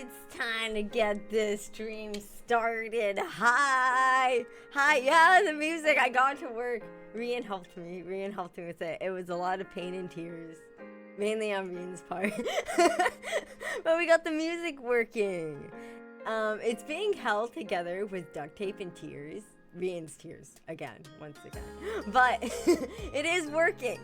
It's time to get this stream started. Hi, yeah, the music. I got to work. Rian helped me with it. It was a lot of pain and tears, mainly on Rian's part. But we got the music working. It's being held together with duct tape and tears. Rian's tears, once again. But it is working.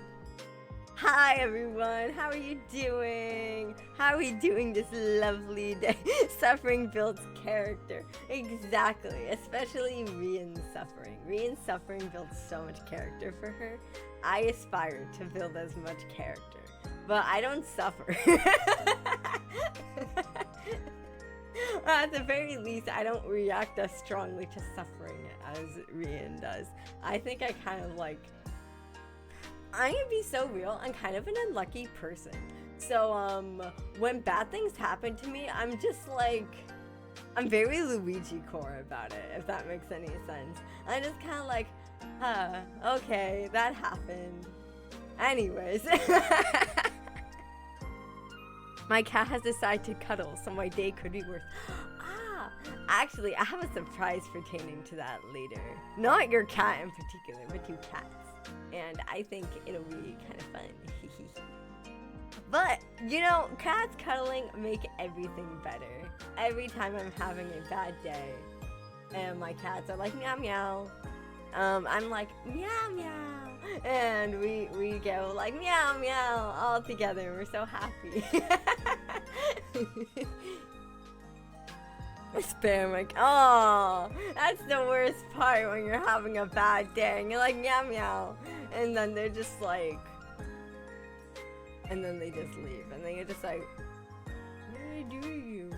Hi everyone, how are you doing? How are we doing this lovely day? Suffering builds character. Exactly, especially Rian's suffering. Rian's suffering builds so much character for her. I aspire to build as much character, but I don't suffer. At the very least, I don't react as strongly to suffering as Rian does. I think I kind of like... I'm gonna be so real, I'm kind of an unlucky person. So, when bad things happen to me, I'm just like... I'm very Luigi core about it, if that makes any sense. I'm just kind of like, okay, that happened. Anyways. My cat has decided to cuddle, so my day could be worse. Actually, I have a surprise pertaining to that later. Not your cat in particular, but you cats. And I think it'll be kind of fun. But, you know, cats cuddling make everything better. Every time I'm having a bad day, and my cats are like, meow meow, I'm like, meow meow. And we go like, meow meow, all together. We're so happy. I spare my... Oh, that's the worst part when you're having a bad day. And you're like, meow meow. And then they're just like... And then they just leave. And then you're just like... What did I do to you?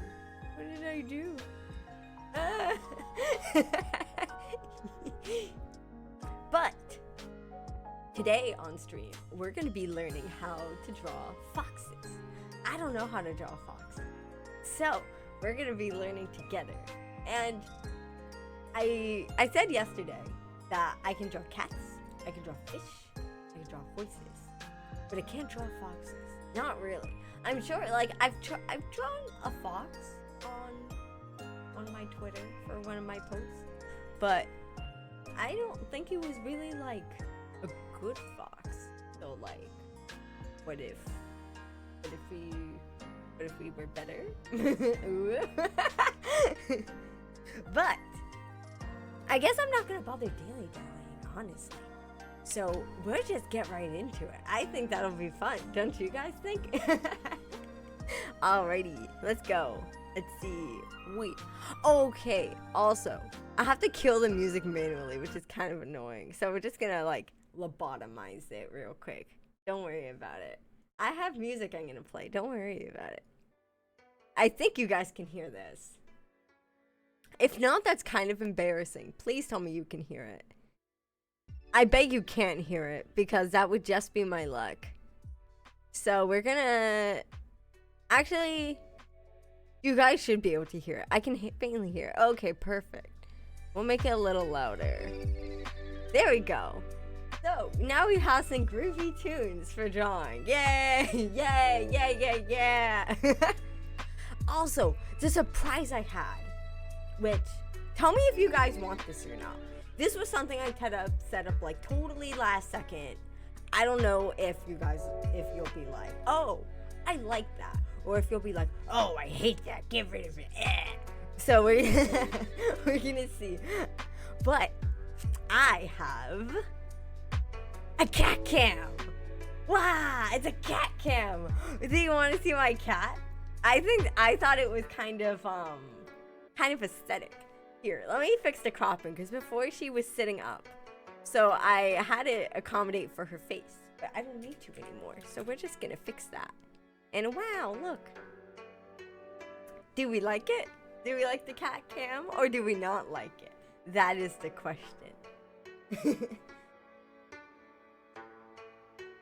What did I do? But... Today on stream, we're going to be learning how to draw foxes. I don't know how to draw foxes. So... we're gonna be learning together. And I said yesterday that I can draw cats, I can draw fish, I can draw horses, but I can't draw foxes. Not really. I'm sure, like, I've drawn a fox on my Twitter for one of my posts, but I don't think it was really like a good fox. So like, what if we were better? But I guess I'm not gonna bother dilly-dallying, honestly. So we'll just get right into it. I think that'll be fun. Don't you guys think? Alrighty, let's go. Let's see. Wait. Okay, also, I have to kill the music manually, which is kind of annoying. So we're just gonna like lobotomize it real quick. Don't worry about it. I have music I'm gonna play. Don't worry about it. I think you guys can hear this. If not, that's kind of embarrassing. Please tell me you can hear it. I bet you can't hear it because that would just be my luck. So we're gonna... Actually, you guys should be able to hear it. I can faintly hear it. Okay, perfect. We'll make it a little louder. There we go. So, now we have some groovy tunes for drawing. Yay! Yay! Yay! Yay! Yeah! Also, the surprise I had, which, tell me if you guys want this or not. This was something I set up like totally last second. I don't know if you'll be like, oh, I like that. Or if you'll be like, oh, I hate that, get rid of it. So we're gonna see. But I have a cat cam. Wow, it's a cat cam. Do you want to see my cat? I thought it was kind of aesthetic. Here, let me fix the cropping because before she was sitting up, so I had to accommodate for her face, but I don't need to anymore. So we're just gonna fix that. And wow, look. Do we like it? Do we like the cat cam or do we not like it? That is the question.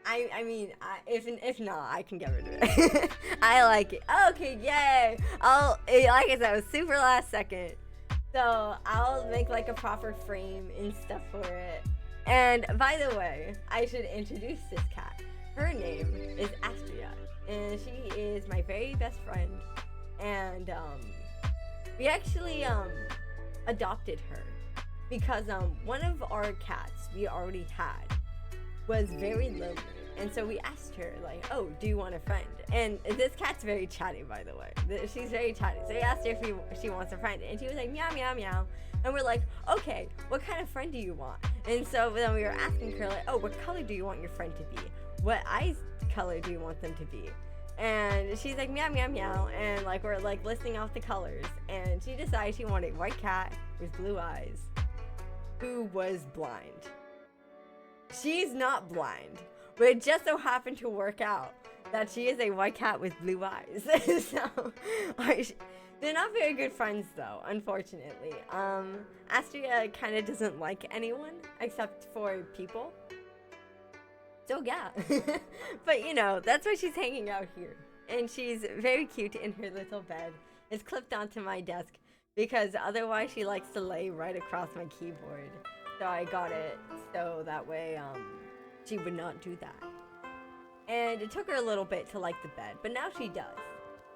I mean, if not, I can get rid of it. I like it. Okay, yay! Like I said, it was super last second. So, I'll make like a proper frame and stuff for it. And by the way, I should introduce this cat. Her name is Astria, and she is my very best friend. and we actually adopted her because one of our cats we already had was very lonely, and so we asked her like, oh, do you want a friend? And this cat's very chatty, by the way. She's very chatty, so we asked her if she wants a friend, and she was like, meow meow meow. And we're like, okay, what kind of friend do you want? And so then we were asking her like, oh, what color do you want your friend to be? What eyes color do you want them to be? And she's like, meow meow meow. And like we're like listing off the colors, and she decided she wanted a white cat with blue eyes who was blind. She's not blind, but it just so happened to work out that she is a white cat with blue eyes. So they're not very good friends though, unfortunately. Astria kind of doesn't like anyone except for people. So yeah, but you know, that's why she's hanging out here. And she's very cute in her little bed. It's clipped onto my desk because otherwise she likes to lay right across my keyboard. So I got it so that way she would not do that. And it took her a little bit to like the bed, but now she does.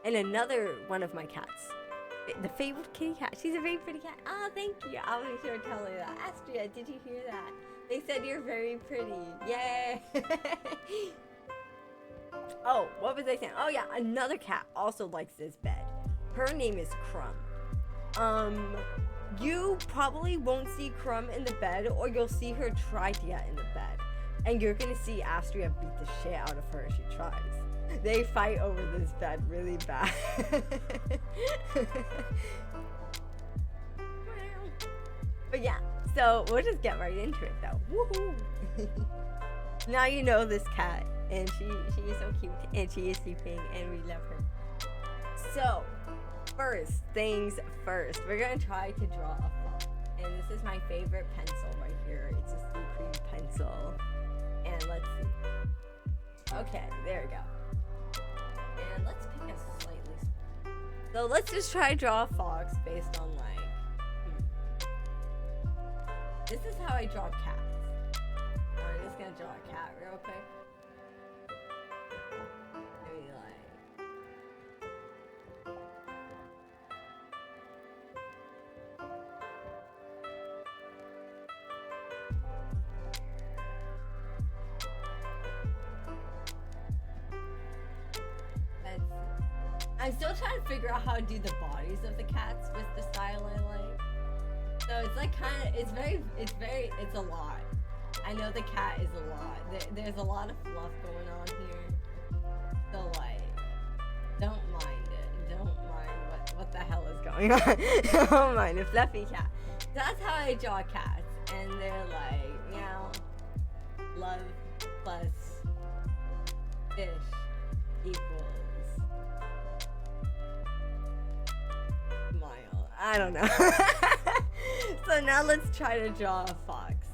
And another one of my cats, the fabled kitty cat. She's a very pretty cat. Oh, thank you. I'll make sure to tell her that. Astria, did you hear that? They said you're very pretty. Yay! Oh, what was I saying? Oh yeah, another cat also likes this bed. Her name is Crumb. You probably won't see Crumb in the bed, or you'll see her try to get in the bed. And you're gonna see Astria beat the shit out of her if she tries. They fight over this bed really bad. But yeah, so we'll just get right into it though. Woohoo! Now you know this cat, and she is so cute, and she is sleeping, and we love her. So, first things first, we're gonna try to draw a fox. And this is my favorite pencil right here. It's a sea cream pencil. And let's see. Okay, there we go. And let's pick a slightly. So let's just try to draw a fox based on like. This is how I draw cats. I'm just gonna draw a cat real quick. Maybe like. I'm still trying to figure out how to do the bodies of the cats with the style I like. So it's like it's a lot. I know the cat is a lot. There's a lot of fluff going on here. So like, don't mind it. Don't mind what the hell is going on. Don't mind a fluffy cat. That's how I draw cats. And they're like, meow, love plus fish equals smile. I don't know. So now let's try to draw a fox.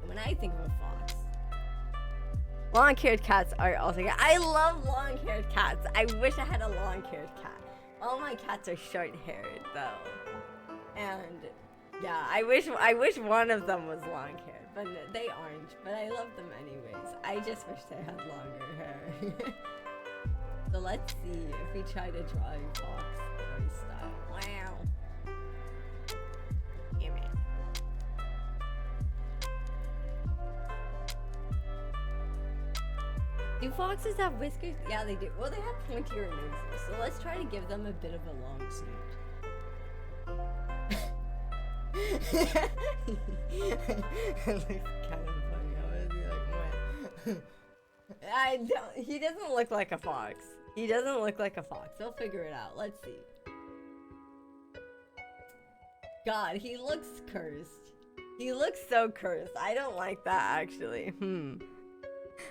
When I think of a fox, long-haired cats are also good. I love long-haired cats. I wish I had a long-haired cat. All my cats are short-haired though, and yeah, I wish one of them was long-haired, but they aren't. But I love them anyways. I just wish they had longer hair. So let's see if we try to draw a fox style. Wow. Damn it. Do foxes have whiskers? Yeah, they do. Well, they have pointier noses, so let's try to give them a bit of a long snoot. It looks kind of funny. I would be like, what? He doesn't look like a fox. He doesn't look like a fox. They'll figure it out. Let's see. God, he looks cursed. He looks so cursed. I don't like that, actually.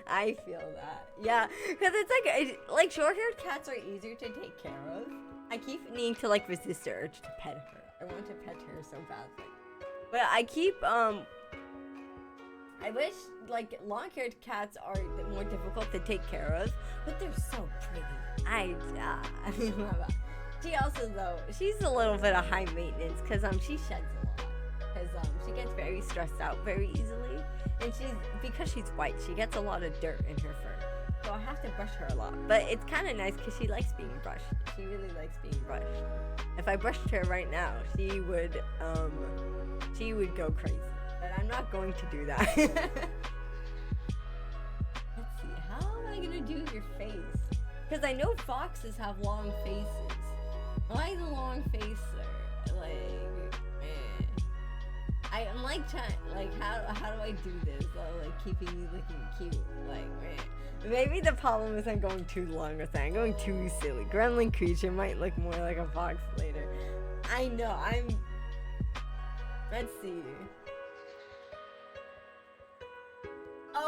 I feel that. Yeah, because it's like short-haired cats are easier to take care of. I keep needing to like resist the urge to pet her. I want to pet her so badly. But I keep, I wish, like, long-haired cats are more difficult to take care of, but they're so pretty. She also, though, she's a little bit of high maintenance, because, she sheds a lot. Because, she gets very stressed out very easily, and because she's white, she gets a lot of dirt in her fur. So I have to brush her a lot. But it's kind of nice because she likes being brushed. She really likes being brushed. If I brushed her right now, she would go crazy. But I'm not going to do that. Let's see, how am I gonna do your face? Because I know foxes have long faces. Why the long face, sir? Like, I'm like trying, like, how do I do this? Like, keeping you looking cute. Like, maybe the problem is I'm going too long with that. I'm going too silly. Gremlin creature might look more like a fox later. I know, let's see.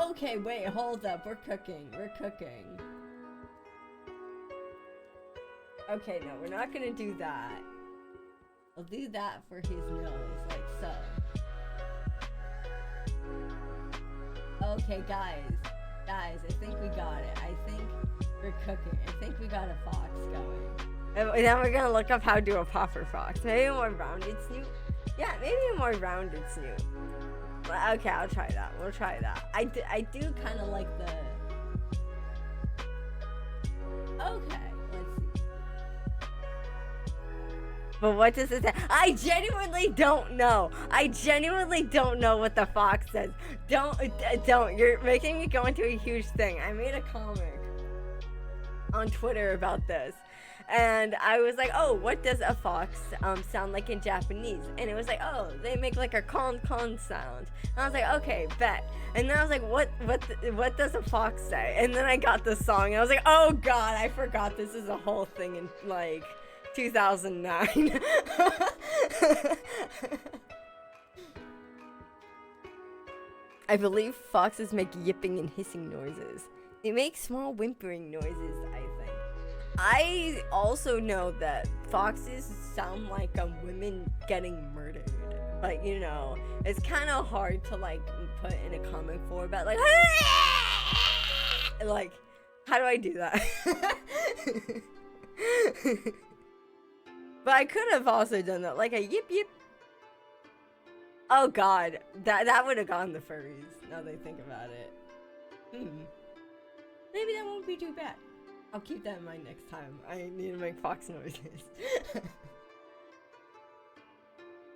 Okay, wait, hold up. We're cooking. Okay, no, we're not gonna do that. I'll do that for his nose, like so. Okay, guys, I think we got it. I think we're cooking. I think we got a fox going. And then we're gonna look up how to do a proper fox. Maybe a more rounded snoot? Yeah, maybe a more rounded snoot. Okay, I'll try that. We'll try that. I do kind of like the... Okay, let's see. But what does it say? I genuinely don't know. What the fox says. Don't. You're making me go into a huge thing. I made a comic on Twitter about this. And I was like, oh, what does a fox sound like in Japanese? And it was like, oh, they make like a con sound. And I was like, okay, bet. And then I was like, what does a fox say? And then I got the song. And I was like, oh god, I forgot this is a whole thing in like 2009. I believe foxes make yipping and hissing noises. They make small whimpering noises, I think. I also know that foxes sound like women getting murdered. Like, you know, it's kind of hard to like put in a comic form about like, like, how do I do that? But I could have also done that, like a yip yip. Oh god, that would have gone the furries. Now they think about it. Maybe that won't be too bad. I'll keep that in mind next time. I need to make fox noises.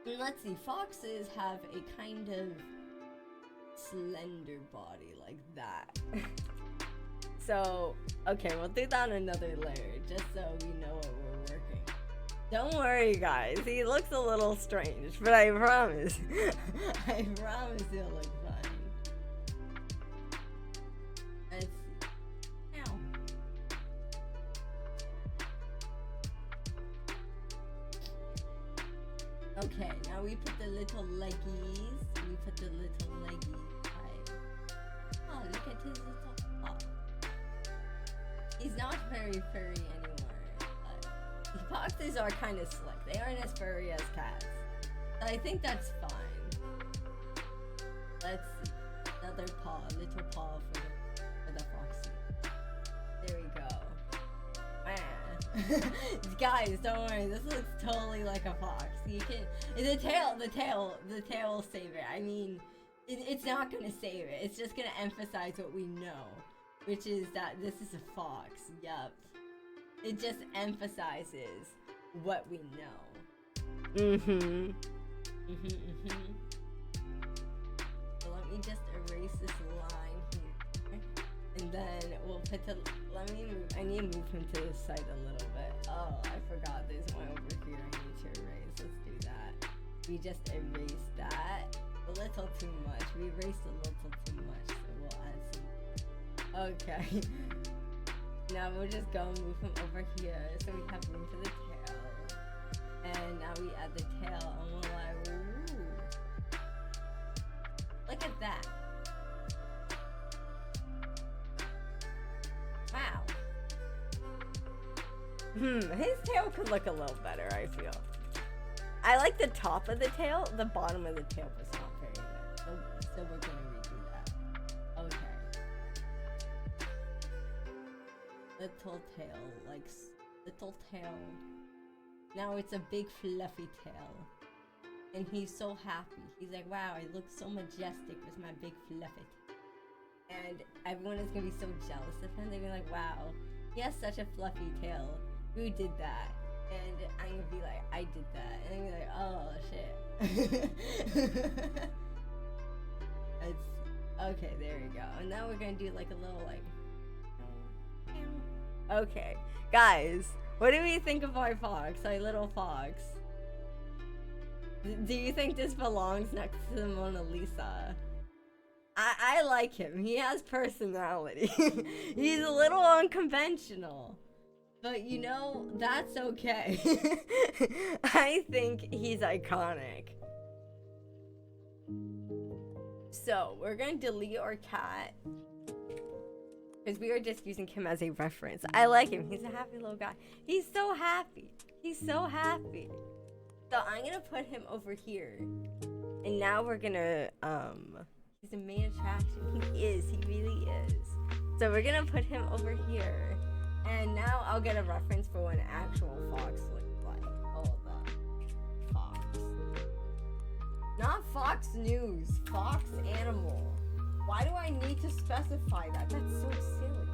Let's see, foxes have a kind of slender body like that. So, okay, we'll do that on another layer, just so we know what we're working. Don't worry, guys. He looks a little strange, but I promise. I promise he'll look fine. Let's see. Ow. Okay, now we put the little leggies. Oh, look at his little paw. He's not very furry anymore. Foxes are kind of slick. They aren't as furry as cats. But I think that's fine. Let's see. Another paw. A little paw for the foxy. There we go. Guys, don't worry. This looks totally like a fox. You can... The tail will save it. I mean, it's not going to save it. It's just going to emphasize what we know. Which is that this is a fox. Yup. It just emphasizes what we know. So let me just erase this line here. And then we'll put the... I need to move him to the side a little bit. Oh, I forgot there's one over here I need to erase. Let's do that. We just erased that. A little too much. We erased a little too much, so we'll add some... Okay. Now we'll just go and move him over here so we have room for the tail. And now we add the tail and we're like, ooh. Look at that. Wow. His tail could look a little better, I feel. I like the top of the tail. The bottom of the tail was not very good. So we're gonna redo that. Okay. Little tail. Now it's a big fluffy tail. And he's so happy. He's like, wow, I look so majestic with my big fluffy tail. And everyone is gonna be so jealous of him. They're gonna be like, wow, he has such a fluffy tail. Who did that? And I'm gonna be like, I did that. And I'm gonna be like, oh shit. It's okay, there we go. And now we're gonna do like a little like okay. Guys, what do we think of our fox, our little fox? Do you think this belongs next to the Mona Lisa? I like him. He has personality. He's a little unconventional. But you know, that's okay. I think he's iconic. So, we're gonna delete our cat. Because we are just using him as a reference. I like him. He's a happy little guy. He's so happy. He's so happy. So, I'm gonna put him over here. And now we're gonna, he's a main attraction. He is. He really is. So, we're gonna put him over here. And now I'll get a reference for what an actual fox looks like. Oh, the fox. Not Fox News. Fox Animal. Why do I need to specify that? That's so silly.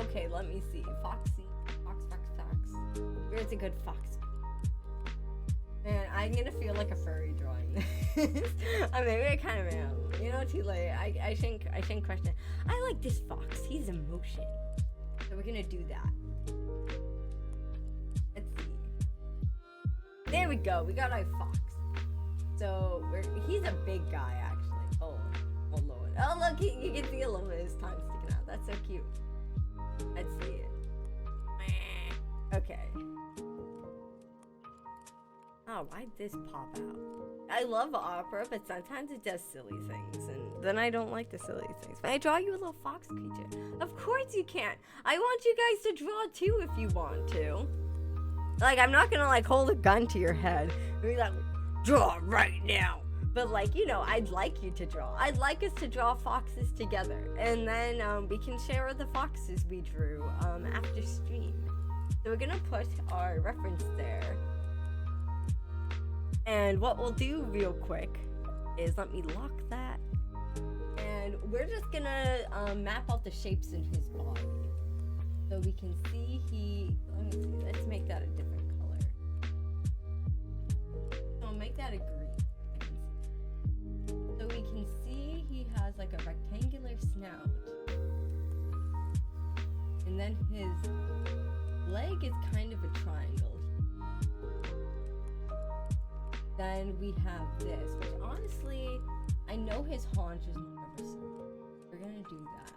Okay, let me see. Foxy. Fox. Where's a good fox? Man, I'm gonna feel like a furry drawing this. Maybe I kind of am. You know, too late. I shouldn't question it. I like this fox. He's emotion. So we're gonna do that. Let's see. There we go. We got our fox. So he's a big guy actually. Oh Lord. Oh look, you can see a little bit of his tongue sticking out. That's so cute. Let's see it. Okay. Oh, why'd this pop out? I love opera, but sometimes it does silly things, and then I don't like the silly things. But I draw you a little fox creature. Of course you can. I want you guys to draw too if you want to. Like, I'm not gonna like hold a gun to your head and be like, draw right now. But like, you know, I'd like you to draw. I'd like us to draw foxes together, and then we can share the foxes we drew after stream. So we're gonna put our reference there. And what we'll do real quick is let me lock that. And we're just gonna map out the shapes in his body. So we can see let me see, let's make that a different color. So I'll make that a green. So we can see he has like a rectangular snout. And then his leg is kind of a triangle. Then we have this, which honestly, I know his haunch is more of a circle. We're gonna do that.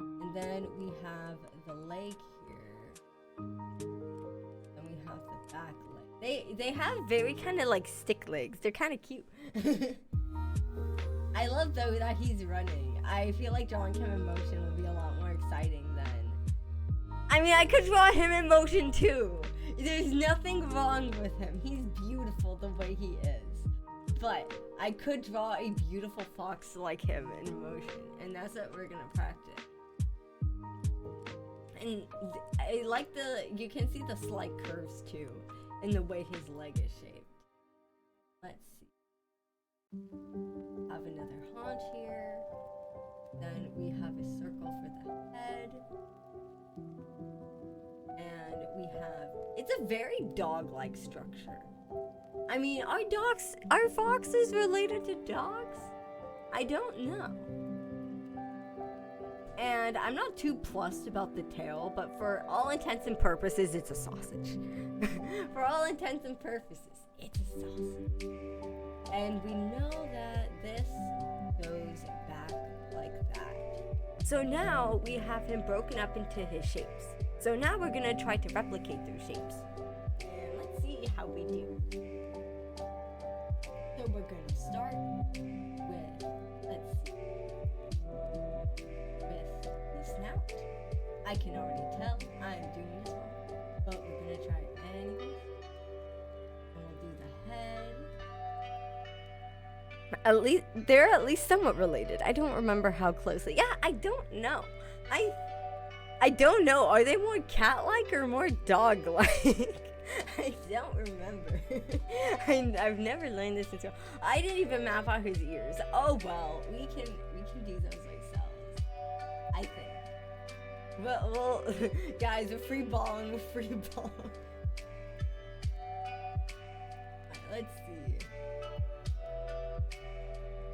And then we have the leg here. And we have the back leg. They have very kind of like stick legs. They're kind of cute. I love though that he's running. I feel like drawing him in motion would be a lot more exciting than... I mean, I could draw him in motion too. There's nothing wrong with him. He's beautiful the way he is. But I could draw a beautiful fox like him in motion. And that's what we're gonna practice. And I like you can see the slight curves too. In the way his leg is shaped. Let's see. Have another haunch here. Then we have a circle for the head. And we have, it's a very dog-like structure. I mean, are foxes related to dogs? I don't know. And I'm not too plussed about the tail, but for all intents and purposes, it's a sausage. For all intents and purposes, it's a sausage. And we know that this goes back like that. So now we have him broken up into his shapes. So now we're gonna try to replicate those shapes. And let's see how we do. So we're gonna start with, let's see, with the snout. I can already tell I'm doing this wrong, but we're gonna try it anyways. And we'll do the head. At least, they're at least somewhat related. I don't remember how closely. Yeah, I don't know. I don't know. Are they more cat-like or more dog-like? I don't remember. I've never learned this until I didn't even map out his ears. Oh well, we can do those ourselves, I think. Well, guys, we're free balling. Alright, let's see.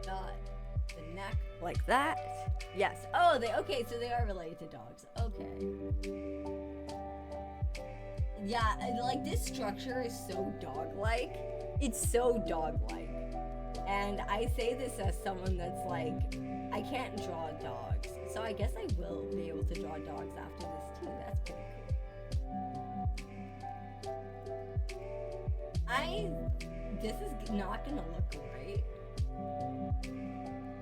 Got the neck like that. Yes. Oh, okay. So they are related to dogs. Okay. Yeah, like this structure is so dog-like. It's so dog-like. And I say this as someone that's like, I can't draw dogs. So I guess I will be able to draw dogs after this too. That's pretty cool. This is not gonna look great.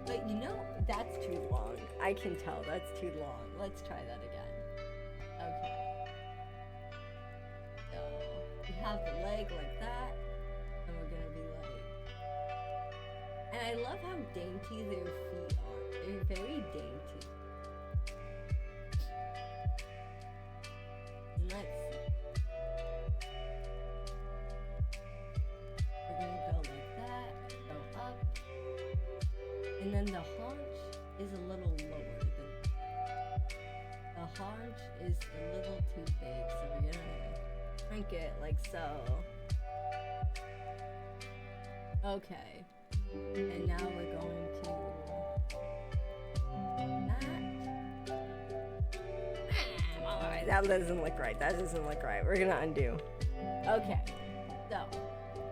But you know, that's too long. I can tell that's too long. Let's try that again. Okay. So we have the leg like that, and we're gonna be like, and I love how dainty their feet are. They're very dainty. Let's see. We're gonna go like that, go up, and then the haunch is a little lower than the haunch is a little too big, so we're gonna shrink it like so. Okay. And now we're going to that. Alright, that doesn't look right. We're gonna undo. Okay. So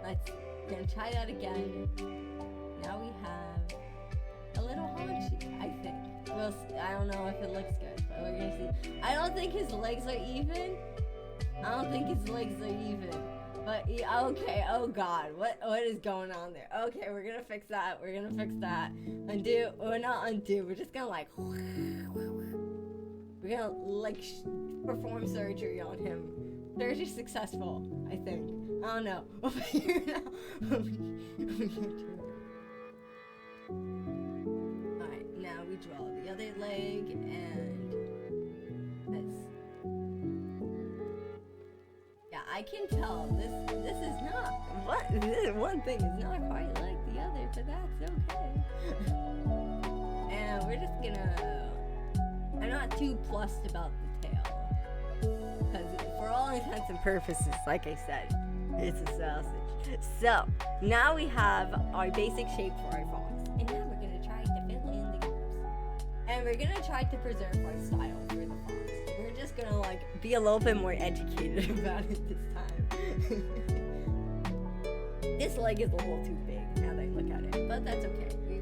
we're gonna try that again. Now we have a little haunchy, I think. Well, I don't know if it looks good, but we're gonna see. I don't think his legs are even. But okay, oh god, what is going on there? Okay, we're gonna fix that. Undo, or not undo, we're just gonna like, we're gonna like perform surgery on him. Surgery successful, I think. I don't know. Alright, now we draw the other leg and this. Yeah, I can tell this is not this one thing is not quite like the other, but that's okay. And we're just gonna, I'm not too plussed about the tail, because for all intents and purposes, like I said, it's a sausage. So now we have our basic shape for our fox, and now we're gonna try to fill in the gaps, and we're gonna try to preserve our style for the fox. We're just gonna like be a little bit more educated about it this time. This leg is a little too big now that I look at it, but that's okay. We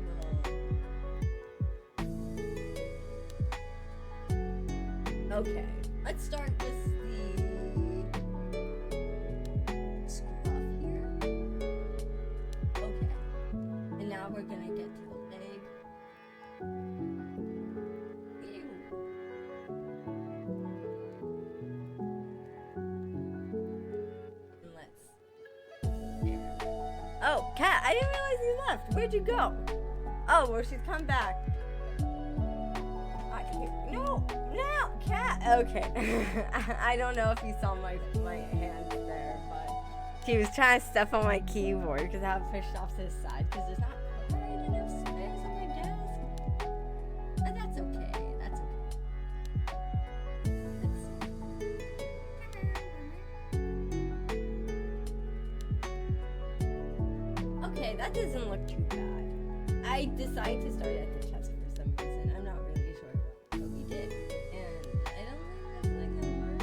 will. Okay, let's start with the scruff here. Okay, and now we're gonna get to the leg. Oh, Cat, I didn't realize you left. Where'd you go? Oh, well, she's come back. No, Cat. Okay. I don't know if you saw my hand there, but she was trying to step on my keyboard because I have it pushed off to the side because there's not quite enough space on my desk. But that's okay. Okay, that doesn't look too bad. I decided to start at the chest for some reason. I'm not really sure what we did. And I don't think that's like a worse.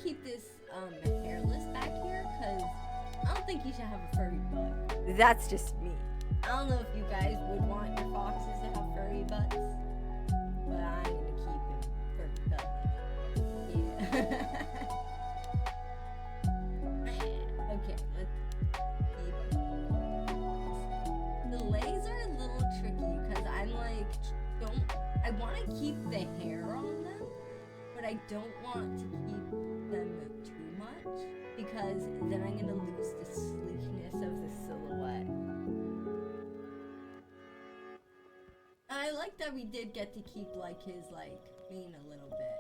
Keep this hairless back here because I don't think you should have a furry butt. That's just me. I don't know if you guys would want your foxes to have furry butts, but I'm gonna keep him furry butt. Yeah. Okay, let's keep the legs are a little tricky because I'm like, I want to keep the hair on them, but but I don't want to keep them too much because then I'm gonna lose the sleekness of the silhouette. I like that we did get to keep like his like mane a little bit.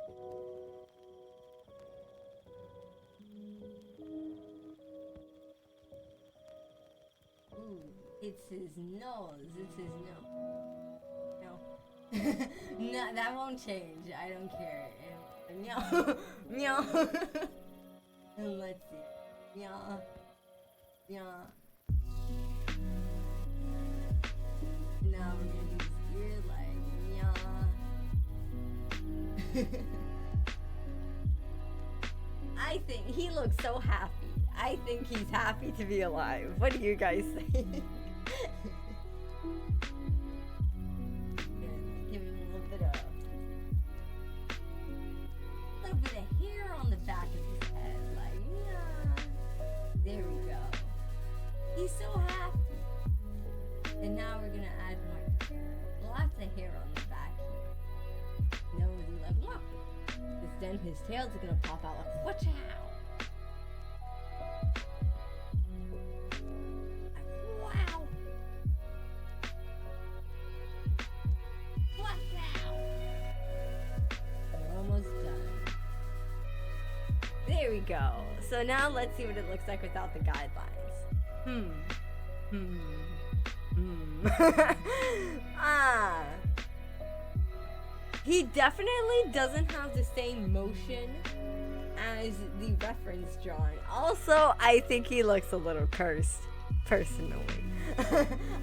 Ooh, it's his nose. It's his nose. No. No, that won't change. I don't care. Meow. Meow. And let's see. Meow. Meow. Now we're gonna do his ear like meow. I think he looks so happy. I think he's happy to be alive. What do you guys think? Give him a little bit of hair on the back of his head, like yeah. There we go. He's so happy. And now we're gonna add more hair. Lots of hair on the back here. Nose like what? Because then his tail's gonna pop out like watch out. Wow. What now? We're almost done. There we go. So now let's see what it looks like without the guidelines. He definitely doesn't have the same motion as the reference drawing. Also, I think he looks a little cursed, personally.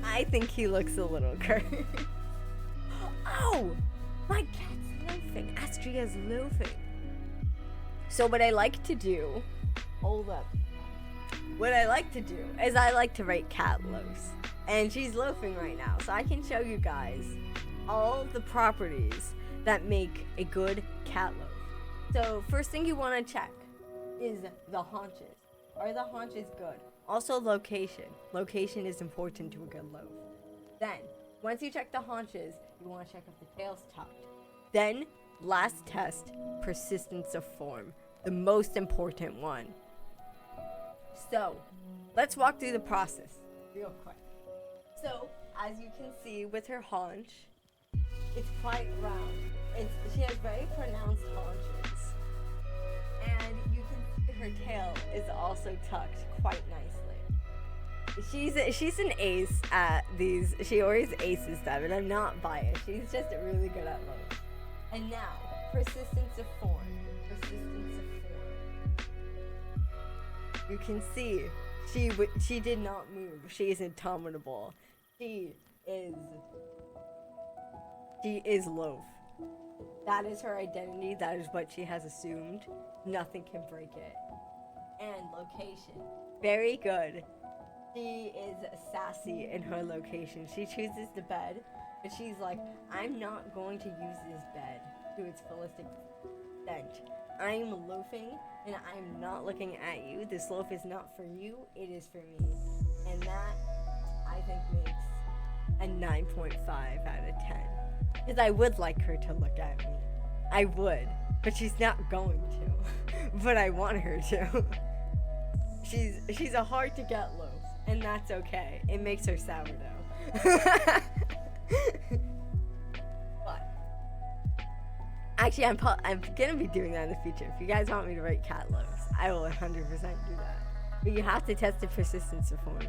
I think he looks a little cursed. Oh! My cat's loafing. Astria's loafing. So what I like to do... Hold up. What I like to do is I like to write cat loafs. And she's loafing right now. So I can show you guys all the properties that make a good cat loaf. So first thing you want to check is the haunches. Are the haunches good? Also location. Location is important to a good loaf. Then, once you check the haunches, you want to check if the tail's tucked. Then, last test, persistence of form. The most important one. So, let's walk through the process real quick. So, as you can see with her haunch, it's quite round. She has very pronounced haunches. And you can see her tail is also tucked quite nicely. She's an ace at these. She always aces them, and I'm not biased. She's just really good at loaf. And now, persistence of form. Persistence of form. You can see she did not move. She is indomitable. She is loaf. That is her identity. That is what she has assumed. Nothing can break it. And location. Very good. She is sassy in her location. She chooses the bed, but she's like, I'm not going to use this bed to its fullest extent. I'm loafing, and I'm not looking at you. This loaf is not for you. It is for me. And that, I think, makes a 9.5 out of 10. Because I would like her to look at me. I would. But she's not going to. But I want her to. She's a hard to get loaf. And that's okay. It makes her sourdough. But actually, I'm gonna be doing that in the future. If you guys want me to write cat loaves, I will 100% do that. But you have to test the persistence of form.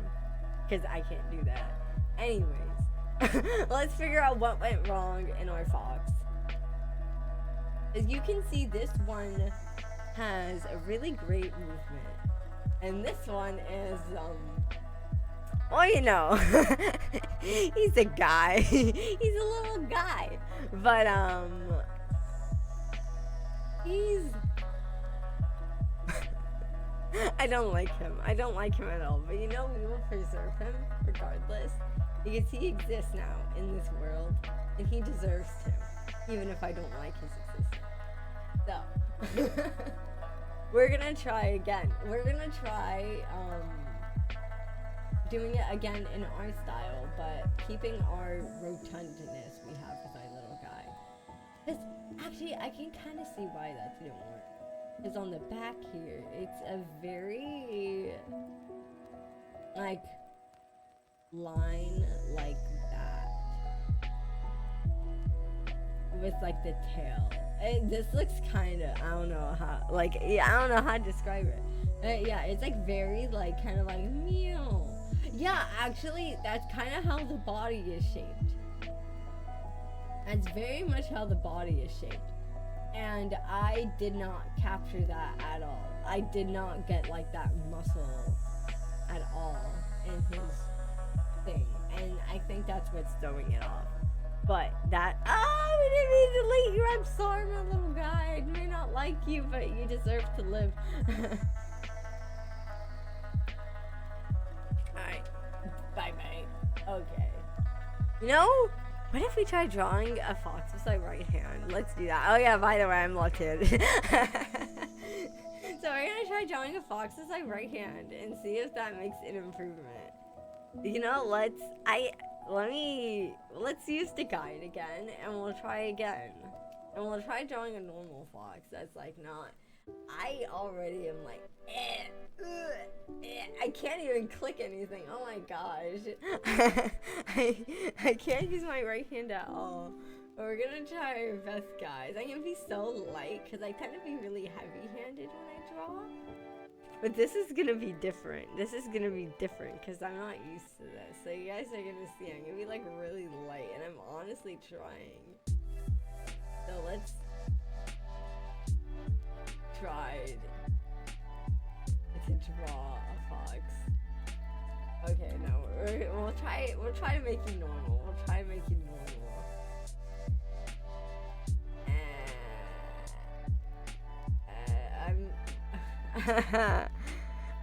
Because I can't do that. Anyways, let's figure out what went wrong in our fox. As you can see, this one has a really great movement. And this one is, well, you know, he's a guy. He's a little guy. But, he's... I don't like him. I don't like him at all. But you know, we will preserve him regardless. Because he exists now in this world. And he deserves to. Even if I don't like his existence. So... we're gonna try again. We're gonna try doing it again in our style, but keeping our rotundness we have with our little guy. Because actually, I can kind of see why that didn't work. Because on the back here, it's a very, like, line like that. With, like, the tail. This looks kind of, I don't know how, like, yeah, I don't know how to describe it. Yeah, it's, like, very, like, kind of like, meow. Yeah, actually, that's kind of how the body is shaped. That's very much how the body is shaped. And I did not capture that at all. I did not get like that muscle at all in his thing. And I think that's what's throwing it off. But that, we didn't mean to delete you. I'm sorry, my little guy. I may not like you, but you deserve to live. Alright. Bye-bye. Okay. You know, what if we try drawing a fox with my right hand? Let's do that. Oh yeah, by the way, I'm left-handed. So we're gonna try drawing a fox with my right hand and see if that makes an improvement. You know, let's use the guide again and we'll try again. And we'll try drawing a normal fox that's like not, I already am like, I can't even click anything. Oh my gosh. I can't use my right hand at all. But we're gonna try our best, guys. I'm gonna be so light because I tend to be really heavy-handed when I draw. But this is gonna be different. This is gonna be different because I'm not used to this. So you guys are gonna see I'm gonna be like really light and I'm honestly trying. So let's try to draw a fox. Okay, no, we'll try to make you normal. We'll try to make you normal.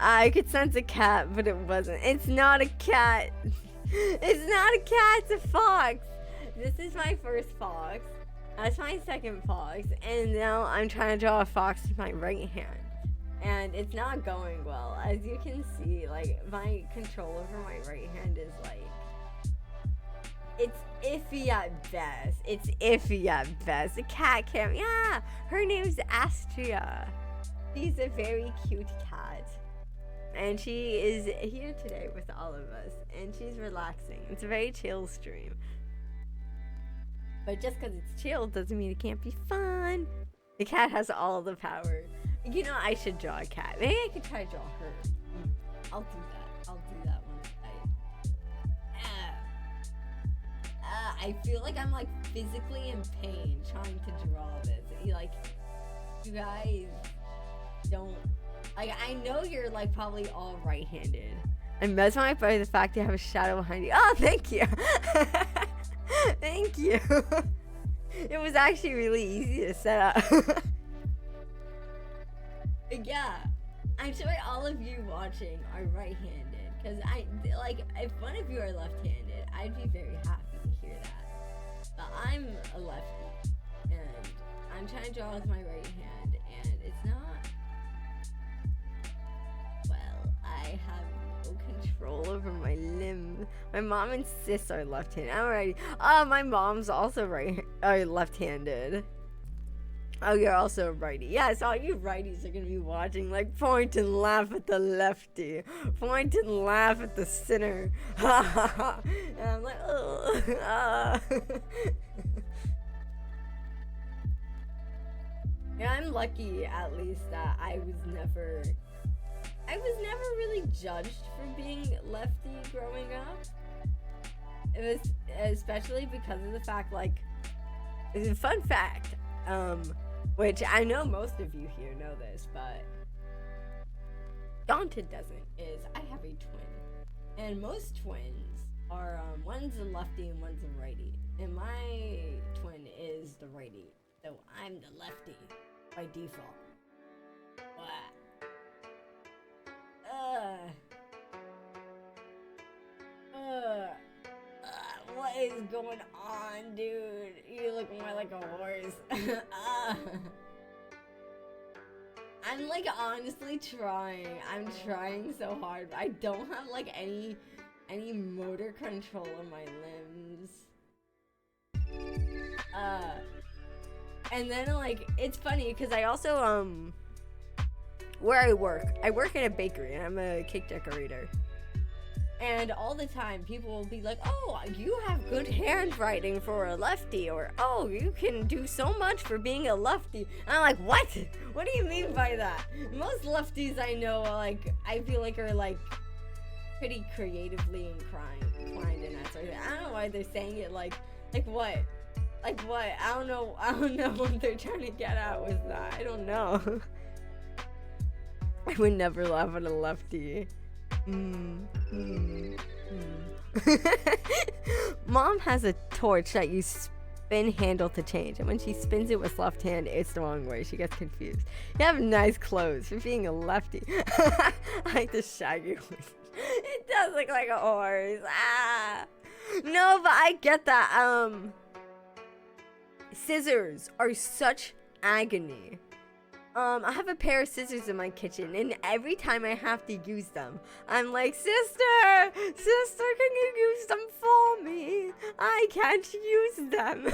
I could sense a cat, but it wasn't. It's not a cat. It's not a cat, it's a fox. This is my first fox. That's my second fox. And now I'm trying to draw a fox with my right hand. And it's not going well. As you can see, like, my control over my right hand is like, it's iffy at best. It's iffy at best. The cat can't, yeah, her name's Astria. She's a very cute cat. And she is here today with all of us. And she's relaxing. It's a very chill stream. But just because it's chill doesn't mean it can't be fun. The cat has all the power. You know, I should draw a cat. Maybe I could try to draw her. I'll do that. I'll do that once I feel like I'm like physically in pain trying to draw this. You guys don't, like, I know you're like probably all right-handed. I'm mesmerized by the fact you have a shadow behind you. Oh, thank you. Thank you. It was actually really easy to set up. Yeah, I'm sure all of you watching are right-handed, because if one of you are left-handed, I'd be very happy to hear that. But I'm a lefty, and I'm trying to draw with my right hand, and it's not, well, I have no control over my limbs. My mom and sis are left-handed. Alrighty. Oh, my mom's also left-handed. Oh, you're also a righty. Yes, all you righties are gonna be watching, like, point and laugh at the lefty. Point and laugh at the sinner. Ha ha ha. And I'm like, oh. Yeah, I'm lucky at least that I was never really judged for being lefty growing up. It was especially because of the fact, like, it's a fun fact, which I know most of you here know this, but Daunted doesn't, is I have a twin. And most twins are, one's a lefty and one's a righty. And my twin is the righty, so I'm the lefty by default. What is going on, dude? You look more like a horse. I'm like honestly trying. I'm trying so hard, but I don't have like any motor control in my limbs. And then like it's funny because I also where I work in a bakery and I'm a cake decorator. And all the time people will be like, oh, you have good handwriting for a lefty, or oh, you can do so much for being a lefty. And I'm like, what do you mean by that? Most lefties I know like I feel like are like pretty creatively inclined in that sort of thing. I don't know why they're saying it like what? Like what? I don't know what they're trying to get at with that. I don't know. I would never laugh at a lefty. Mom has a torch that you spin handle to change, and when she spins it with left hand, it's the wrong way. She gets confused. You have nice clothes for being a lefty. I like the shaggy one. It does look like a horse. No, but I get that. Scissors are such agony. I have a pair of scissors in my kitchen, and every time I have to use them, I'm like, sister, can you use them for me? I can't use them.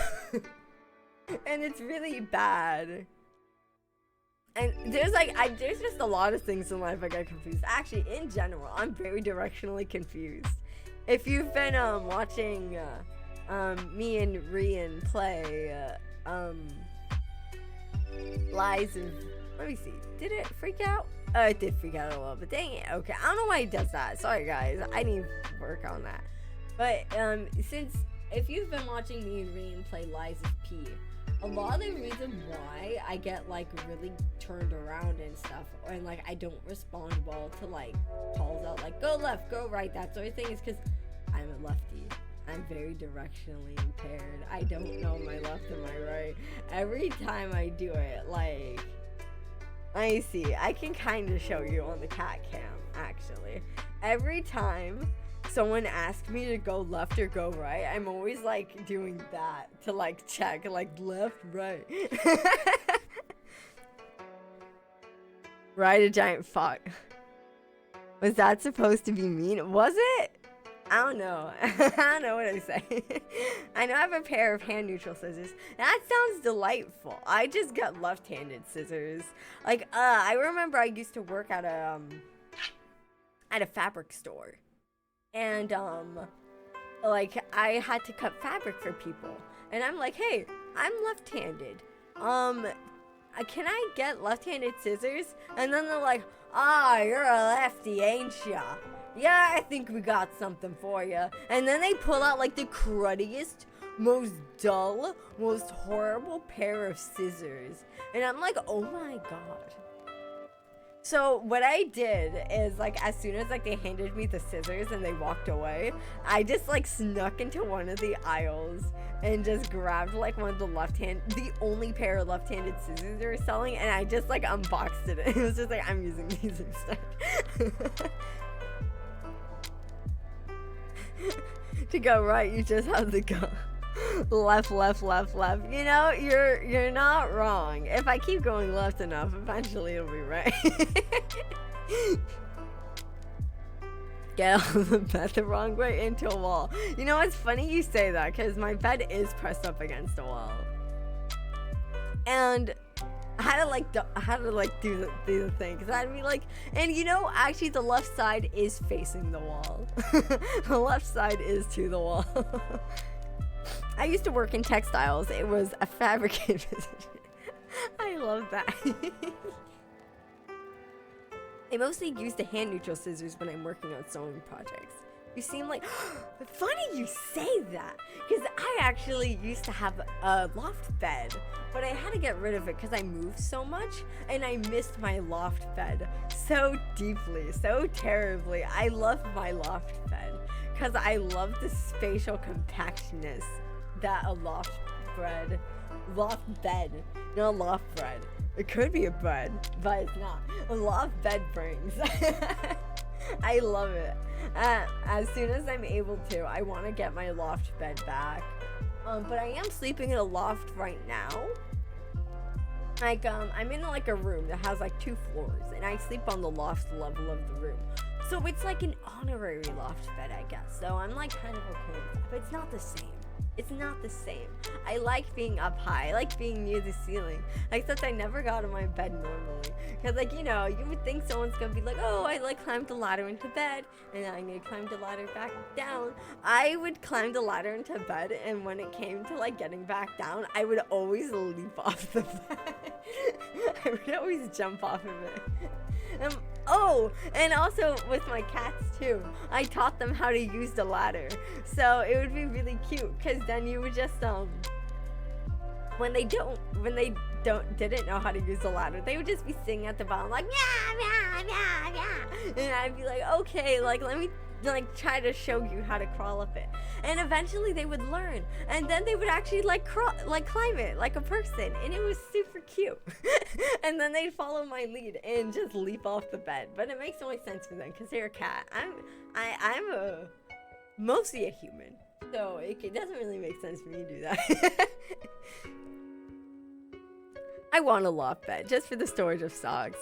And it's really bad. And there's just a lot of things in life I get confused. Actually, in general, I'm very directionally confused. If you've been watching me and Rian play Lies of, let me see, did it freak out? It did freak out a little, but dang it. Okay, I don't know why he does that. Sorry guys, I need to work on that. But since if you've been watching me and Rian play Lies of P, a lot of the reason why I get like really turned around and stuff, and like I don't respond well to like calls out like go left, go right, that sort of thing, is because I'm a lefty. I'm very directionally impaired. I don't know my left and my right. Every time I do it, like, I see. I can kind of show you on the cat cam, actually. Every time someone asks me to go left or go right, I'm always, like, doing that to, like, check, like, left, right. Ride a giant fuck. Was that supposed to be mean? Was it? I don't know. I don't know what I say. I know I have a pair of hand neutral scissors. That sounds delightful. I just got left-handed scissors. Like, I remember I used to work at a fabric store. And, like, I had to cut fabric for people. And I'm like, hey, I'm left-handed. Can I get left-handed scissors? And then they're like, you're a lefty, ain't ya? Yeah, I think we got something for you. And then they pull out like the cruddiest, most dull, most horrible pair of scissors. And I'm like, oh my god. So what I did is like as soon as like they handed me the scissors and they walked away, I just like snuck into one of the aisles and just grabbed like one of the only pair of left-handed scissors they were selling, and I just like unboxed it. It was just like, I'm using these instead. To go right, you just have to go left. You know, you're not wrong. If I keep going left enough, eventually it'll be right. Get out of the bed the wrong way into a wall. You know, it's funny you say that because my bed is pressed up against a wall, and I had to do the thing, because I'd be like, and you know, actually the left side is facing the wall. The left side is to the wall. I used to work in textiles. It was a fabricated position. I love that. I mostly use the hand neutral scissors when I'm working on sewing projects. You seem like, funny you say that, because I actually used to have a loft bed, but I had to get rid of it because I moved so much, and I missed my loft bed so deeply, so terribly. I love my loft bed because I love the spatial compactness that a loft bed, not loft bread. It could be a bread, but it's not. A loft bed brings. I love it. As soon as I'm able to, I want to get my loft bed back. But I am sleeping in a loft right now. Like, I'm in like a room that has like 2 floors, and I sleep on the loft level of the room. So it's like an honorary loft bed, I guess. So I'm like kind of okay with that, but it's not the same. It's not the same. I like being up high. I like being near the ceiling. Except I never got out of my bed normally. Because, like, you know, you would think someone's going to be like, oh, I, like, climbed the ladder into bed. And then I'm going to climb the ladder back down. I would climb the ladder into bed. And when it came to, like, getting back down, I would always leap off the bed. I would always jump off of it. Oh, and also with my cats too. I taught them how to use the ladder. So it would be really cute because then you would just when they didn't know how to use the ladder, they would just be sitting at the bottom like meow meow meow meow, and I'd be like, okay, like let me like try to show you how to crawl up it, and eventually they would learn, and then they would actually like climb it like a person, and it was super cute. And then they'd follow my lead and just leap off the bed. But it makes no sense for them because they're a cat. I'm mostly a human, so it doesn't really make sense for me to do that. I want a loft bed just for the storage of socks.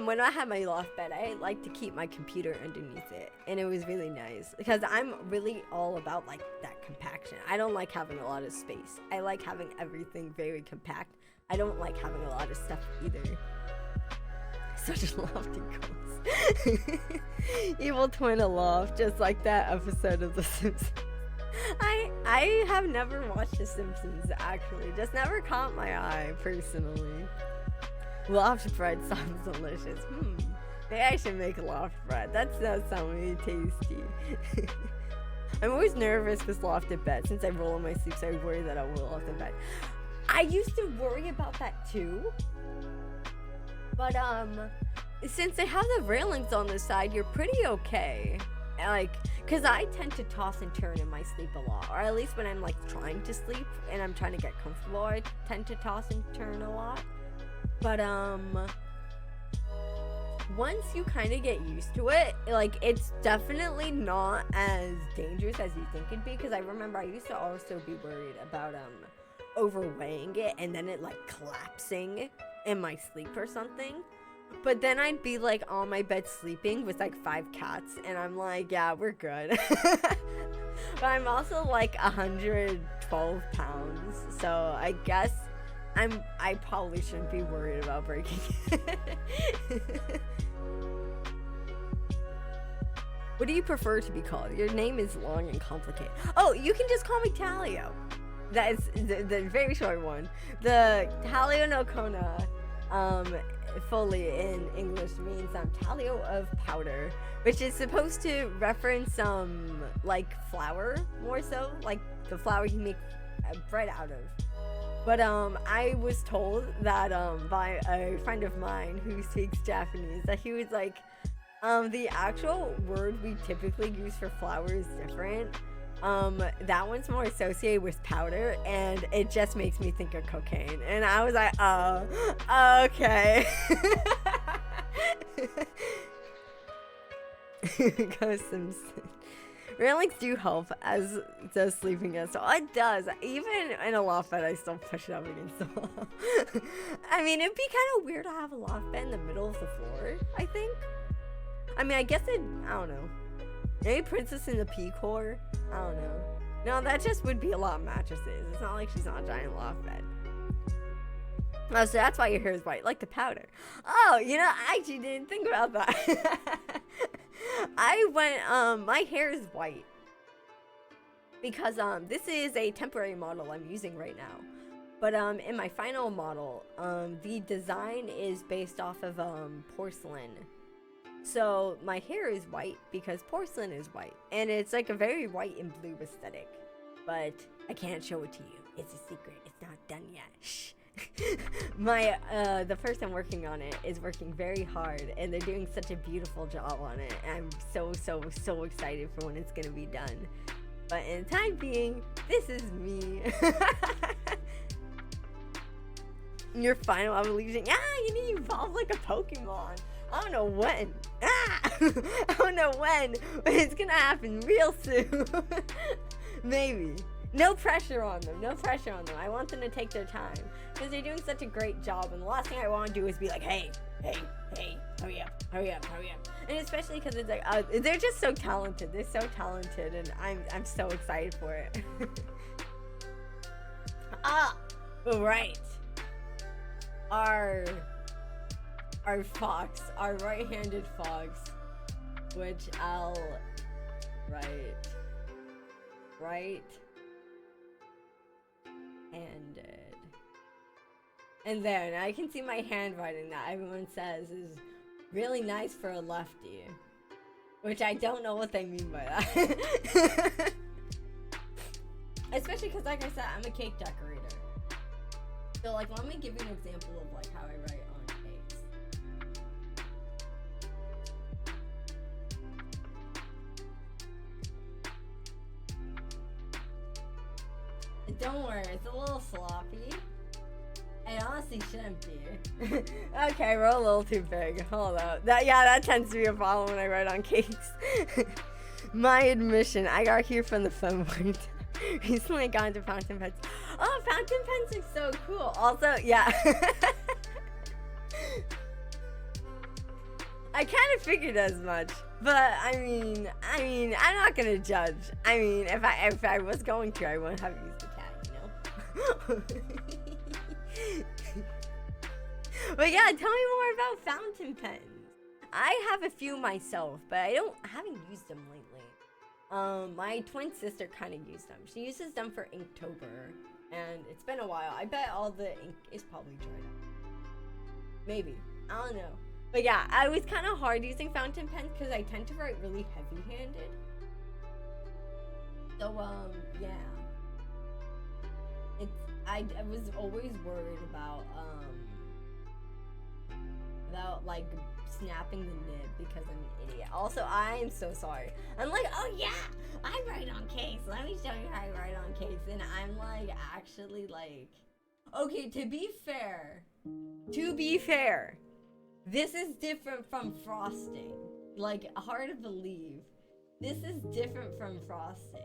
When I had my loft bed, I like to keep my computer underneath it, and it was really nice because I'm really all about like that compaction. I don't like having a lot of space. I like having everything very compact. I don't like having a lot of stuff either. Such a lofty ghost. Evil twin aloft, just like that episode of The Simpsons. I have never watched The Simpsons, actually. Just never caught my eye, personally. Loft bread sounds delicious. Maybe I should make loft bread. That does sound really tasty. I'm always nervous with lofted bed since I roll in my sleep, so I worry that I will off the bed. I used to worry about that too. But since they have the railings on the side, you're pretty okay. Like, cause I tend to toss and turn in my sleep a lot, or at least when I'm like trying to sleep and I'm trying to get comfortable, I tend to toss and turn a lot. But once you kind of get used to it, like it's definitely not as dangerous as you think it'd be. Cause I remember I used to also be worried about overweighing it and then it like collapsing in my sleep or something. But then I'd be like on my bed sleeping with like 5 cats, and I'm like, yeah, we're good. But I'm also like 112 pounds, so I guess I probably shouldn't be worried about breaking it. What do you prefer to be called? Your name is long and complicated. Oh, you can just call me Talio. That is the very short one. The Talio no Kona, fully in English means Talio of powder, which is supposed to reference like flour, more so like the flour you make bread out of. But I was told that by a friend of mine who speaks Japanese that he was like, the actual word we typically use for flour is different. That one's more associated with powder, and it just makes me think of cocaine. And I was like, oh, okay. Go Simpson. Railings do help as does sleeping against the wall. It does. Even in a loft bed, I still push it up against the wall. I mean, it'd be kind of weird to have a loft bed in the middle of the floor, I think. I mean, I guess I don't know. Maybe Princess in the P-Core? I don't know. No, that just would be a lot of mattresses. It's not like she's on a giant loft bed. Oh, so that's why your hair is white, like the powder. Oh, you know, I actually didn't think about that. My hair is white. Because, this is a temporary model I'm using right now. But, in my final model, the design is based off of, porcelain. So my hair is white because porcelain is white, and it's like a very white and blue aesthetic, but I can't show it to you. It's a secret. It's not done yet. Shh. The person working on it is working very hard, and they're doing such a beautiful job on it, and I'm so excited for when it's gonna be done. But in the time being, this is me. Your final evolution. Yeah, you need to evolve like a Pokemon. I don't know when. I don't know when, but it's gonna happen real soon. Maybe. No pressure on them. No pressure on them. I want them to take their time because they're doing such a great job. And the last thing I want to do is be like, hey, hey, hurry up, hurry up, hurry up. And especially because it's like, they're just so talented. They're so talented, and I'm so excited for it. Right. Our fox, our right-handed fox, which I'll write right-handed. And there, now I can see my handwriting that everyone says is really nice for a lefty. Which I don't know what they mean by that. Especially because, like I said, I'm a cake decorator. So, like, let me give you an example of, like, how I write on cakes. Don't worry, it's a little sloppy. It honestly shouldn't be. Okay, we're a little too big. Hold up. That tends to be a problem when I write on cakes. My admission, I got here from the phone point. Recently I got into fountain pens. Oh, fountain pens are so cool. Also, yeah. I kind of figured as much. But I mean, I'm not gonna judge. I mean, if I was going to, I wouldn't have used the cat, you know? But yeah, tell me more about fountain pens. I have a few myself, but I haven't used them lately. My twin sister kind of used them. She uses them for Inktober, and it's been a while. I bet all the ink is probably dried up. Maybe. I don't know. But yeah, I was kind of hard using fountain pens because I tend to write really heavy-handed. So, yeah. I was always worried about like snapping the nib because I'm an idiot. Also, I am so sorry. I'm like, oh yeah, I write on cakes. Let me show you how I write on cakes. And I'm like, actually like, okay, to be fair, this is different from frosting. Like, hard to believe. This is different from frosting.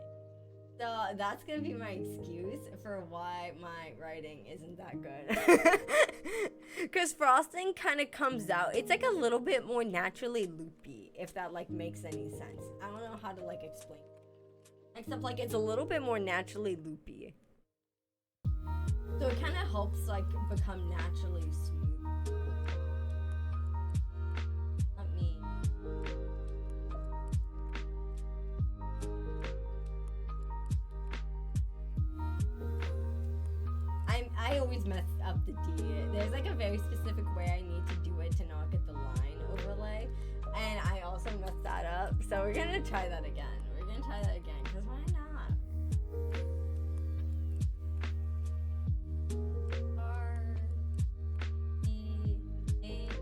So that's gonna be my excuse for why my writing isn't that good. Because frosting kind of comes out, it's like a little bit more naturally loopy, if that like makes any sense. I don't know how to like explain. Except like it's a little bit more naturally loopy. So it kind of helps like become naturally smooth. I always mess up the D. There's like a very specific way I need to do it to not get the line overlay. And I also messed that up. So we're gonna try that again. Because why not? R-E-H.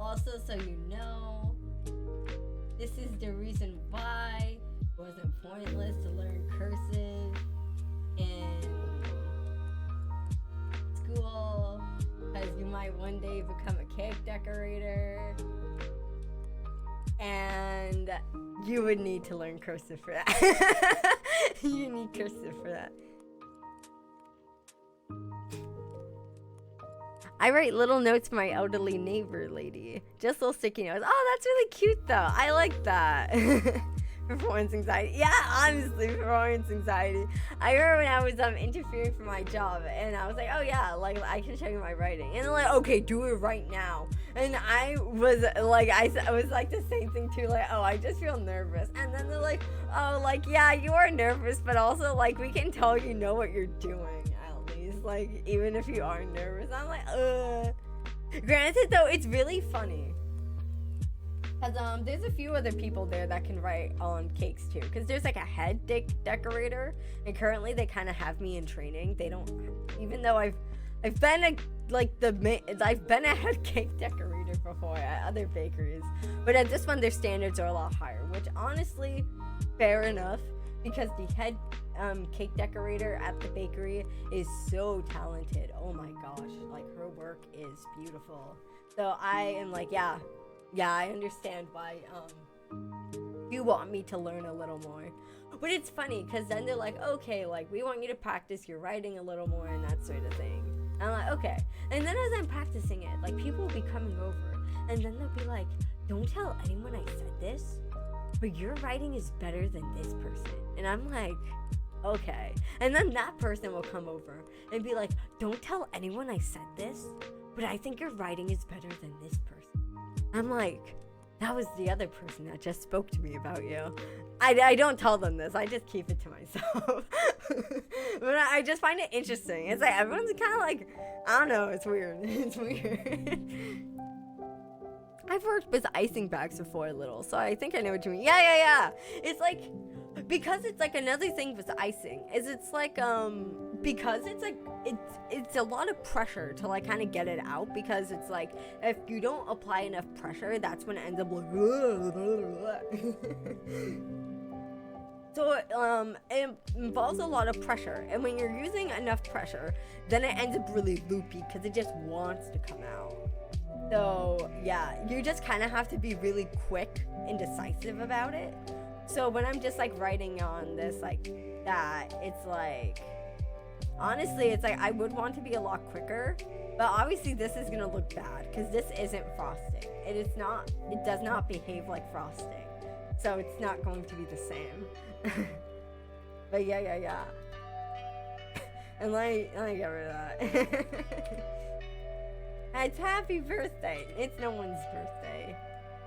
Also, so you know, this is the reason why it wasn't pointless to learn cursive in school, because you might one day become a cake decorator, and you would need to learn cursive for that. You need cursive for that. I write little notes for my elderly neighbor lady. Just little sticky notes. Oh, that's really cute though. I like that. Performance anxiety. Yeah, honestly, performance anxiety. I remember when I was interviewing for my job, and I was like, oh yeah, like I can show you my writing, and they're like, okay, do it right now. And I was like, I was like the same thing too, like, oh, I just feel nervous. And then they're like, oh, like, yeah, you are nervous, but also like we can tell you know what you're doing at least, like even if you are nervous. I'm like, Granted though, it's really funny. Cause there's a few other people there that can write on cakes too. Cause there's like a head decorator, and currently they kind of have me in training. They don't, even though I've been I've been a head cake decorator before at other bakeries, but at this one their standards are a lot higher, which honestly, fair enough, because the head cake decorator at the bakery is so talented. Oh my gosh, like her work is beautiful. So I am like, yeah, I understand why you want me to learn a little more. But it's funny because then they're like, okay, like we want you to practice your writing a little more and that sort of thing. I'm like, okay. And then as I'm practicing it, like people will be coming over and then they'll be like, don't tell anyone I said this, but your writing is better than this person. And I'm like, okay. And then that person will come over and be like, don't tell anyone I said this, but I think your writing is better than this person. I'm like, that was the other person that just spoke to me about you. I don't tell them this. I just keep it to myself. But I just find it interesting. It's like everyone's kind of like, I don't know. It's weird. It's weird. I've worked with icing bags before a little, so I think I know what you mean. Yeah. It's like, because it's like another thing with icing is it's like because it's like it's a lot of pressure to like kind of get it out, because it's like if you don't apply enough pressure, that's when it ends up like so it involves a lot of pressure, and when you're using enough pressure, then it ends up really loopy because it just wants to come out. So yeah, you just kind of have to be really quick and decisive about it. So when I'm just like writing on this like that, it's like, honestly, it's like I would want to be a lot quicker, but obviously this is gonna look bad because this isn't frosting. It does not behave like frosting, so it's not going to be the same. But yeah. And let me get rid of that. It's happy birthday. It's no one's birthday.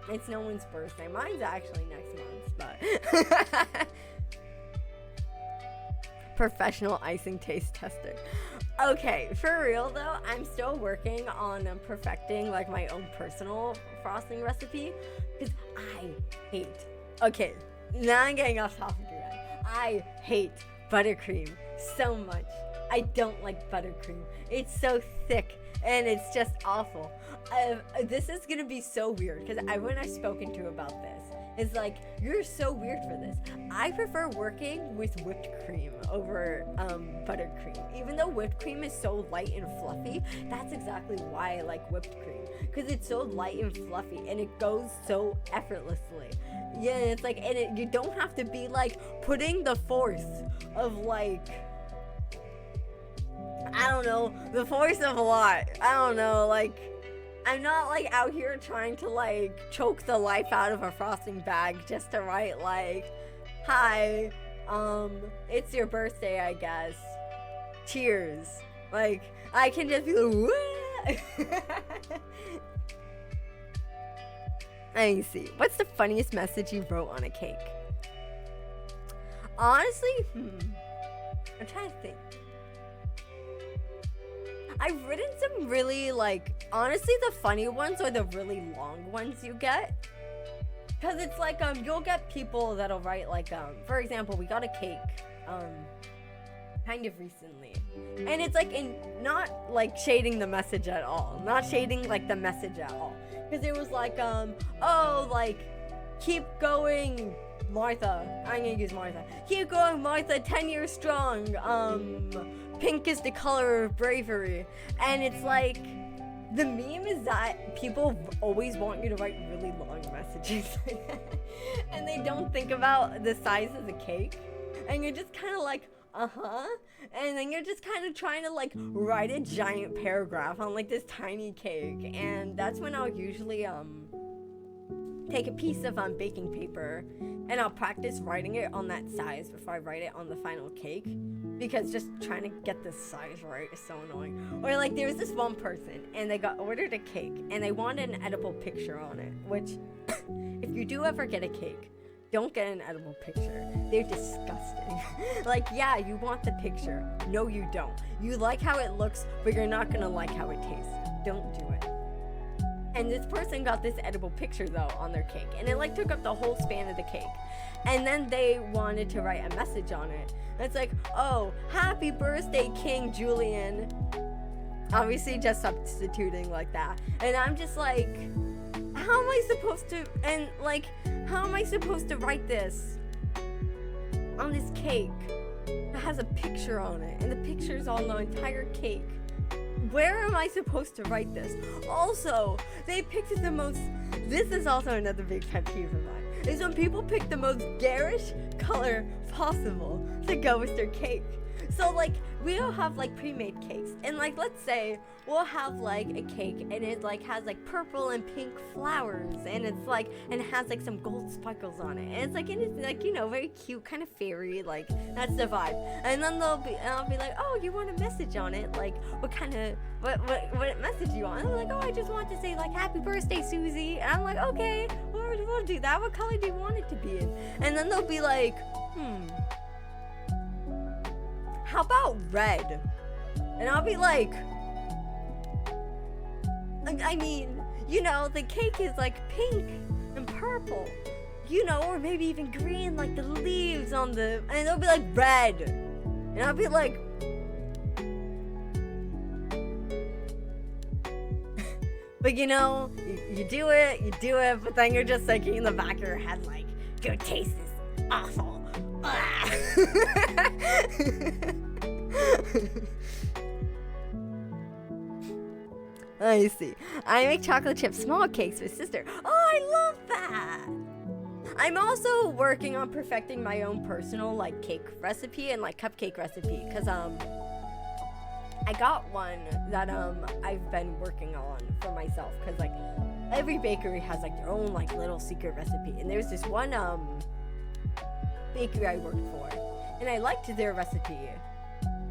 It's no one's birthday. Mine's actually next month, but professional icing taste tester. Okay, for real though, I'm still working on perfecting like my own personal frosting recipe, because I hate. Okay, now I'm getting off topic again. I hate buttercream so much. I don't like buttercream. It's so thick and it's just awful. This is gonna be so weird because everyone I've spoken to about this is like, you're so weird for this. I prefer working with whipped cream over buttercream. Even though whipped cream is so light and fluffy, that's exactly why I like whipped cream, because it's so light and fluffy and it goes so effortlessly. Yeah, it's like, and you don't have to be like putting the force of like, I don't know, the force of a lot. I don't know, like, I'm not like out here trying to like choke the life out of a frosting bag just to write like, hi, it's your birthday, I guess. Cheers. Like, I can just be like, let me see. What's the funniest message you wrote on a cake? Honestly, I'm trying to think. I've written some really, like, honestly, the funny ones are the really long ones you get. Because it's like, you'll get people that'll write, like, for example, we got a cake, kind of recently. And it's, like, not, like, shading the message at all. Not shading, like, the message at all. Because it was, like, oh, like, keep going, Martha. I'm gonna use Martha. Keep going, Martha, 10 years strong. Pink is the color of bravery. And it's like, the meme is that people always want you to write really long messages. And they don't think about the size of the cake. And you're just kind of like, and then you're just kind of trying to like write a giant paragraph on like this tiny cake. And that's when I'll usually take a piece of baking paper and I'll practice writing it on that size before I write it on the final cake, because just trying to get the size right is so annoying. Or like there was this one person and they got ordered a cake and they wanted an edible picture on it, which if you do ever get a cake, don't get an edible picture. They're disgusting. Like, yeah, you want the picture. No, you don't. You like how it looks, but you're not gonna like how it tastes. Don't do it. And this person got this edible picture though on their cake, and it like took up the whole span of the cake. And then they wanted to write a message on it. And it's like, oh, happy birthday, King Julian. Obviously just substituting like that. And I'm just like, how am I supposed to, and like, how am I supposed to write this on this cake that has a picture on it, and the picture's on the entire cake? Where am I supposed to write this? Also, they picked the most, this is also another big pet peeve of mine, is when people pick the most garish color possible to go with their cake. So like we'll have like pre-made cakes, and like let's say we'll have like a cake and it like has like purple and pink flowers, and it's like, and it has like some gold sparkles on it, and it's like, and it's like, you know, very cute, kind of fairy, like that's the vibe. And then I'll be like, oh, you want a message on it, like what kind of what message you want? And they're like, oh, I just want to say like happy birthday, Susie. And I'm like, okay, we'll do that. What color do you want it to be in? And then they'll be like, how about red? And I'll be like, I mean, you know, the cake is like pink and purple, you know, or maybe even green, like the leaves on the, and they'll be like red. And I'll be like, but you know, you do it, but then you're just thinking in the back of your head, like, your taste is awful. I see. I make chocolate chip small cakes with sister. Oh, I love that! I'm also working on perfecting my own personal, like, cake recipe and, like, cupcake recipe, because, I got one that, I've been working on for myself, because, like, every bakery has, like, their own, like, little secret recipe, and there's this one, bakery I worked for, and I liked their recipe.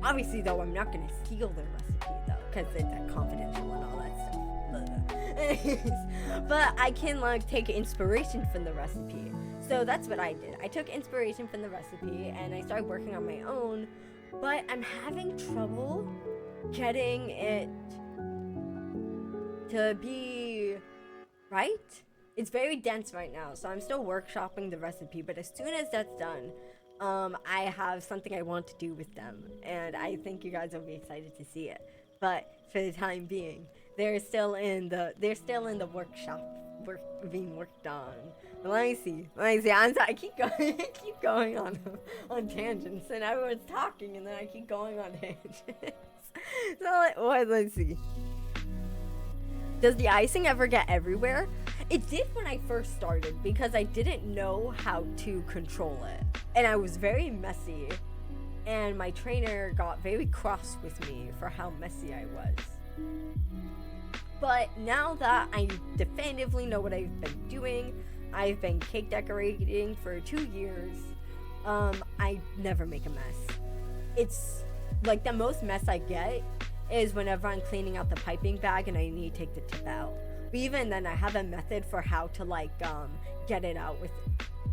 Obviously, though, I'm not gonna steal their recipe, though, because it's confidential and all that stuff. But I can, like, take inspiration from the recipe. So that's what I did. I took inspiration from the recipe, and I started working on my own, but I'm having trouble getting it to be right. It's very dense right now, so I'm still workshopping the recipe, but as soon as that's done, I have something I want to do with them, and I think you guys will be excited to see it. But for the time being, they're still in the workshop, being worked on. But let me see. I'm sorry, I keep going on tangents, and everyone's talking, and then I keep going on tangents. So let's see. Does the icing ever get everywhere? It did when I first started, because I didn't know how to control it. And I was very messy. And my trainer got very cross with me for how messy I was. But now that I definitively know what I've been doing, I've been cake decorating for 2 years, I never make a mess. It's like the most mess I get is whenever I'm cleaning out the piping bag and I need to take the tip out. But even then, I have a method for how to like get it out with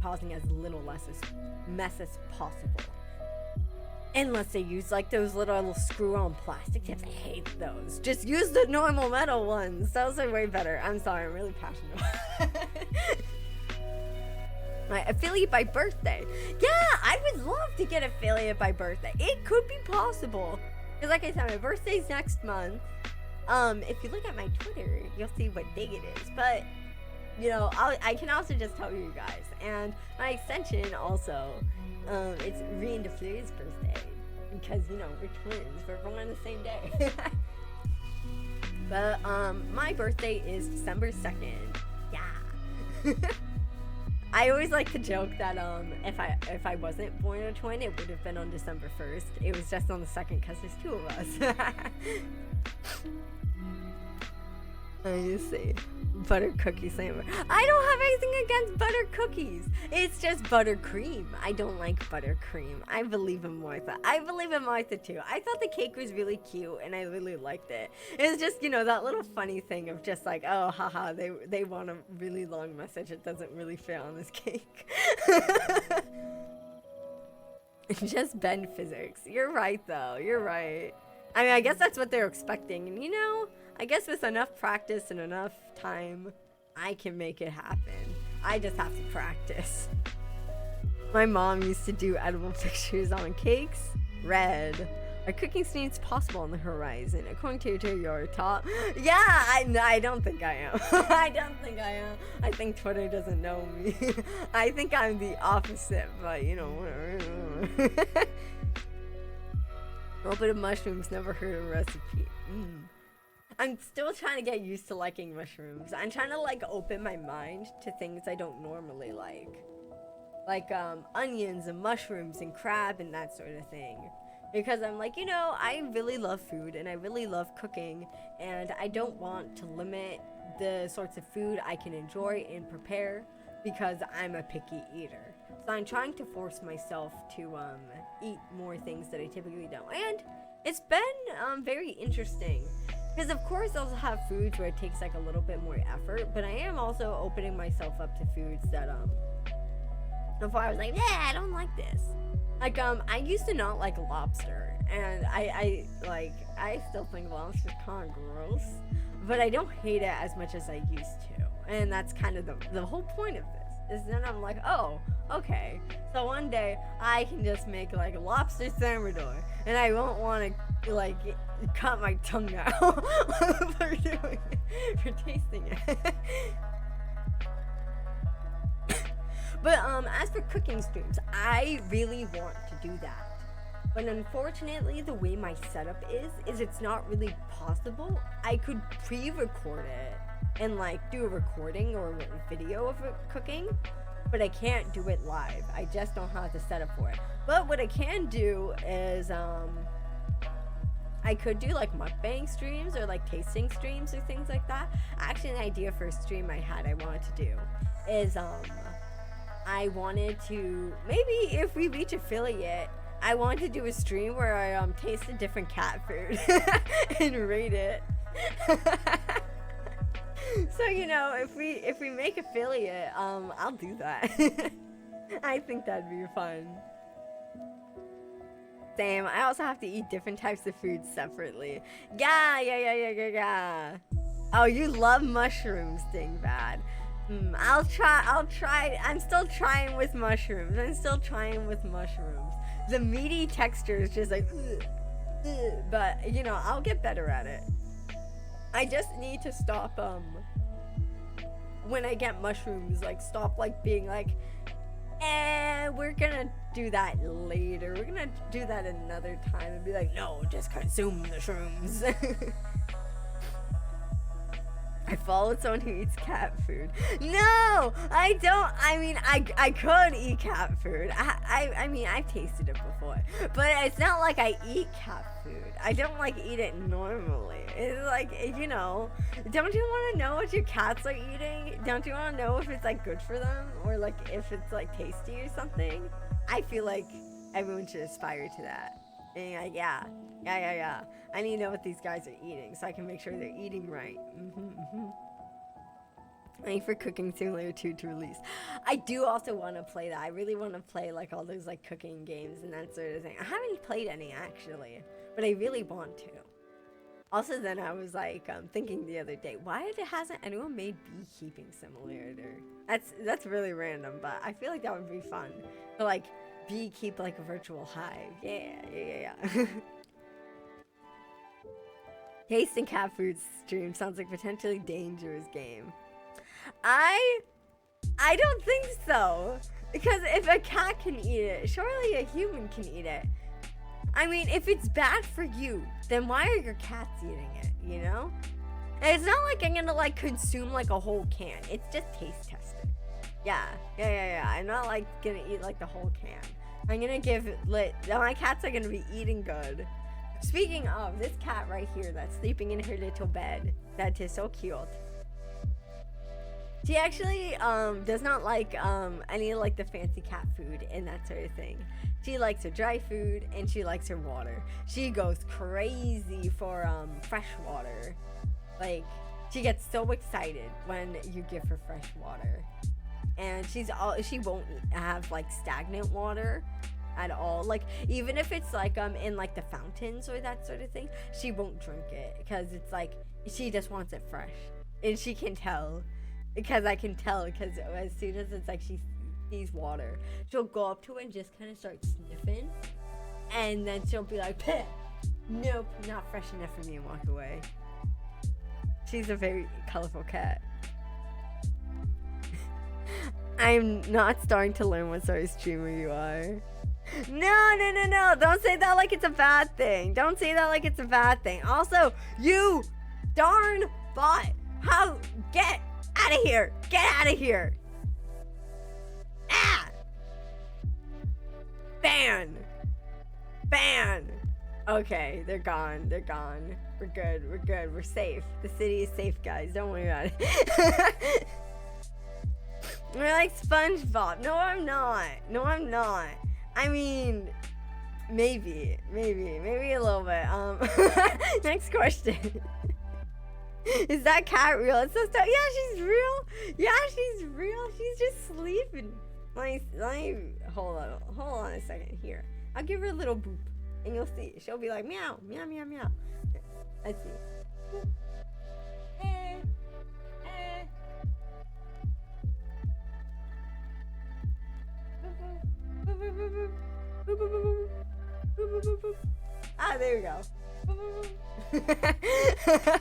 causing as little mess as possible. Unless they use like those little screw-on plastic tips. I hate those. Just use the normal metal ones. Those are way better. I'm sorry, I'm really passionate about it. My affiliate by birthday. Yeah, I would love to get affiliate by birthday. It could be possible. Because like I said, my birthday's next month. If you look at my Twitter, you'll see what day it is. But, you know, I can also just tell you guys. And my extension also, it's Rien de Fleur's birthday. Because, you know, we're twins. We're born on the same day. But, my birthday is December 2nd. Yeah. I always like to joke that if I wasn't born a twin, it would have been on December 1st. It was just on the 2nd because there's 2 of us. I see. Butter cookie sandwich. I don't have anything against butter cookies. It's just buttercream. I don't like buttercream. I believe in Martha. I believe in Martha too. I thought the cake was really cute and I really liked it. It's just, you know, that little funny thing of just like, oh, haha, they want a really long message. It doesn't really fit on this cake. Just bend physics. You're right though. You're right. I mean, I guess that's what they're expecting. And you know, I guess with enough practice and enough time, I can make it happen. I just have to practice. My mom used to do edible pictures on cakes. Red. Are cooking scenes possible on the horizon? According to your top. Yeah, I don't think I am. I don't think I am. I think Twitter doesn't know me. I think I'm the opposite, but you know, whatever. A little bit of mushrooms, never heard of a recipe. I'm still trying to get used to liking mushrooms. I'm trying to like open my mind to things I don't normally like onions and mushrooms and crab and that sort of thing. because I'm like, you know, I really love food and I really love cooking, and I don't want to limit the sorts of food I can enjoy and prepare because I'm a picky eater. So I'm trying to force myself to eat more things that I typically don't. And it's been very interesting because, of course, I'll have foods where it takes like a little bit more effort, but I am also opening myself up to foods that before I was like, yeah, I don't like this. Like I used to not like lobster, and I still think lobster's kind of gross, but I don't hate it as much as I used to, and that's kind of the whole point of this. Is then I'm like, oh, okay, so one day I can just make like lobster thermidor, and I won't want to like cut my tongue out for doing it, for tasting it. But as for cooking streams, I really want to do that. But unfortunately, the way my setup is it's not really possible. I could pre-record it and like do a recording or a video of it cooking, but I can't do it live. I just don't have the setup for it. But what I can do is I could do like mukbang streams or like tasting streams or things like that. Actually, an idea for a stream I wanted to do is I wanted to, maybe if we reach affiliate, I wanted to do a stream where I tasted different cat food and rate it. So, you know, if we make affiliate, I'll do that. I think that'd be fun. Same. I also have to eat different types of food separately. Yeah. Oh, you love mushrooms, Dingbad. I'll try. I'm still trying with mushrooms. The meaty texture is just like, but you know, I'll get better at it. I just need to stop, when I get mushrooms, like stop like being like, we're gonna do that later. We're gonna do that another time, and be like, no, just consume the shrooms. I followed someone who eats cat food. No, I don't. I mean, I could eat cat food. I mean, I've tasted it before, but it's not like I eat cat food. I don't like eat it normally. It's like, you know, don't you want to know what your cats are eating? Don't you want to know if it's like good for them or like if it's like tasty or something? I feel like everyone should aspire to that. And like, yeah. I need to know what these guys are eating so I can make sure they're eating right. Waiting for Cooking Simulator 2 to release. I do also want to play that. I really want to play like all those like cooking games and that sort of thing. I haven't played any actually, but I really want to. Also, then I was like thinking the other day, why hasn't anyone made Beekeeping Simulator? That's really random, but I feel like that would be fun. To like beekeep like a virtual hive. Yeah. Tasting cat food stream sounds like potentially dangerous game. I don't think so. Because if a cat can eat it, surely a human can eat it. I mean, if it's bad for you, then why are your cats eating it, you know? And it's not like I'm gonna like consume like a whole can. It's just taste tested. Yeah. I'm not like gonna eat like the whole can. I'm gonna give my cats are gonna be eating good. Speaking of, this cat right here that's sleeping in her little bed, that is so cute. She actually does not like any like the fancy cat food and that sort of thing. She likes her dry food and she likes her water. She goes crazy for fresh water. Like, she gets so excited when you give her fresh water. And she won't have like stagnant water at all. Like, even if it's like in like the fountains or that sort of thing, she won't drink it because it's like she just wants it fresh. And she can tell. Because I can tell, because as soon as it's like she sees water, she'll go up to it and just kind of start sniffing. And then she'll be like, Peh! Nope, not fresh enough for me, and walk away. She's a very colorful cat. I'm not starting to learn what sort of streamer you are. No. Don't say that like it's a bad thing. Also, you darn bot. How? Get out of here. Ah! Ban. Okay, they're gone. They're gone. We're good. We're good. We're safe. The city is safe, guys. Don't worry about it. We're like SpongeBob. No, I'm not. No, I'm not. I mean, maybe a little bit. Next question. Is that cat real? It's so stuff. Yeah, she's real. Yeah, she's real. She's just sleeping. Let me hold on a second here. I'll give her a little boop, and you'll see. She'll be like meow, meow, meow, meow. Let's see. Boop. Eh, eh. Boop, boop, boop, boop. Boop, boop, boop, boop. Boop, boop, boop, boop. Ah, there we go. Boop, boop, boop.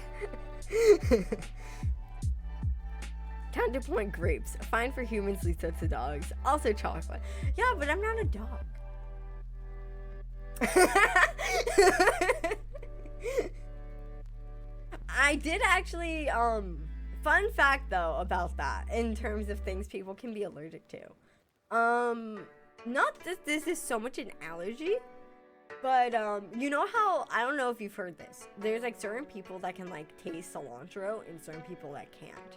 Counterpoint grapes. Fine for humans, least up to dogs. Also chocolate. Yeah, but I'm not a dog. I did actually, fun fact though about that in terms of things people can be allergic to. Not that this is so much an allergy, but you know how, I don't know if you've heard this, there's like certain people that can like taste cilantro and certain people that can't.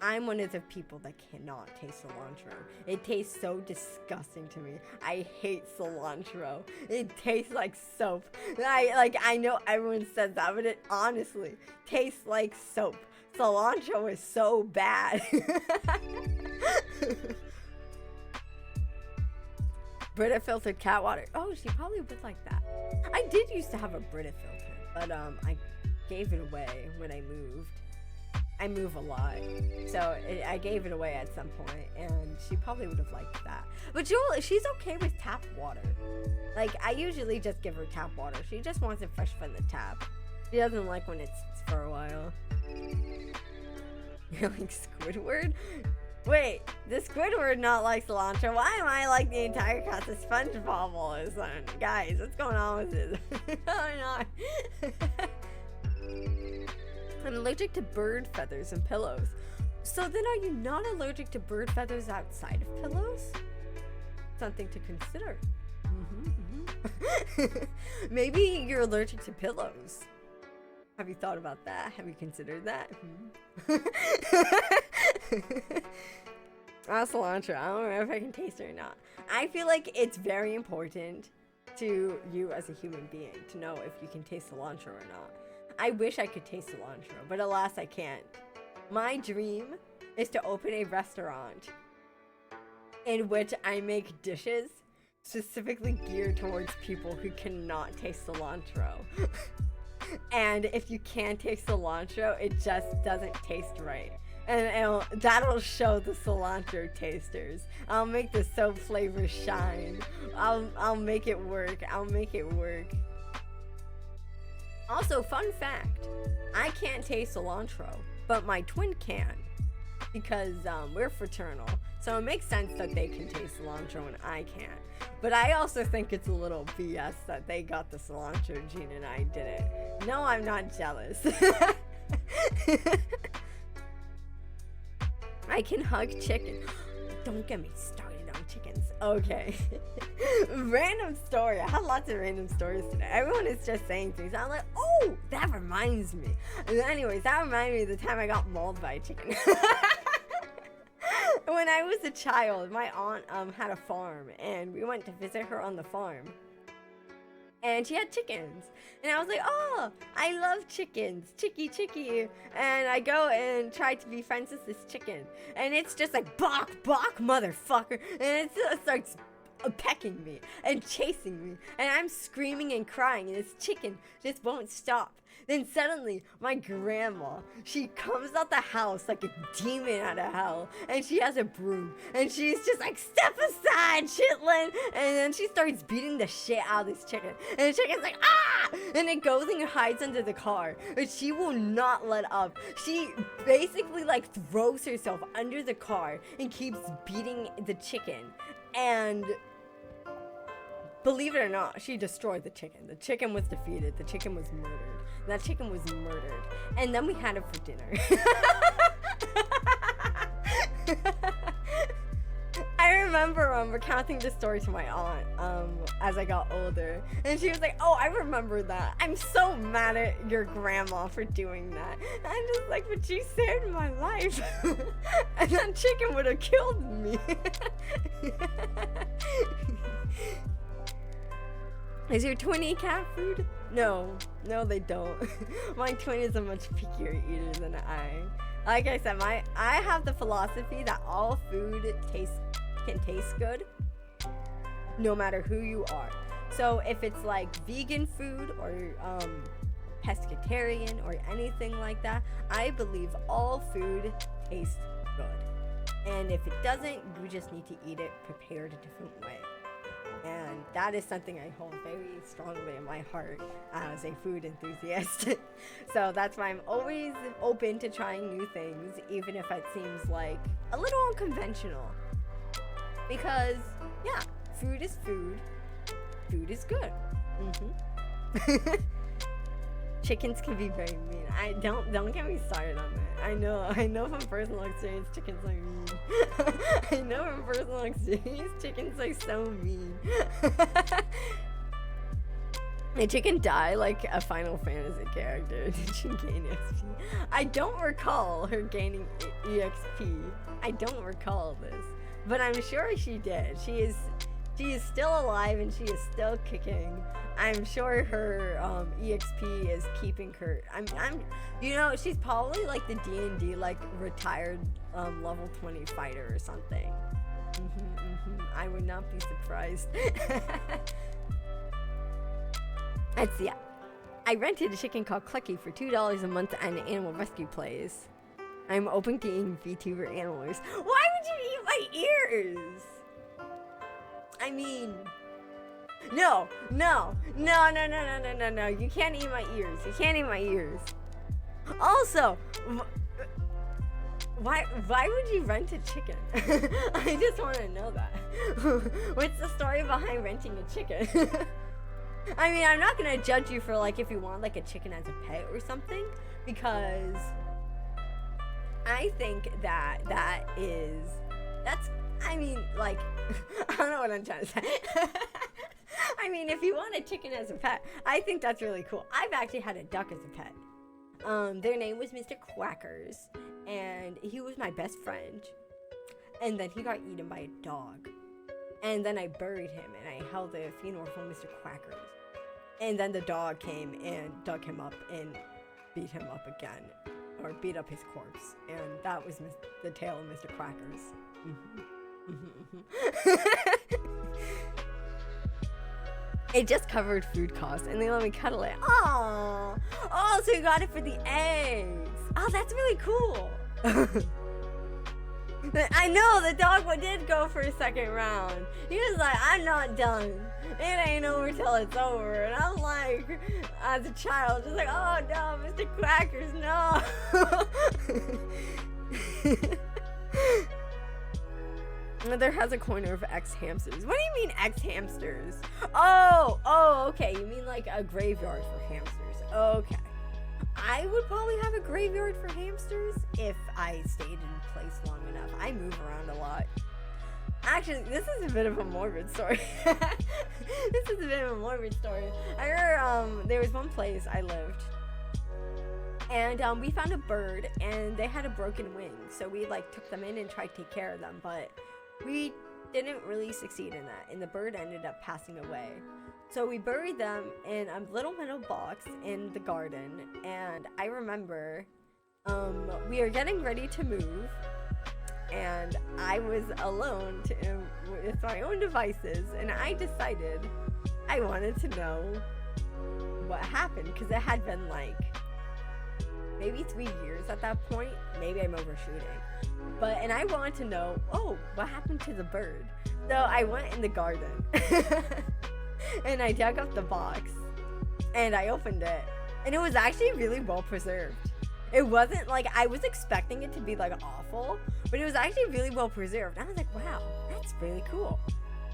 I'm one of the people that cannot taste cilantro. It tastes so disgusting to me. I hate cilantro. It tastes like soap. I know everyone says that, but it honestly tastes like soap. Cilantro is so bad. Brita filtered cat water. Oh, she probably would like that. I did used to have a Brita filter, but I gave it away when I moved. I move a lot, so I gave it away at some point, and she probably would have liked that. But she's okay with tap water. Like, I usually just give her tap water. She just wants it fresh from the tap. She doesn't like when it's for a while. You're like Squidward? Wait, does Squidward not like cilantro? Why am I like the entire cast of SpongeBob all of a sudden? Guys, what's going on with this? I'm not. I'm allergic to bird feathers and pillows. So then are you not allergic to bird feathers outside of pillows? Something to consider. Maybe you're allergic to pillows. Have you thought about that? Have you considered that? Cilantro. I don't know if I can taste it or not. I feel like it's very important to you as a human being to know if you can taste cilantro or not. I wish I could taste cilantro, but alas, I can't. My dream is to open a restaurant in which I make dishes specifically geared towards people who cannot taste cilantro. And if you can't taste cilantro, it just doesn't taste right. And that'll show the cilantro tasters. I'll make the soap flavor shine. I'll make it work. I'll make it work. Also, fun fact, I can't taste cilantro, but my twin can, because we're fraternal, so it makes sense that they can taste cilantro and I can't. But I also think it's a little BS that they got the cilantro gene and I didn't. No, I'm not jealous. I can hug chicken. Don't get me started on chickens. Okay. Random story. I had lots of random stories today. Everyone is just saying things. I'm like, oh, that reminds me. Anyways, that reminded me of the time I got mauled by a chicken. When I was a child, my aunt had a farm, and we went to visit her on the farm. And she had chickens. And I was like, oh, I love chickens. Chicky, chicky. And I go and try to be friends with this chicken. And it's just like, bok, bok, motherfucker. And it starts pecking me and chasing me. And I'm screaming and crying. And this chicken just won't stop. Then suddenly, my grandma, she comes out the house like a demon out of hell, and she has a broom, and she's just like, step aside, chitlin, and then she starts beating the shit out of this chicken, and the chicken's like, ah, and it goes and hides under the car, but she will not let up. She basically like throws herself under the car and keeps beating the chicken, and believe it or not, she destroyed the chicken. The chicken was defeated. The chicken was murdered. That chicken was murdered. And then we had it for dinner. I remember recounting this story to my aunt as I got older, and she was like, "Oh, I remember that. I'm so mad at your grandma for doing that." And I'm just like, "But she saved my life, and that chicken would have killed me." Is your twin eat cat food? No, they don't. My twin is a much pickier eater than I. Like I said, I have the philosophy that all food can taste good, no matter who you are. So if it's like vegan food or pescatarian or anything like that, I believe all food tastes good. And if it doesn't, you just need to eat it prepared a different way. And that is something I hold very strongly in my heart as a food enthusiast. So that's why I'm always open to trying new things, even if it seems like a little unconventional. Because, yeah, food is food. Food is good. Chickens can be very mean. Don't get me started on that. I know from personal experience chickens are mean. I know from personal experience chickens are so mean. Did chicken die like a Final Fantasy character? Did she gain XP? I don't recall her gaining EXP. I don't recall this, but I'm sure she did. She is still alive and she is still kicking. I'm sure her EXP is keeping her. She's probably like the D&D like retired level 20 fighter or something. I would not be surprised. Let's see. I rented a chicken called Clucky for $2 a month at an animal rescue place. I'm open to eating VTuber animals. Why would you eat my ears? I mean, no. You can't eat my ears. You can't eat my ears. Also, why would you rent a chicken? I just want to know that. What's the story behind renting a chicken? I mean, I'm not gonna judge you for like if you want like a chicken as a pet or something, because I think that's I mean, like, I don't know what I'm trying to say. I mean, if you want a chicken as a pet, I think that's really cool. I've actually had a duck as a pet. Their name was Mr. Quackers, and he was my best friend. And then he got eaten by a dog. And then I buried him, and I held a funeral for Mr. Quackers. And then the dog came and dug him up and beat him up again, or beat up his corpse. And that was the tale of Mr. Quackers. It just covered food costs, and they let me cuddle it. Aww. Oh, so you got it for the eggs. Oh, that's really cool. I know, the dog did go for a second round. He was like, I'm not done. It ain't over till it's over. And I'm like, as a child, just like, oh no, Mr. Quackers, no. Mother has a corner of ex-hamsters. What do you mean ex-hamsters? Oh, okay. You mean like a graveyard for hamsters. Okay. I would probably have a graveyard for hamsters if I stayed in place long enough. I move around a lot. Actually, this is a bit of a morbid story. I remember there was one place I lived, and we found a bird, and they had a broken wing. So we like took them in and tried to take care of them, but we didn't really succeed in that, and the bird ended up passing away. So we buried them in a little metal box in the garden, and I remember we were getting ready to move, and I was alone with my own devices, and I decided I wanted to know what happened, because it had been like maybe 3 years at that point. Maybe I'm overshooting. And I wanted to know, what happened to the bird? So I went in the garden and I dug up the box and I opened it, and it was actually really well preserved. It wasn't like, I was expecting it to be like awful, but it was actually really well preserved. And I was like, wow, that's really cool.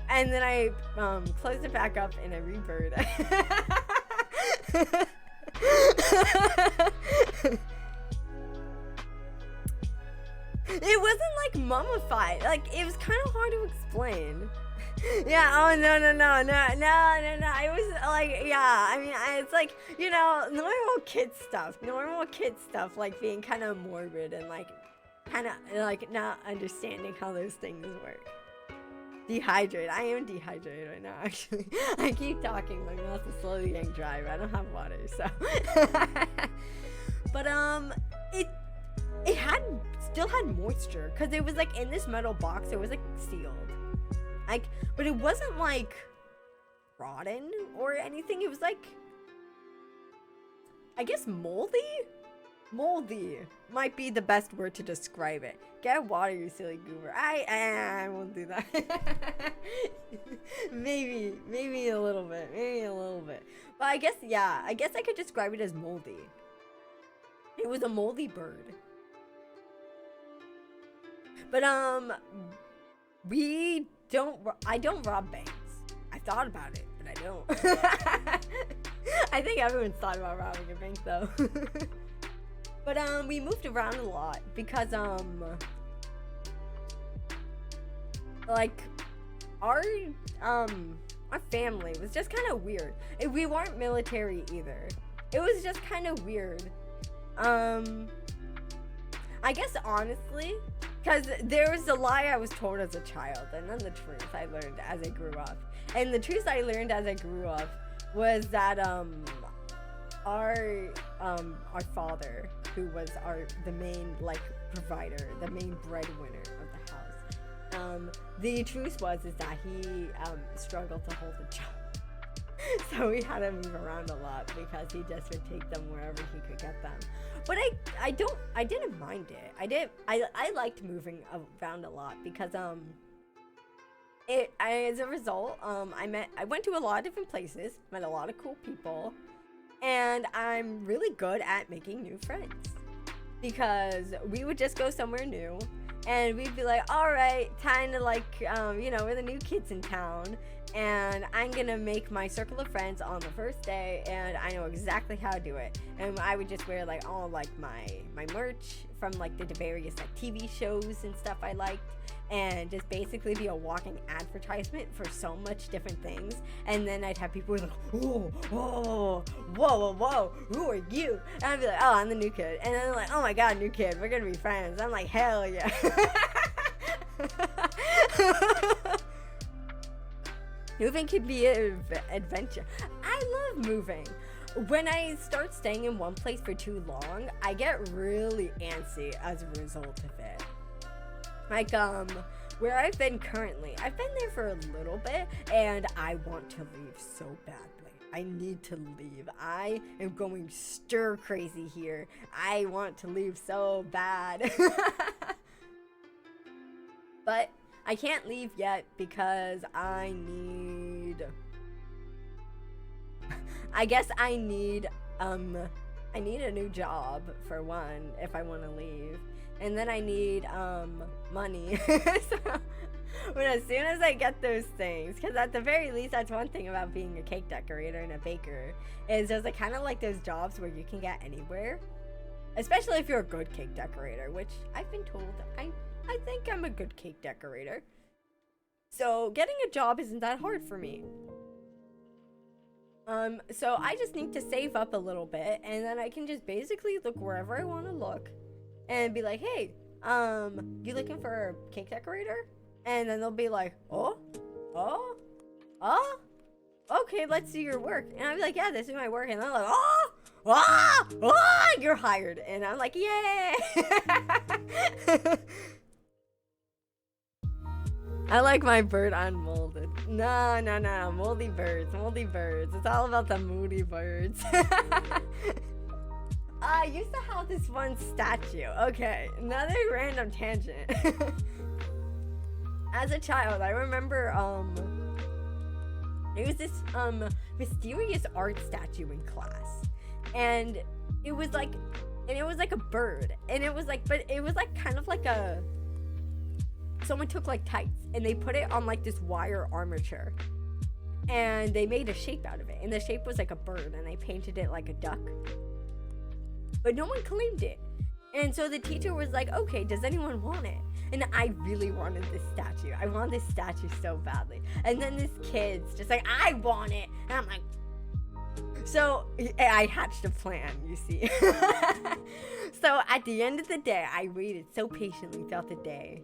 And then I closed it back up and I rebird. It wasn't like mummified. Like, it was kind of hard to explain. Yeah, oh no. It was like, yeah, I mean, it's like, you know, normal kid stuff, like being kind of morbid and like kind of like not understanding how those things work. Dehydrated. I am dehydrated right now, actually. I keep talking, my mouth is slowly getting dry, but I don't have water, so. But it still had moisture, because it was like in this metal box. It was like sealed, like, but it wasn't like rotten or anything. It was like, I guess moldy might be the best word to describe it. Get water, you silly goober. I won't do that. maybe a little bit, but I guess, yeah, I guess I could describe it as moldy. It was a moldy bird. But I don't rob banks. I thought about it, but I don't. I think everyone's thought about robbing a bank though. But we moved around a lot because like our family was just kind of weird. We weren't military either. It was just kind of weird. I guess honestly, because there was a lie I was told as a child, and then the truth I learned as I grew up. And the truth I learned as I grew up was that our father, who was the main like provider, the main breadwinner of the house, the truth was that he struggled to hold a job. So we had to move around a lot because he just would take them wherever he could get them. But I didn't mind it. I liked moving around a lot because as a result, I went to a lot of different places, met a lot of cool people, and I'm really good at making new friends because we would just go somewhere new and we'd be like, all right, time to like, you know, we're the new kids in town, and I'm gonna make my circle of friends on the first day, and I know exactly how to do it. And I would just wear like all like my merch from like the various like TV shows and stuff I liked, and just basically be a walking advertisement for so much different things. And then I'd have people like, whoa, who are you? And I'd be like, oh, I'm the new kid. And then they're like, oh my god, new kid, we're gonna be friends. I'm like, hell yeah. Moving can be an adventure. I love moving. When I start staying in one place for too long, I get really antsy as a result of it. Like, where I've been currently, I've been there for a little bit, and I want to leave so badly. I need to leave. I am going stir crazy here. I want to leave so bad. But I can't leave yet because I guess I need a new job for one if I want to leave. And then I need money. So as soon as I get those things, because at the very least, that's one thing about being a cake decorator and a baker, is there's like kind of like those jobs where you can get anywhere, especially if you're a good cake decorator, which I've been told I think I'm a good cake decorator. So getting a job isn't that hard for me. So I just need to save up a little bit, and then I can just basically look wherever I want to look and be like, hey, you looking for a cake decorator? And then they'll be like, oh, okay, let's see your work. And I'll be like, yeah, this is my work. And they're like, you're hired. And I'm like, yay. I like my bird unmolded. No, moldy birds. It's all about the moody birds. I used to have this one statue. Okay, another random tangent. As a child, I remember, there was this, mysterious art statue in class. And it was like a bird. And it was like, but it was like kind of like someone took like tights and they put it on like this wire armature. And they made a shape out of it. And the shape was like a bird, and they painted it like a duck. But no one claimed it. And so the teacher was like, okay, does anyone want it? And I really wanted this statue. I want this statue so badly. And then this kid's just like, I want it. And I'm like, so I hatched a plan, you see. So at the end of the day, I waited so patiently throughout the day.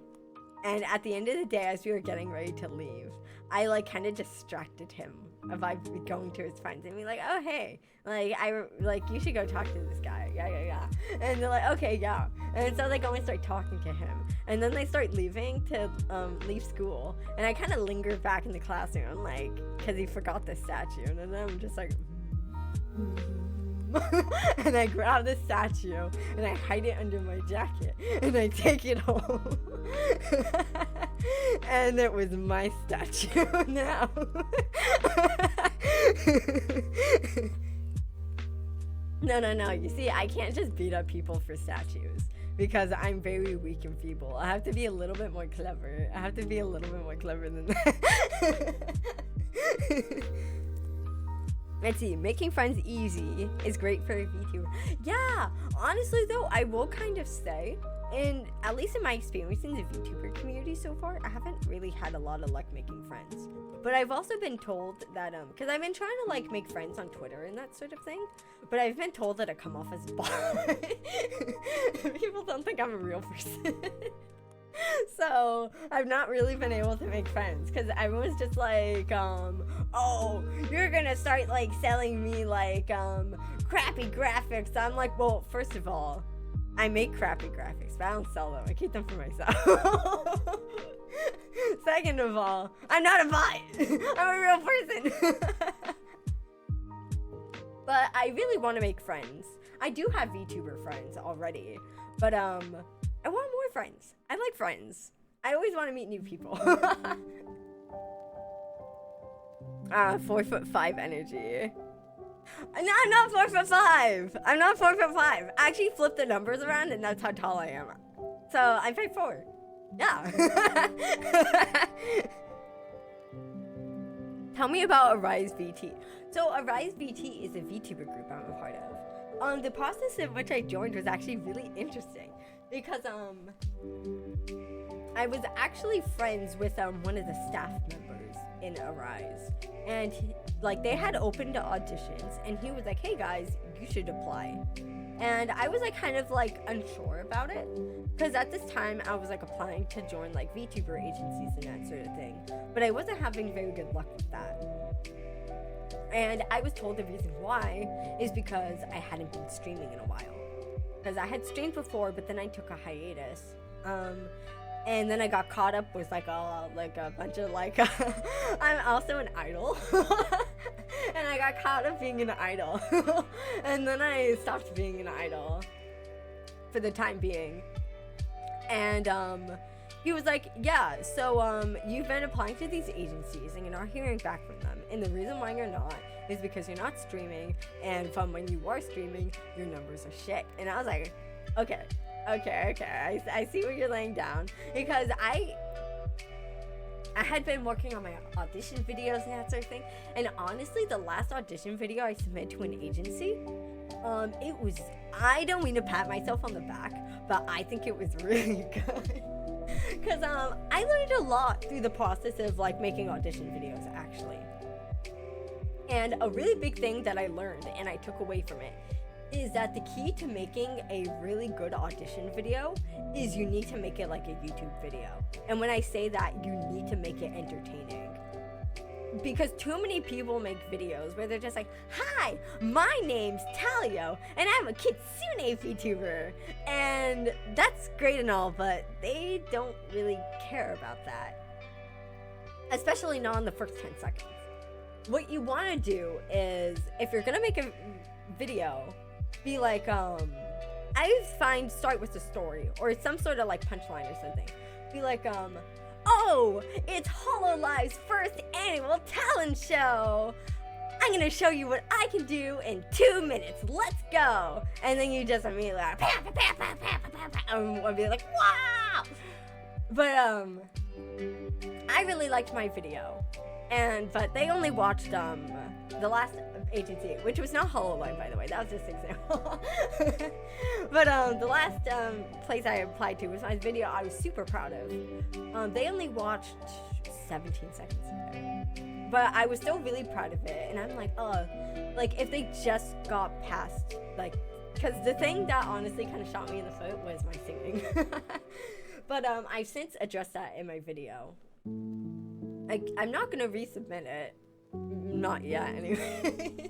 And at the end of the day, as we were getting ready to leave, I like kind of distracted him by going to his friends and being like, oh, hey, like, you should go talk to this guy. Yeah. And they're like, okay, yeah. And so they go and start talking to him. And then they start leaving to leave school. And I kind of lingered back in the classroom, like, because he forgot the statue. And then I'm just like, and I grab the statue and I hide it under my jacket and I take it home. And it was my statue now. No. You see, I can't just beat up people for statues because I'm very weak and feeble. I have to be a little bit more clever. I have to be a little bit more clever than that. Let's see, making friends easy is great for a VTuber. Yeah, honestly though, I will kind of say, and at least in my experience in the VTuber community so far, I haven't really had a lot of luck making friends. But I've also been told that, because I've been trying to like make friends on Twitter and that sort of thing, but I've been told that I come off as bot. People don't think I'm a real person. So I've not really been able to make friends because everyone's just like, oh, you're gonna start like selling me like crappy graphics. I'm like, well, first of all, I make crappy graphics, but I don't sell them. I keep them for myself. Second of all, I'm not a bot. I'm a real person. But I really want to make friends. I do have VTuber friends already, but I want more friends. I like friends. I always want to meet new people. 4'5" energy. No, I'm not 4'5". I'm not 4'5". I actually flipped the numbers around and that's how tall I am. So I'm 5'4". Yeah. Tell me about Arise VT. So Arise VT is a VTuber group I'm a part of. The process in which I joined was actually really interesting because I was actually friends with one of the staff members in Arise, and like they had opened to auditions, and he was like, "Hey guys, you should apply." And I was like kind of like unsure about it because at this time I was like applying to join like VTuber agencies and that sort of thing, but I wasn't having very good luck with that. And I was told the reason why is because I hadn't been streaming in a while. Because I had streamed before, but then I took a hiatus. And then I got caught up with like a bunch of like, I'm also an idol. And I got caught up being an idol. And then I stopped being an idol for the time being. And he was like, yeah, so you've been applying to these agencies and you're not hearing back from them. And the reason why you're not is because you're not streaming, and from when you are streaming, your numbers are shit. And I was like, okay. I see what you're laying down, because I had been working on my audition videos and that sort of thing. And honestly, the last audition video I submitted to an agency, it was, I don't mean to pat myself on the back, but I think it was really good. Because I learned a lot through the process of like making audition videos actually. And a really big thing that I learned and I took away from it is that the key to making a really good audition video is you need to make it like a YouTube video. And when I say that, you need to make it entertaining. Because too many people make videos where they're just like, hi, my name's Talio, and I'm a Kitsune VTuber. And that's great and all, but they don't really care about that. Especially not in the first 10 seconds. What you want to do is, if you're gonna make a video, be like, I find start with a story or some sort of like punchline or something. Be like, oh, it's HoloLive's first annual talent show. I'm gonna show you what I can do in 2 minutes. Let's go. And then you just immediately like, I'll be like, wow. But I really liked my video. But they only watched the last agency, which was not HoloLine, by the way. That was just an example. But the last place I applied to was my video I was super proud of. They only watched 17 seconds of it, but I was still really proud of it. And I'm like, like if they just got past, like, because the thing that honestly kind of shot me in the foot was my singing. But I've since addressed that in my video. I'm not gonna resubmit it, not yet, anyways.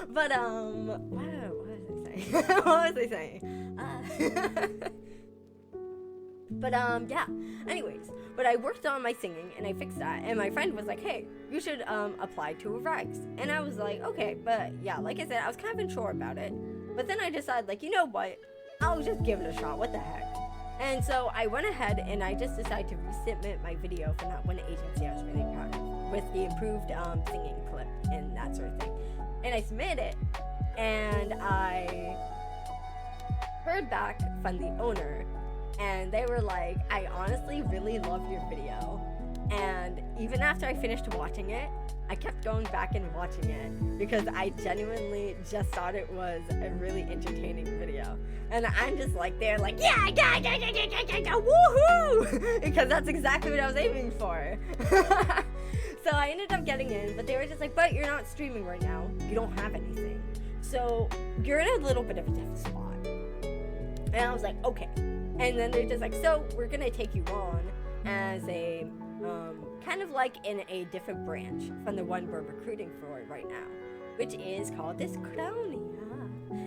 But what was I saying? What was I saying? But yeah. Anyways, but I worked on my singing and I fixed that. And my friend was like, "Hey, you should apply to Arise." And I was like, "Okay," but yeah, like I said, I was kind of unsure about it. But then I decided, like, you know what? I'll just give it a shot. What the heck? And so I went ahead and I just decided to resubmit my video from that one agency I was really proud of, with the improved singing clip and that sort of thing. And I submitted it, and I heard back from the owner, and they were like, "I honestly really love your video." And even after I finished watching it, I kept going back and watching it because I genuinely just thought it was a really entertaining video. And I'm just like, they're like, yeah, woohoo! Because that's exactly what I was aiming for. So I ended up getting in, but they were just like, "But you're not streaming right now. You don't have anything. So you're in a little bit of a tough spot." And I was like, okay. And then they're just like, "So we're gonna take you on as a kind of like in a different branch from the one we're recruiting for right now, which is called Discronia.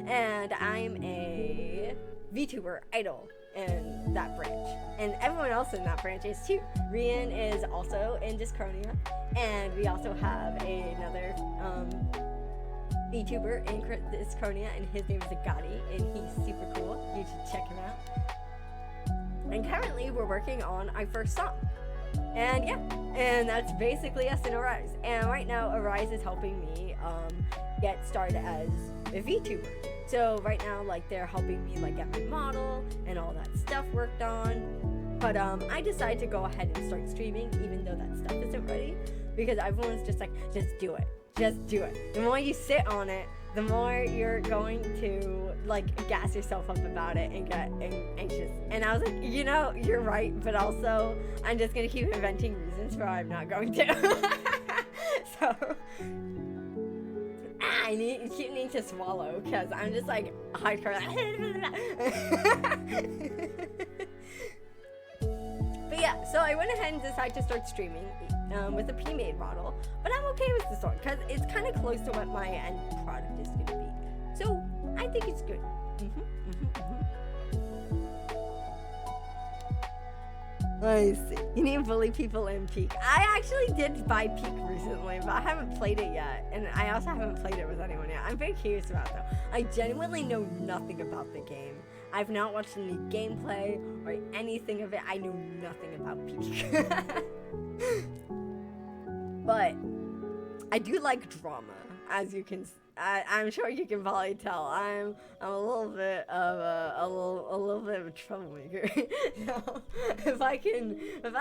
And I'm a VTuber idol in that branch, and everyone else in that branch is too. Rian is also in Discronia, and we also have another VTuber in Discronia, and his name is Agati, and he's super cool. You should check him out. And currently we're working on our first song. And yeah, and that's basically us in Arise. And right now Arise is helping me get started as a VTuber. So right now, like, they're helping me like get my model and all that stuff worked on. But I decided to go ahead and start streaming even though that stuff isn't ready, because everyone's just like, just do it. Just do it. The more you sit on it, the more you're going to like gas yourself up about it and get anxious. And I was like, you know, you're right, but also I'm just gonna keep inventing reasons for why I'm not going to. So I need to swallow because I'm just like hardcore. But yeah, so I went ahead and decided to start streaming with a P-made model, but I'm okay with this one because it's kind of close to what my end product is going to be. So I think it's good. I see. You need to bully people in Peak. I actually did buy Peak recently, but I haven't played it yet, and I also haven't played it with anyone yet. I'm very curious about it though. I genuinely know nothing about the game. I've not watched any gameplay or anything of it. I know nothing about Peak. But I do like drama, as you can. I'm sure you can probably tell. I'm a little bit of a little bit of a troublemaker. So if I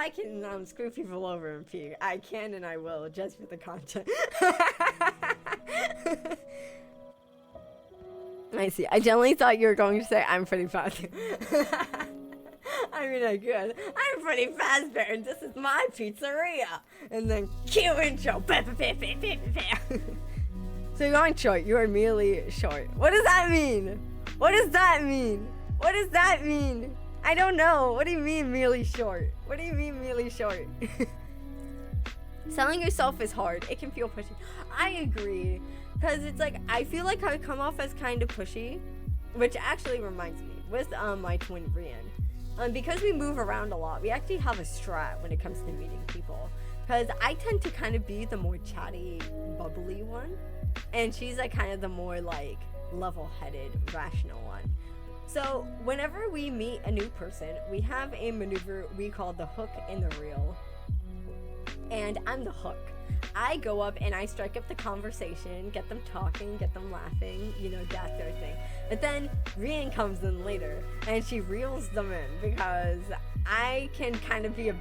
can screw people over in Peak, I can and I will, just for the content. I see. I generally thought you were going to say I'm pretty fast. I mean, I could. I'm pretty fast, Baron. This is my pizzeria. And then cue intro. So you're on short. You are merely short. What does that mean? What does that mean? What does that mean? I don't know. What do you mean merely short? What do you mean merely short? Selling yourself is hard. It can feel pushy. I agree. Because it's like, I feel like I come off as kind of pushy. Which actually reminds me. With my twin Brian. Because we move around a lot, we actually have a strat when it comes to meeting people. Because I tend to kind of be the more chatty, bubbly one. And she's like kind of the more like level-headed, rational one. So whenever we meet a new person, we have a maneuver we call the hook and the reel. And I'm the hook. I go up and I strike up the conversation, get them talking, get them laughing, you know, that sort of thing. But then Rian comes in later and she reels them in because I can kind of be a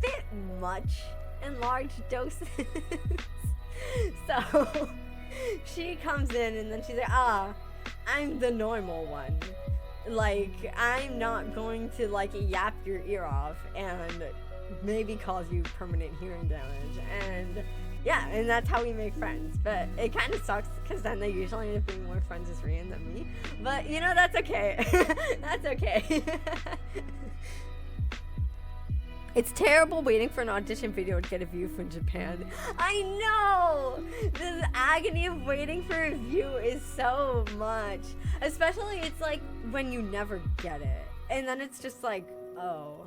bit much in large doses. So she comes in and then she's like, I'm the normal one. Like, I'm not going to like yap your ear off and maybe cause you permanent hearing damage. And yeah, and that's how we make friends. But it kind of sucks because then they usually end up being more friends with Rian than me. But you know, that's okay. That's okay. It's terrible waiting for an audition video to get a view from Japan. I know! The agony of waiting for a view is so much. Especially it's like when you never get it. And then it's just like, oh.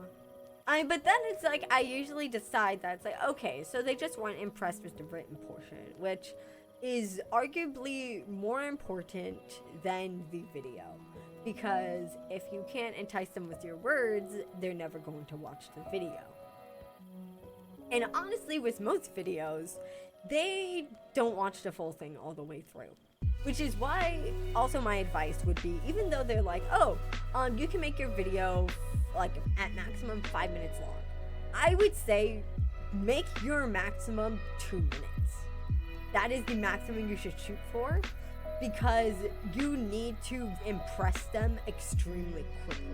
But then it's like, I usually decide that it's like, okay, so they just weren't impressed with the written portion, which is arguably more important than the video. Because if you can't entice them with your words, they're never going to watch the video. And honestly, with most videos, they don't watch the full thing all the way through. Which is why also my advice would be, even though they're like, oh, you can make your video like at maximum 5 minutes long. I would say make your maximum 2 minutes. That is the maximum you should shoot for. Because you need to impress them extremely quickly.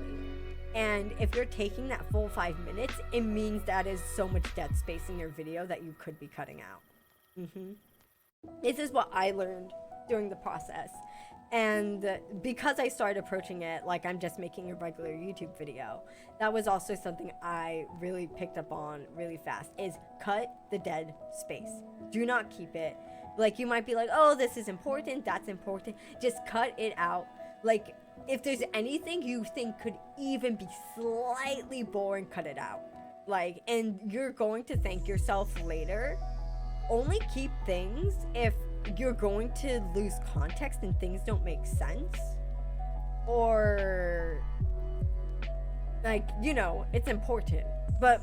And if you're taking that full 5 minutes, it means that is so much dead space in your video that you could be cutting out. This is what I learned during the process. And because I started approaching it like I'm just making a regular YouTube video, that was also something I really picked up on really fast, is cut the dead space. Do not keep it. Like, you might be like, oh, this is important, that's important. Just cut it out. Like, if there's anything you think could even be slightly boring, cut it out. Like, and you're going to thank yourself later. Only keep things if you're going to lose context and things don't make sense. Or, like, you know, it's important. But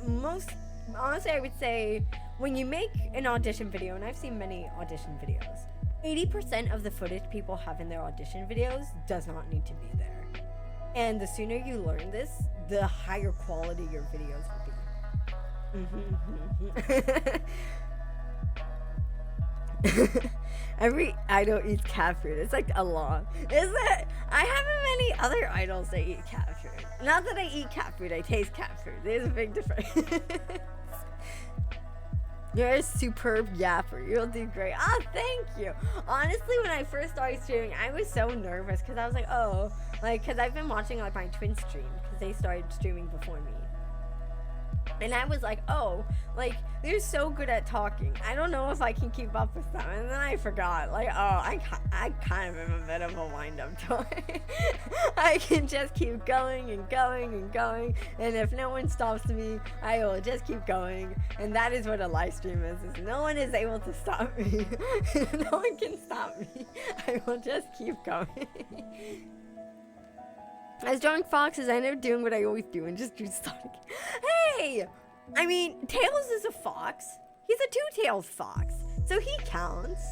honestly, I would say when you make an audition video, and I've seen many audition videos, 80% of the footage people have in their audition videos does not need to be there. And the sooner you learn this, the higher quality your videos will be. Every idol eats cat food. It's like a law. Is it? I haven't many other idols that eat cat food. Not that I eat cat food, I taste cat food. There's a big difference. You're a superb yapper. You'll do great. Oh, thank you. Honestly, when I first started streaming, I was so nervous because I was like, oh, like, because I've been watching like my twin stream because they started streaming before me. And I was like, oh, like, they're so good at talking. I don't know if I can keep up with them. And then I forgot, like, oh, I kind of am a bit of a wind-up toy. I can just keep going and going and going. And if no one stops me, I will just keep going. And that is what a live stream is no one is able to stop me. No one can stop me. I will just keep going. I was drawing foxes. I ended up doing what I always do and just drew Sonic. Hey! I mean, Tails is a fox. He's a two-tailed fox. So he counts.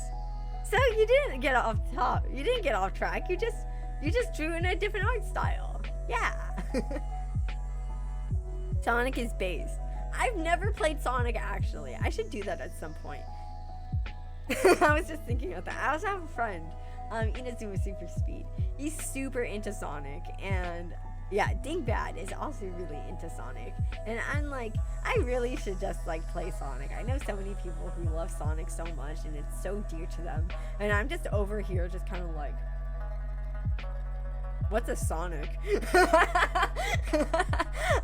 So you didn't get off top. You didn't get off track. You just drew in a different art style. Yeah. Sonic is base. I've never played Sonic, actually. I should do that at some point. I was just thinking about that. I also have a friend. Inazuma Super Speed. He's super into Sonic, and yeah, Dingbad is also really into Sonic. And I'm like, I really should just like play Sonic. I know so many people who love Sonic so much, and it's so dear to them. And I'm just over here, just kind of like, what's a Sonic?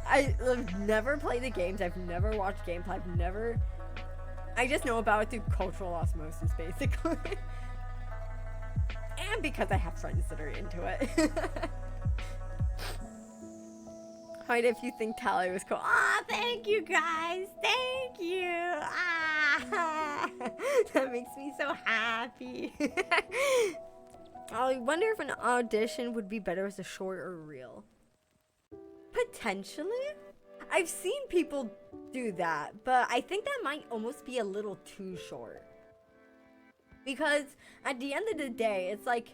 I've never played the games. I've never watched gameplay. I just know about it through cultural osmosis, basically. And because I have friends that are into it. Hide if you think Tally was cool. Ah, thank you guys. Thank you. Ah, that makes me so happy. I wonder if an audition would be better as a short or a reel. Potentially. I've seen people do that, but I think that might almost be a little too short. Because at the end of the day, it's like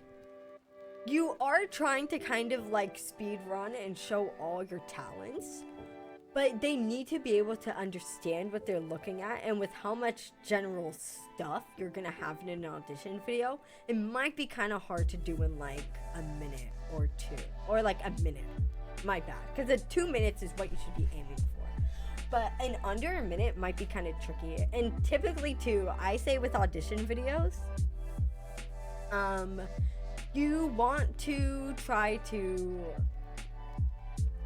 you are trying to kind of like speed run and show all your talents, but they need to be able to understand what they're looking at, and with how much general stuff you're gonna have in an audition video, it might be kind of hard to do in like a minute or two, or like a minute. My bad, because the 2 minutes is what you should be aiming for. But in under a minute might be kind of tricky. And typically too, I say with audition videos, you want to try to,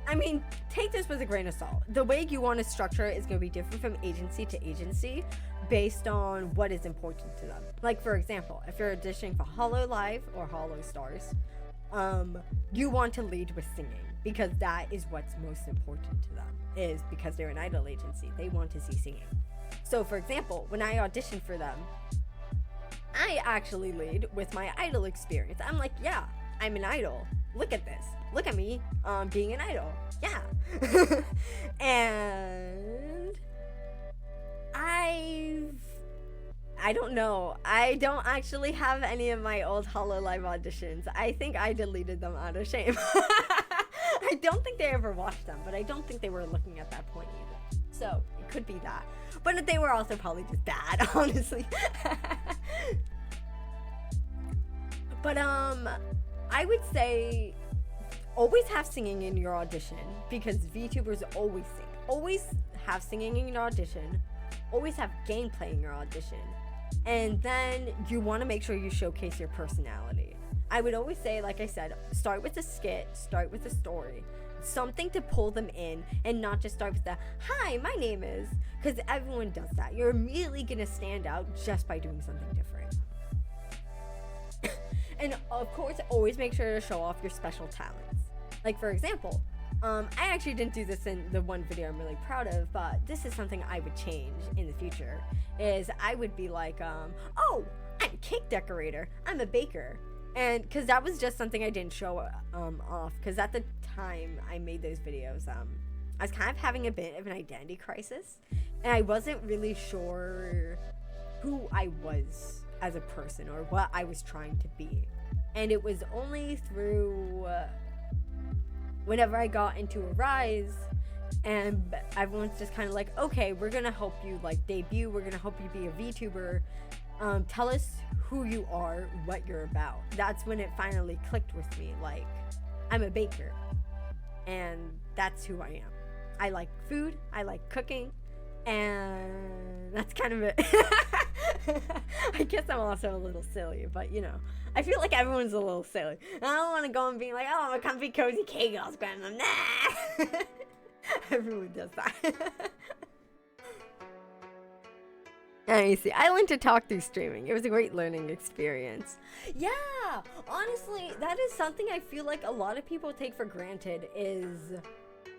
I mean, take this with a grain of salt. The way you want to structure it is going to be different from agency to agency based on what is important to them. Like, for example, if you're auditioning for Hollow Live or Hollow Stars, you want to lead with singing, because that is what's most important to them, is because they're an idol agency. They want to see singing. So, for example, when I audition for them, I actually lead with my idol experience. I'm like, yeah, I'm an idol. Look at this. Look at me being an idol. Yeah. And I don't know. I don't actually have any of my old Hollow Live auditions. I think I deleted them out of shame. I don't think they ever watched them, but I don't think they were looking at that point either. So it could be that. But they were also probably just bad, honestly. But I would say always have singing in your audition, because VTubers always sing. Always have singing in your audition. Always have gameplay in your audition. And then you want to make sure you showcase your personality. I would always say, like I said, start with a skit, start with a story. Something to pull them in, and not just start with the, hi, my name is, because everyone does that. You're immediately going to stand out just by doing something different. And of course, always make sure to show off your special talents. Like, for example, I actually didn't do this in the one video I'm really proud of, but this is something I would change in the future, is I would be like, oh, I'm a cake decorator, I'm a baker. And because that was just something I didn't show off, because at the time I made those videos, I was kind of having a bit of an identity crisis, and I wasn't really sure who I was as a person or what I was trying to be. And it was only through whenever I got into a Rise, and everyone's just kind of like, okay, we're gonna help you like debut, we're gonna help you be a VTuber, tell us who you are, what you're about. That's when it finally clicked with me, like, I'm a baker, and that's who I am. I like food, I like cooking, and that's kind of it. I guess I'm also a little silly, but you know, I feel like everyone's a little silly. I don't want to go and be like, oh, I'm a comfy, cozy K-girl grandma. Nah. Everyone does that. And you see, I learned to talk through streaming. It was a great learning experience. Yeah, honestly, that is something I feel like a lot of people take for granted is,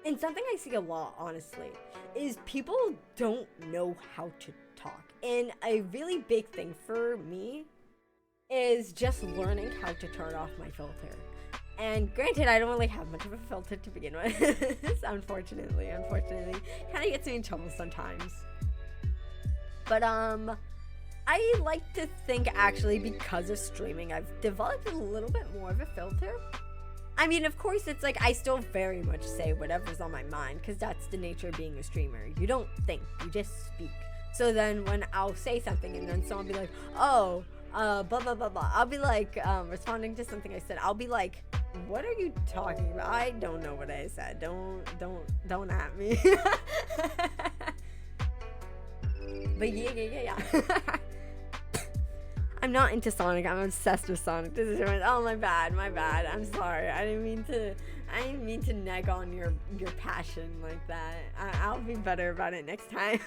and something I see a lot, honestly, is people don't know how to talk. And a really big thing for me is just learning how to turn off my filter. And granted, I don't really have much of a filter to begin with. Unfortunately, kind of gets me in trouble sometimes. But I like to think, actually, because of streaming, I've developed a little bit more of a filter. I mean, of course, it's like I still very much say whatever's on my mind, because that's the nature of being a streamer. You don't think, you just speak. So then when I'll say something and then someone will be like, oh, blah, blah, blah, blah. I'll be like, responding to something I said, I'll be like, what are you talking about? I don't know what I said. Don't at me. But yeah. I'm not into Sonic. I'm obsessed with Sonic. This is oh, my bad. I'm sorry. I didn't mean to neg on your passion like that. I'll be better about it next time.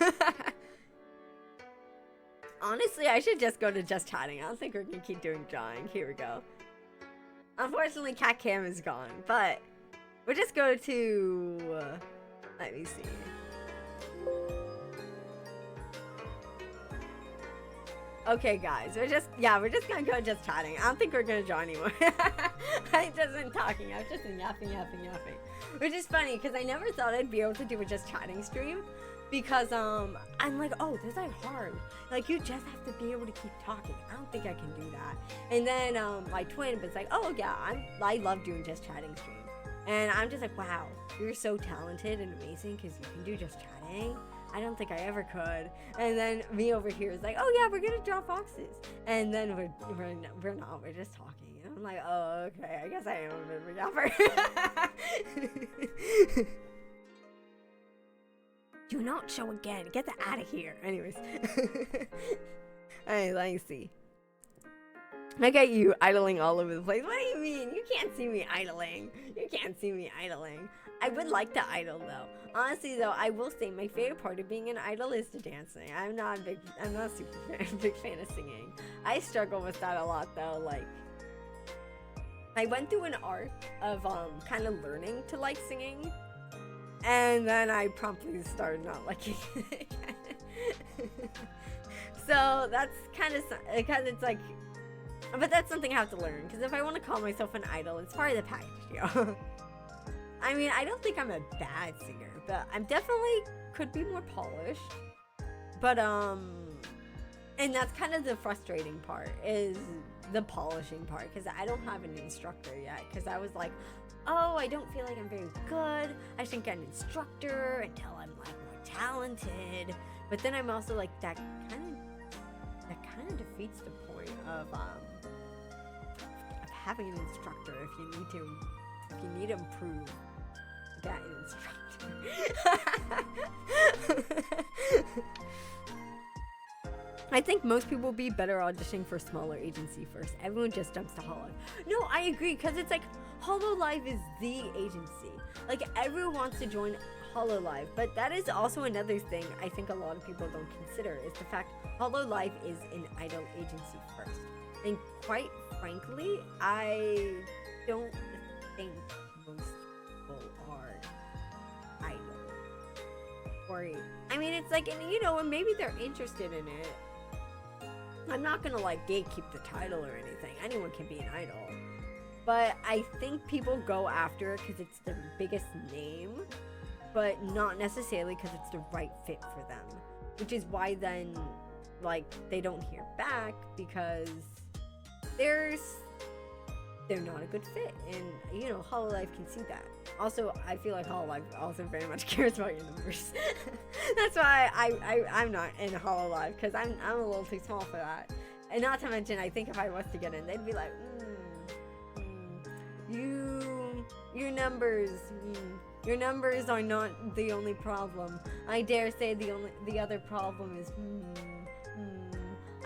Honestly, I should just go to just chatting. I don't think we're gonna keep doing drawing. Here we go. Unfortunately, Cat Cam is gone, but we'll just go to let me see. Okay, guys, we're just gonna go just chatting. I don't think we're gonna draw anymore. I just been talking. I've just been yapping. Which is funny, because I never thought I'd be able to do a just chatting stream. Because I'm like, oh, this is hard. Like, you just have to be able to keep talking. I don't think I can do that. And then my twin was like, oh yeah, I love doing just chatting streams. And I'm just like, wow, you're so talented and amazing because you can do just chatting. I don't think I ever could. And then me over here is like, oh yeah, we're gonna draw foxes. And then we're not, we're just talking. And I'm like, oh, okay, I guess I am a bit of a yapper. Do not show again. Get that out of here. Anyways. Alright, let me see. Look at you idling all over the place. What do you mean? You can't see me idling. You can't see me idling. I would like to idle though. Honestly though, I will say my favorite part of being an idol is the dancing. I'm not a super big fan of singing. I struggle with that a lot though. Like, I went through an arc of kind of learning to like singing, and then I promptly started not liking it again. So that's kind of, because it's like, but that's something I have to learn, because if I want to call myself an idol, it's part of the package, yo. I mean, I don't think I'm a bad singer, but I'm definitely could be more polished. But and that's kind of the frustrating part, is the polishing part, because I don't have an instructor yet, because I was like, oh, I don't feel like I'm very good, I shouldn't get an instructor until I'm like more talented. But then I'm also like, that kind of defeats the point of having an instructor. If you need to improve, get an instructor. I think most people will be better auditioning for a smaller agency first. Everyone just jumps to Hololive. No, I agree, because it's like Hololive is the agency. Like, everyone wants to join Hololive, but that is also another thing I think a lot of people don't consider, is the fact Hololive is an idol agency first. And quite frankly, I don't think most people are idol. Or, I mean, it's like, and you know, and maybe they're interested in it. I'm not gonna like gatekeep the title or anything. Anyone can be an idol. But I think people go after it because it's the biggest name, but not necessarily because it's the right fit for them. Which is why then, like, they don't hear back, because they're not a good fit. And, you know, Hololive can see that. Also, I feel like Hololive also very much cares about your numbers. That's why I'm not in Hololive, because I'm a little too small for that. And not to mention, I think if I was to get in, they'd be like, your numbers are not the only problem. I dare say the other problem is,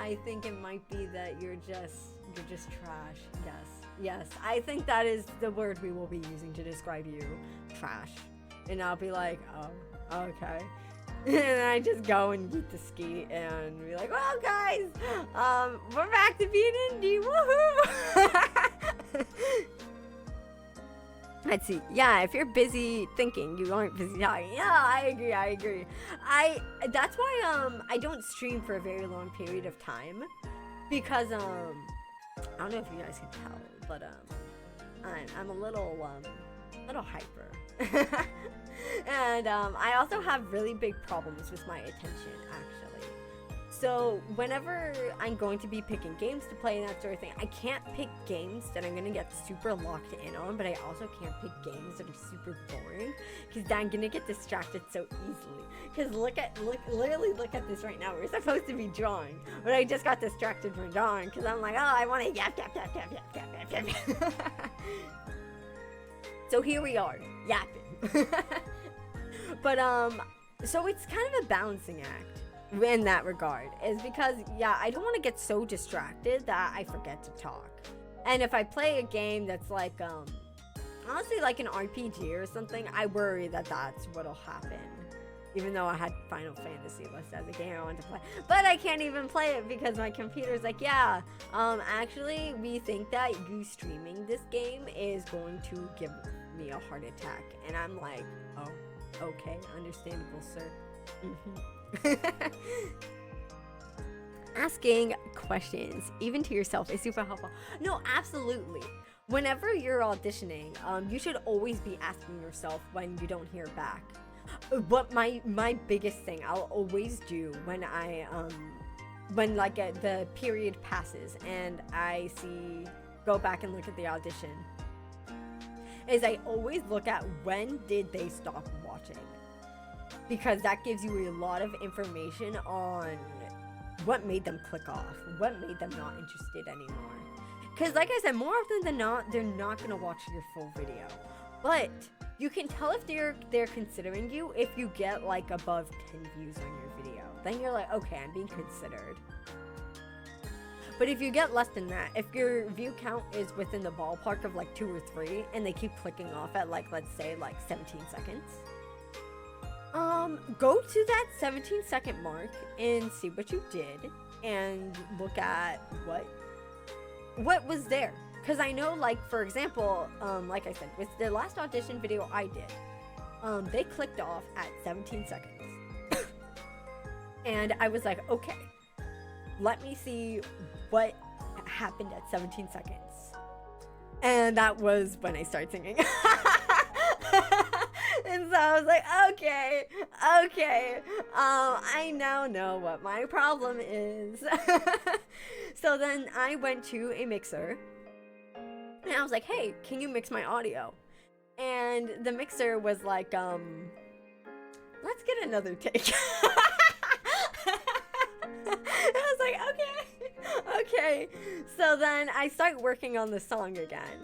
I think it might be that you're just trash. Yes, I think that is the word we will be using to describe you, trash. And I'll be like, oh, okay. And then I just go and eat the skeet and be like, well, guys, we're back to being indie, woohoo! Let's see. Yeah, if you're busy thinking, you aren't busy talking. Yeah, I agree. That's why I don't stream for a very long period of time, because I don't know if you guys can tell, but I'm a little hyper. And I also have really big problems with my attention, actually. So whenever I'm going to be picking games to play and that sort of thing, I can't pick games that I'm gonna get super locked in on, but I also can't pick games that are super boring, because I'm gonna get distracted so easily. Because literally look at this right now. We're supposed to be drawing, but I just got distracted from drawing because I'm like, oh, I want to yap. So here we are, yapping. But so it's kind of a balancing act in that regard, is because, yeah, I don't want to get so distracted that I forget to talk. And if I play a game that's like honestly like an RPG or something, I worry that that's what'll happen. Even though I had Final Fantasy listed as a game I wanted to play, but I can't even play it because my computer's like, yeah, actually we think that you streaming this game is going to give me a heart attack. And I'm like, oh, okay, understandable, sir. Asking questions, even to yourself, is super helpful. No, absolutely. Whenever you're auditioning, you should always be asking yourself when you don't hear back. But my biggest thing I'll always do when the period passes and I go back and look at the audition, is I always look at when did they stop watching, because that gives you a lot of information on what made them click off, what made them not interested anymore. Because like I said, more often than not, they're not going to watch your full video. But you can tell if they're considering you if you get like above 10 views on your video. Then you're like, okay, I'm being considered. But if you get less than that, if your view count is within the ballpark of like 2 or 3 and they keep clicking off at like, let's say like 17 seconds, go to that 17-second mark and see what you did and look at what was there. Because I know, like, for example, like I said, with the last audition video I did, they clicked off at 17 seconds. And I was like, okay, let me see what happened at 17 seconds. And that was when I started singing. And so I was like, okay, I now know what my problem is. So then I went to a mixer and I was like, hey, can you mix my audio? And the mixer was like, let's get another take. I was like, okay. So then I started working on the song again.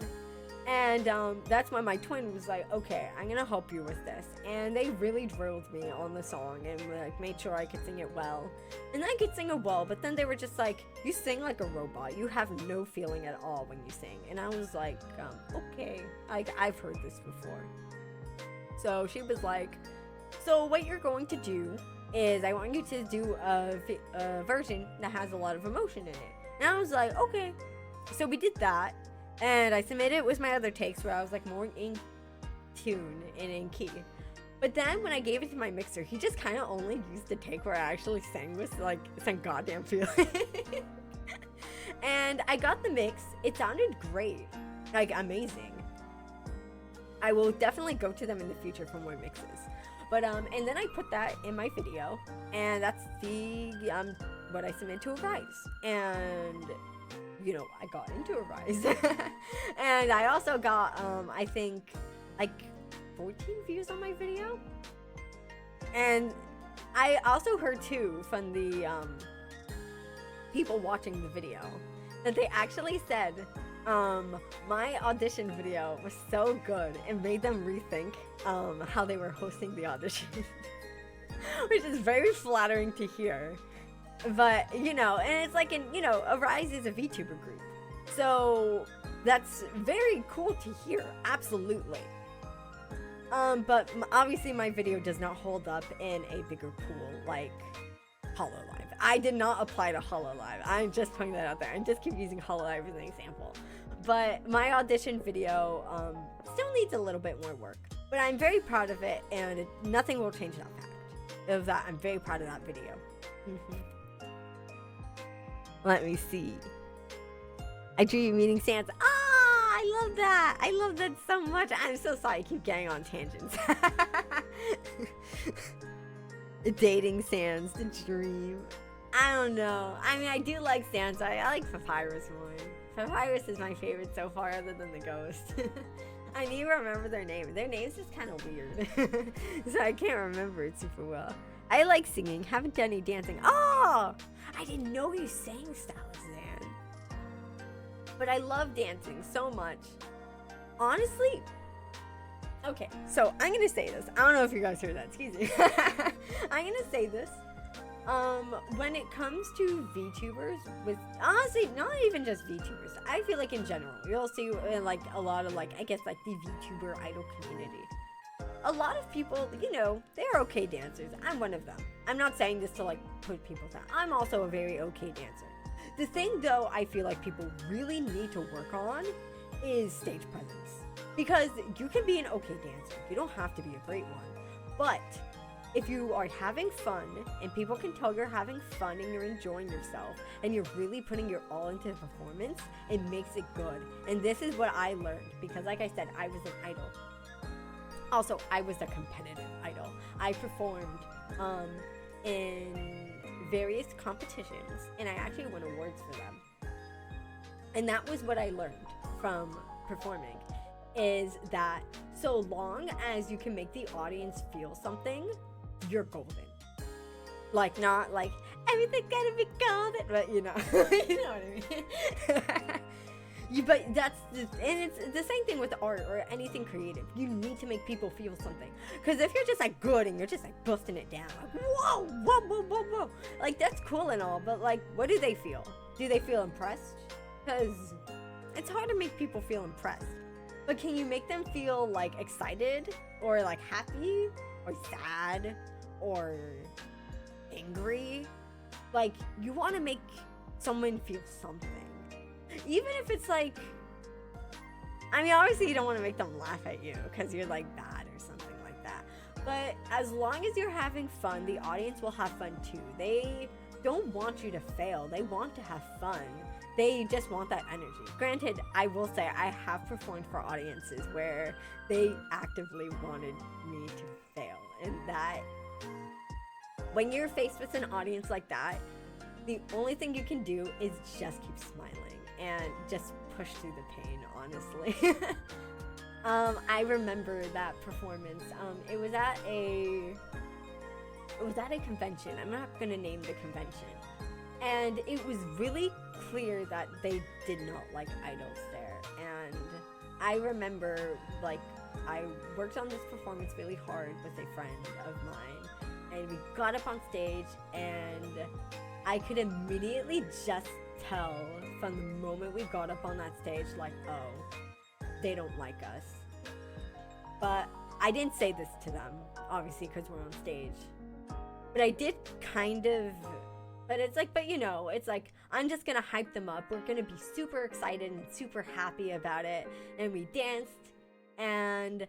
And that's when my twin was like, okay, I'm gonna help you with this. And they really drilled me on the song and like made sure I could sing it well. And I could sing it well, but then they were just like, you sing like a robot. You have no feeling at all when you sing. And I was like, okay, I've heard this before. So she was like, so what you're going to do is I want you to do a version that has a lot of emotion in it. And I was like, okay. So we did that. And I submitted it with my other takes where I was like more in tune and in key. But then when I gave it to my mixer, he just kind of only used the take where I actually sang with like some goddamn feeling. And I got the mix. It sounded great. Like amazing. I will definitely go to them in the future for more mixes. But and then I put that in my video, and that's the what I submitted to a Rise. And you know, I got into a Rise. And I also got, I think, like 14 views on my video. And I also heard, too, from the people watching the video, that they actually said my audition video was so good and made them rethink how they were hosting the audition. Which is very flattering to hear. But, you know, and it's like, you know, Arise is a VTuber group. So, that's very cool to hear. Absolutely. But obviously my video does not hold up in a bigger pool like Hololive. I did not apply to Hololive. I'm just putting that out there. I just keep using Hololive as an example. But my audition video still needs a little bit more work. But I'm very proud of it, and nothing will change that fact. Of that, I'm very proud of that video. Let me see. I dream you meeting Santa. Ah, I love that. I love that so much. I'm so sorry I keep getting on tangents. Dating Sans, the dream. I don't know. I mean, I do like Santa. I like Papyrus more. Papyrus is my favorite so far, other than the ghost. I need to remember their name. Their name's just kind of weird. So I can't remember it super well. I like singing. Haven't done any dancing. Oh! I didn't know you sang Stylizan. But I love dancing so much. Honestly, okay, so I'm gonna say this. I don't know if you guys heard that. Excuse me. I'm gonna say this. When it comes to VTubers, with honestly, not even just VTubers, I feel like in general, you'll see in like a lot of like, I guess like the VTuber idol community. A lot of people, you know, they're okay dancers. I'm one of them. I'm not saying this to like put people down. I'm also a very okay dancer. The thing though, I feel like people really need to work on is stage presence. Because you can be an okay dancer. You don't have to be a great one. But if you are having fun and people can tell you're having fun and you're enjoying yourself and you're really putting your all into the performance, it makes it good. And this is what I learned because like I said, I was an idol. Also, I was a competitive idol. I performed in various competitions and I actually won awards for them. And that was what I learned from performing. is that so long as you can make the audience feel something, you're golden. Like, not like everything's gonna be golden, but you know, you know what I mean. But that's and it's the same thing with art or anything creative. You need to make people feel something. Because if you're just like good and you're just like busting it down, like whoa, whoa, whoa, whoa, whoa, like that's cool and all, but like, what do they feel? Do they feel impressed? Because it's hard to make people feel impressed. But can you make them feel like excited or like happy or sad or angry? Like, you want to make someone feel something. Even if it's like, I mean, obviously you don't want to make them laugh at you because you're like bad or something like that. But as long as you're having fun, the audience will have fun too. They don't want you to fail. They want to have fun. They just want that energy. Granted, I will say I have performed for audiences where they actively wanted me to fail. And that, when you're faced with an audience like that, the only thing you can do is just keep smiling and just push through the pain, honestly. I remember that performance. It was at a convention. I'm not gonna name the convention. And it was really clear that they did not like idols there. And I remember, like, I worked on this performance really hard with a friend of mine. And we got up on stage and I could immediately just tell from the moment we got up on that stage, like, oh, they don't like us. But I didn't say this to them, obviously, because we're on stage. But I did kind of, but it's like, but you know, it's like, I'm just gonna hype them up. We're gonna be super excited and super happy about it. And we danced, and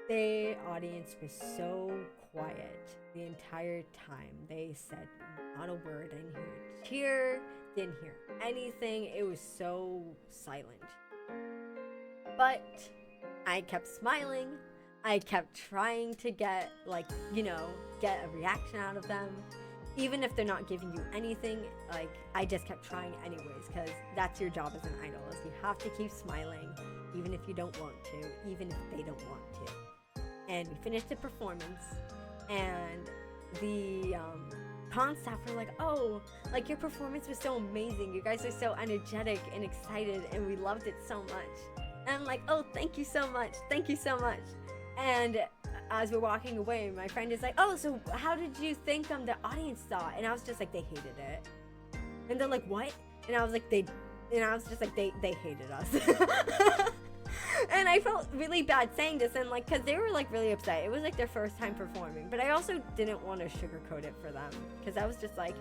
the audience was so quiet the entire time. They said not a word. I didn't hear a cheer, didn't hear anything. It was so silent. But I kept smiling. I kept trying to get, like, you know, get a reaction out of them. Even if they're not giving you anything, like, I just kept trying anyways, because that's your job as an idol, is you have to keep smiling, even if you don't want to, even if they don't want to. And we finished the performance, and the con staff were like, oh, like, your performance was so amazing. You guys are so energetic and excited, and we loved it so much. And I'm like, oh, thank you so much. Thank you so much. And as we're walking away, my friend is like, oh, so how did you think the audience thought? And I was just like, they hated it. And they're like, what? And I was like, they hated us. And I felt really bad saying this, and like, cause they were like really upset. It was like their first time performing, but I also didn't want to sugarcoat it for them, cause I was just like,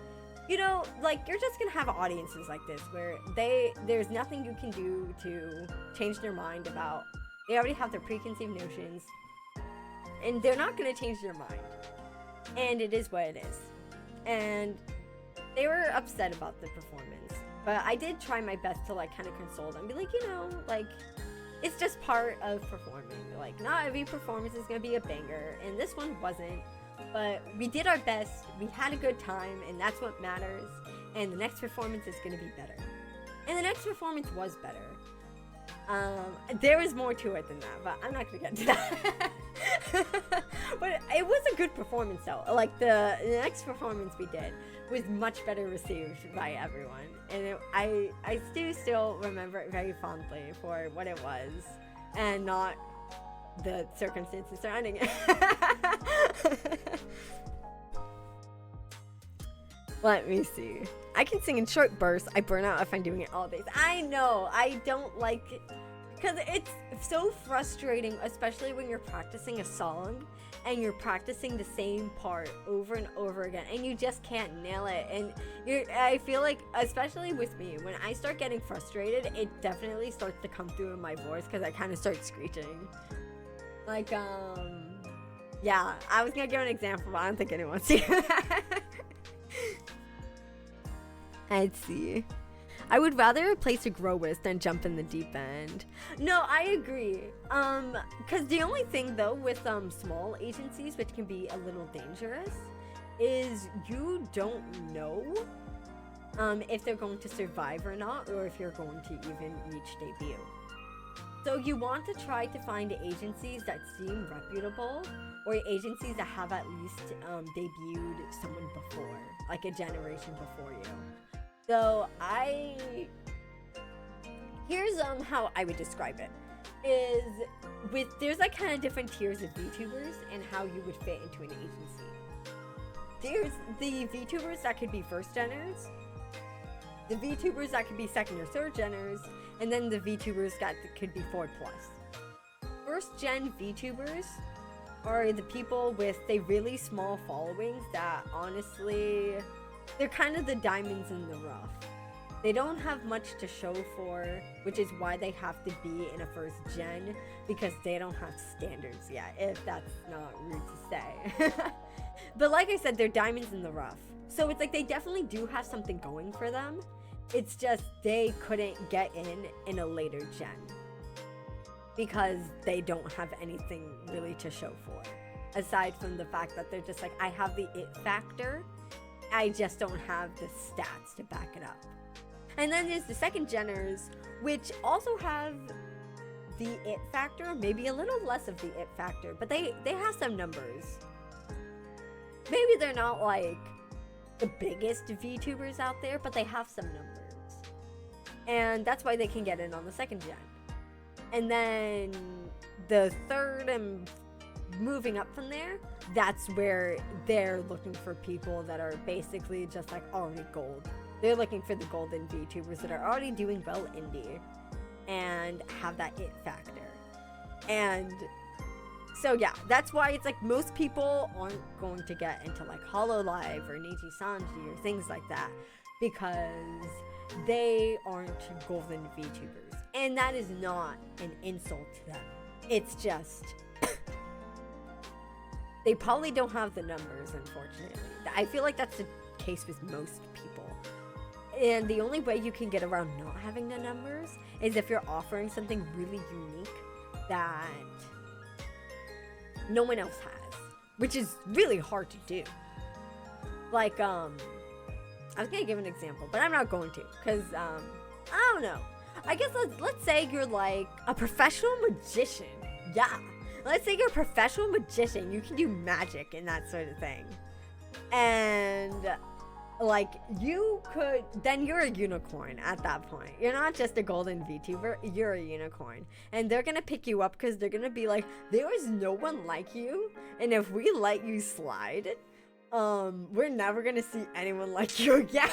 you know, like, you're just gonna have audiences like this where there's nothing you can do to change their mind about. They already have their preconceived notions, and they're not gonna change their mind. And it is what it is. And they were upset about the performance, but I did try my best to like kind of console them, be like, you know, like, it's just part of performing. Like, not every performance is gonna be a banger, and this one wasn't. But we did our best, we had a good time, and that's what matters. And the next performance is gonna be better. And the next performance was better. There was more to it than that, but I'm not gonna get into that. But it was a good performance though. Like, the next performance we did was much better received by everyone. And I still remember it very fondly for what it was, and not the circumstances surrounding it. Let me see. I can sing in short bursts. I burn out if I'm doing it all days. I know. I don't like it because it's so frustrating, especially when you're practicing a song and you're practicing the same part over and over again, and you just can't nail it. And I feel like, especially with me, when I start getting frustrated, it definitely starts to come through in my voice because I kind of start screeching. Like, yeah, I was gonna give an example, but I don't think anyone sees that. Let's see. I would rather a place to grow with than jump in the deep end. No, I agree. Because the only thing though with small agencies, which can be a little dangerous, is you don't know if they're going to survive or not, or if you're going to even reach debut. So you want to try to find agencies that seem reputable, or agencies that have at least debuted someone before, like a generation before you. So here's how I would describe it. There's like kind of different tiers of VTubers and how you would fit into an agency. There's the VTubers that could be first geners, the VTubers that could be second or third geners, and then the VTubers that could be 4+. First gen VTubers are the people with the really small followings that honestly, they're kind of the diamonds in the rough. They don't have much to show for, which is why they have to be in a first gen, because they don't have standards yet, if that's not rude to say. But like I said, they're diamonds in the rough. So it's like they definitely do have something going for them. It's just they couldn't get in a later gen because they don't have anything really to show for. Aside from the fact that they're just like, I have the it factor, I just don't have the stats to back it up. And then there's the second geners, which also have the it factor, maybe a little less of the it factor, but they have some numbers. Maybe they're not like the biggest VTubers out there, but they have some numbers. And that's why they can get in on the second gen. And then the third and moving up from there, that's where they're looking for people that are basically just like already gold. They're looking for the golden VTubers that are already doing well indie and have that it factor. And so yeah, that's why it's like most people aren't going to get into like HoloLive or Neji Sanji or things like that because they aren't golden VTubers. And that is not an insult to them. It's just they probably don't have the numbers, unfortunately. I feel like that's the case with most people. And the only way you can get around not having the numbers is if you're offering something really unique that no one else has, which is really hard to do. Like, I was gonna give an example, but I'm not going to, because, I don't know. I guess let's say you're like a professional magician. Yeah. Let's say you're a professional magician. You can do magic and that sort of thing. And like then you're a unicorn at that point. You're not just a golden VTuber, you're a unicorn. And they're gonna pick you up because they're gonna be like, there is no one like you, and if we let you slide, we're never gonna see anyone like you again.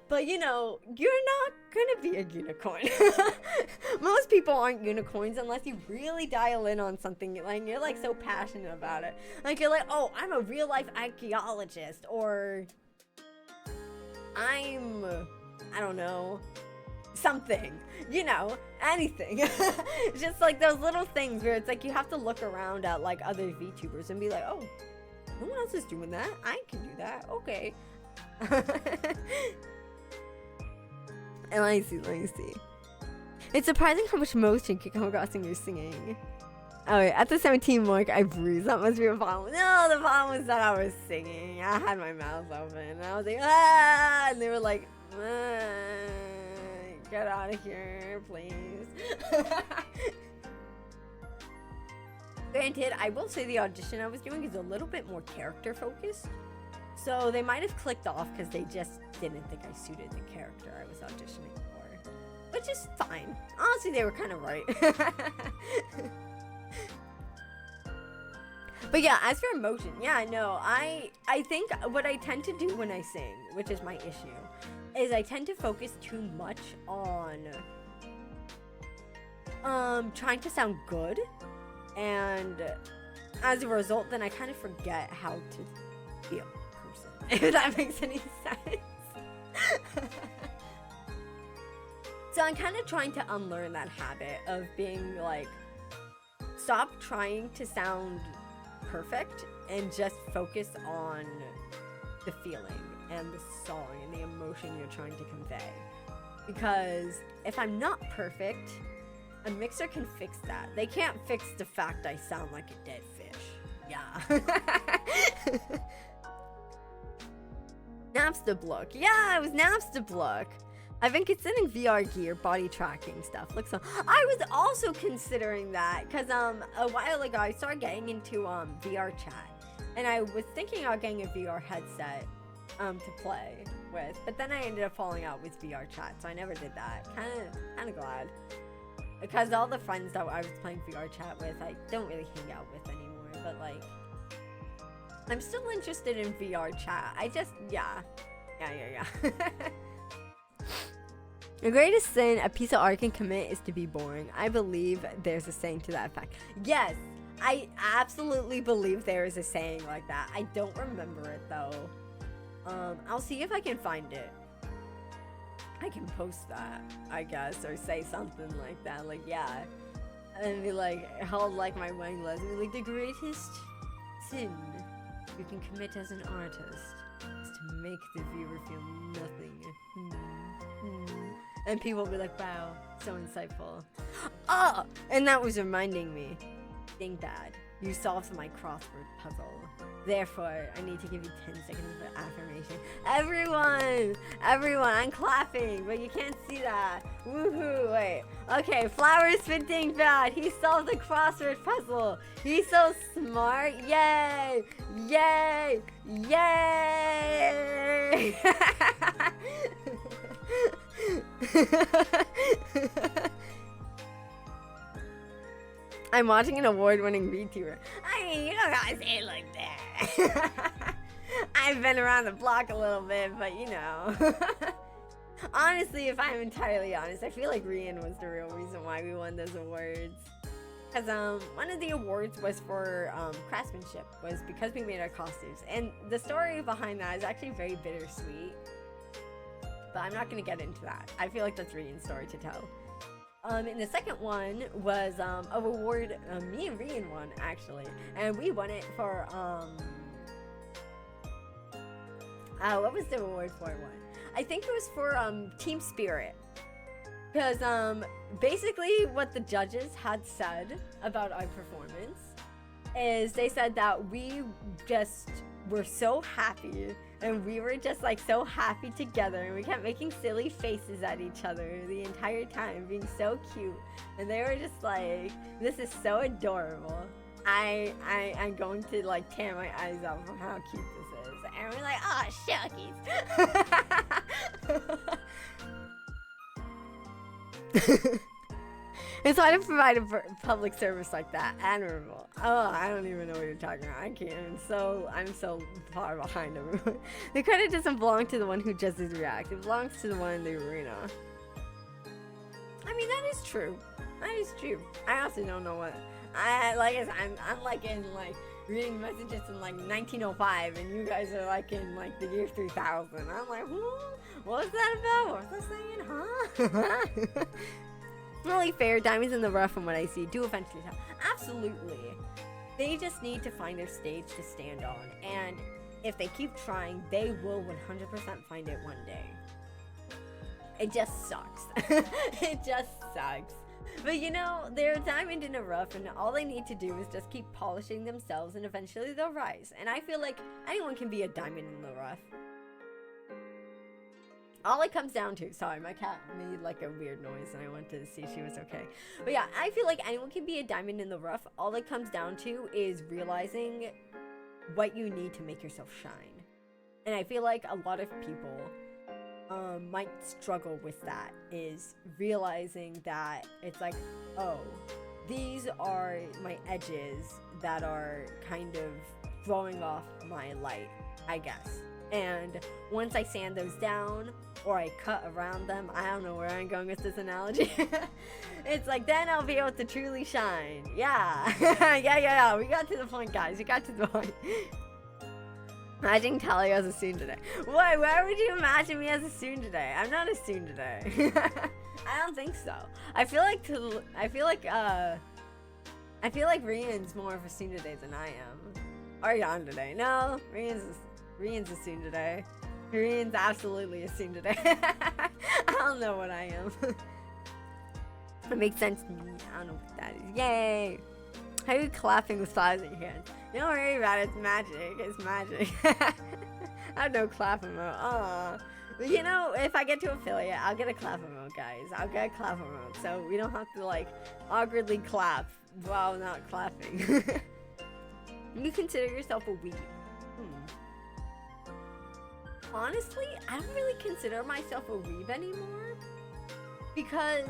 But you know, you're not gonna be a unicorn. Most people aren't unicorns unless you really dial in on something, like you're like so passionate about it. Like you're like, oh, I'm a real life archaeologist, or I don't know, something, you know, anything. Just like those little things where it's like you have to look around at like other VTubers and be like, oh, no one else is doing that. I can do that. Okay. And let me see. It's surprising how much motion can come across when you're singing. Oh wait, at the 17 mark, I bruised. That must be a problem. No, the problem was that I was singing. I had my mouth open. And I was like, ah! And they were like, get out of here, please. Granted, I will say the audition I was doing is a little bit more character focused. So they might have clicked off because they just didn't think I suited the character I was auditioning for. Which is fine. Honestly, they were kind of right. But yeah, as for emotion, yeah, no, I think what I tend to do when I sing, which is my issue, is I tend to focus too much on trying to sound good. And as a result, then I kind of forget how to feel. If that makes any sense. So I'm kind of trying to unlearn that habit of being like, stop trying to sound perfect and just focus on the feeling and the song and the emotion you're trying to convey. Because if I'm not perfect, a mixer can fix that. They can't fix the fact I sound like a dead fish. Yeah. Napster block. Yeah, it was Napster block. I've been considering VR gear, body tracking stuff. Looks so. I was also considering that because a while ago I started getting into VR chat, and I was thinking about getting a VR headset to play with, but then I ended up falling out with VR chat, so I never did that. Kind of glad, because all the friends that I was playing VR chat with, I don't really hang out with anymore. But like, I'm still interested in VR chat. I just yeah. The greatest sin a piece of art can commit is to be boring. I believe there's a saying to that effect. Yes, I absolutely believe there is a saying like that. I don't remember it though. I'll see if I can find it. I can post that, I guess, or say something like that. Like, yeah. And be like, hold like my wang list. And be like, the greatest sin you can commit as an artist is to make the viewer feel nothing. And people will be like, wow, so insightful. Oh! And that was reminding me. Think, Dad, you solved my crossword puzzle. Therefore, I need to give you 10 seconds of affirmation. Everyone, I'm clapping, but you can't see that. Woohoo, wait. Okay, Flowers Fitting Bad. He solved the crossword puzzle. He's so smart. Yay! Yay! Yay! I'm watching an award-winning VTuber. I mean, you don't gotta say it like that. I've been around the block a little bit, but you know. Honestly, if I'm entirely honest, I feel like Rian was the real reason why we won those awards. Because one of the awards was for craftsmanship, was because we made our costumes. And the story behind that is actually very bittersweet. But I'm not going to get into that. I feel like that's Rian's story to tell. And the second one was a award me and Rian won, actually. And we won it for, what was the award for one? I think it was for Team Spirit. Because basically what the judges had said about our performance is they said that we just were so happy, and we were just like so happy together, and we kept making silly faces at each other the entire time, being so cute, and they were just like, this is so adorable. I'm going to like tear my eyes out from how cute this is. And we're like, oh shuckies. And so I didn't provide a public service like that. Admirable. Oh, I don't even know what you're talking about. I can't. I'm so far behind everyone. The credit doesn't belong to the one who judges React. It belongs to the one in the arena. I mean, that is true. That is true. I also don't know what. I'm like in like reading messages in like 1905, and you guys are like in like the year 3000. I'm like, what was that about? What was I saying? Huh? Really fair. Diamonds in the rough, from what I see, do eventually tell. Absolutely. They just need to find their stage to stand on, and if they keep trying, they will 100% find it one day. It just sucks. It just sucks. But you know, they're a diamond in the rough, and all they need to do is just keep polishing themselves, and eventually they'll rise. And I feel like anyone can be a diamond in the rough. All it comes down to, sorry, my cat made like a weird noise and I wanted to see if she was okay. But yeah, I feel like anyone can be a diamond in the rough. All it comes down to is realizing what you need to make yourself shine. And I feel like a lot of people might struggle with that, is realizing that it's like, oh, these are my edges that are kind of throwing off my light, I guess. And once I sand those down, or I cut around them, I don't know where I'm going with this analogy. It's like, then I'll be able to truly shine. Yeah. yeah. We got to the point, guys. We got to the point. Imagine Talia as a student today. Why would you imagine me as a student today? I'm not a student today. I don't think so. I feel like Rian's more of a student today than I am. Or today. No, Rian's a student today. Rian's absolutely a student today. I don't know what I am. It makes sense to me. I don't know what that is. Yay! How are you clapping with flowers in your hands? Don't worry about it. It's magic. It's magic. I have no clapping mode. Aww. You know, if I get to affiliate, I'll get a clap emote, guys. I'll get a clap emote, so we don't have to, like, awkwardly clap while not clapping. You consider yourself a weeb? Honestly, I don't really consider myself a weeb anymore. Because...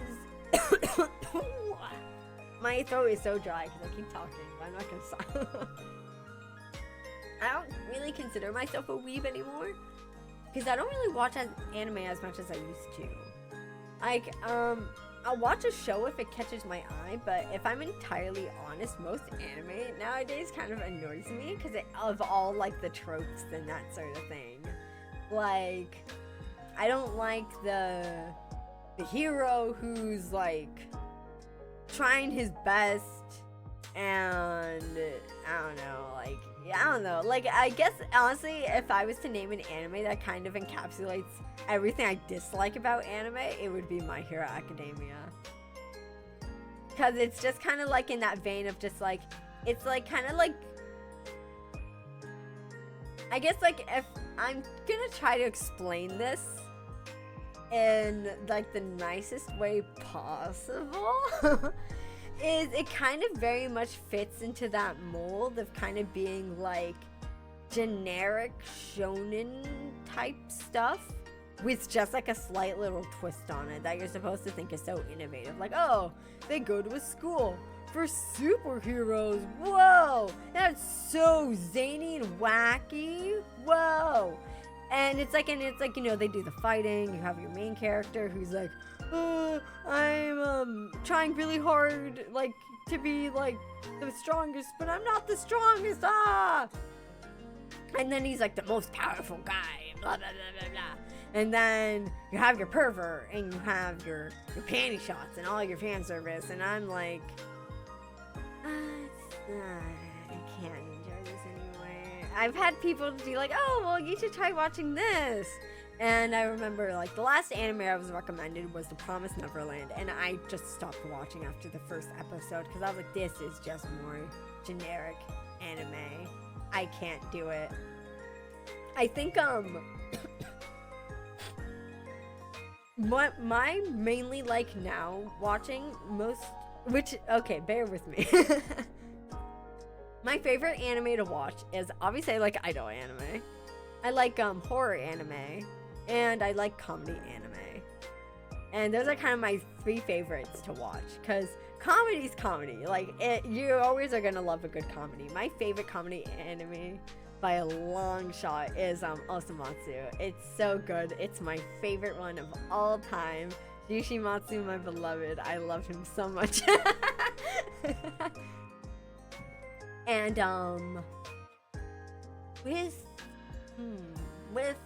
my throat is so dry because I keep talking. I'm not gonna stop. I don't really consider myself a weeb anymore. Because I don't really watch anime as much as I used to. Like, I'll watch a show if it catches my eye, but if I'm entirely honest, most anime nowadays kind of annoys me because of all, like, the tropes and that sort of thing. Like, I don't like the hero who's, like, trying his best and, I don't know, like, I don't know. Like, I guess, honestly, if I was to name an anime that kind of encapsulates everything I dislike about anime, it would be My Hero Academia. Because it's just kind of like in that vein of just like, it's like kind of like, I guess like if I'm gonna try to explain this in like the nicest way possible, is it kind of very much fits into that mold of kind of being like generic shonen type stuff with just like a slight little twist on it that you're supposed to think is so innovative. Like, oh, they go to a school for superheroes. Whoa, that's so zany and wacky. Whoa. And it's like, you know, they do the fighting. You have your main character who's like, I'm trying really hard, like, to be like the strongest, but I'm not the strongest. And then he's like the most powerful guy. Blah blah blah blah blah. And then you have your pervert, and you have your panty shots, and all your fan service. And I'm like, I can't enjoy this anymore. I've had people be like, oh, well, you should try watching this. And I remember, like, the last anime I was recommended was The Promised Neverland, and I just stopped watching after the first episode because I was like, this is just more generic anime. I can't do it. I think, what I mainly like now watching most, which, okay, bear with me. My favorite anime to watch is, obviously, I like idol anime. I like, horror anime. And I like comedy anime. And those are kind of my three favorites to watch. Because comedy's comedy. Like, you always are going to love a good comedy. My favorite comedy anime by a long shot is Osamatsu. It's so good. It's my favorite one of all time. Yoshimatsu, my beloved. I love him so much. And, with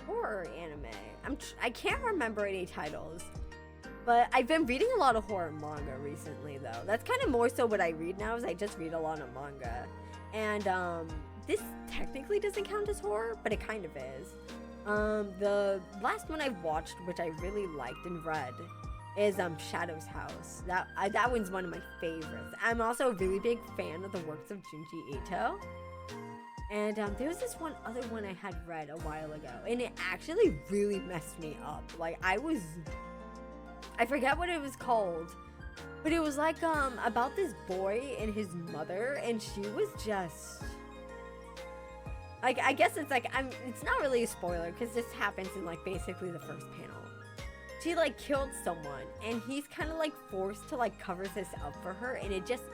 horror anime, I can't remember any titles, but I've been reading a lot of horror manga recently, though. That's kind of more so what I read now, is I just read a lot of manga. And this technically doesn't count as horror, but it kind of is. The last one I've watched, which I really liked and read, is Shadow's House. That one's one of my favorites. I'm also a really big fan of the works of Junji Ito. And there was this one other one I had read a while ago, and it actually really messed me up. Like, I forget what it was called, but it was like about this boy and his mother, and she was just like, I guess it's like, it's not really a spoiler because this happens in like basically the first panel. She like killed someone, and he's kind of like forced to like cover this up for her, and it just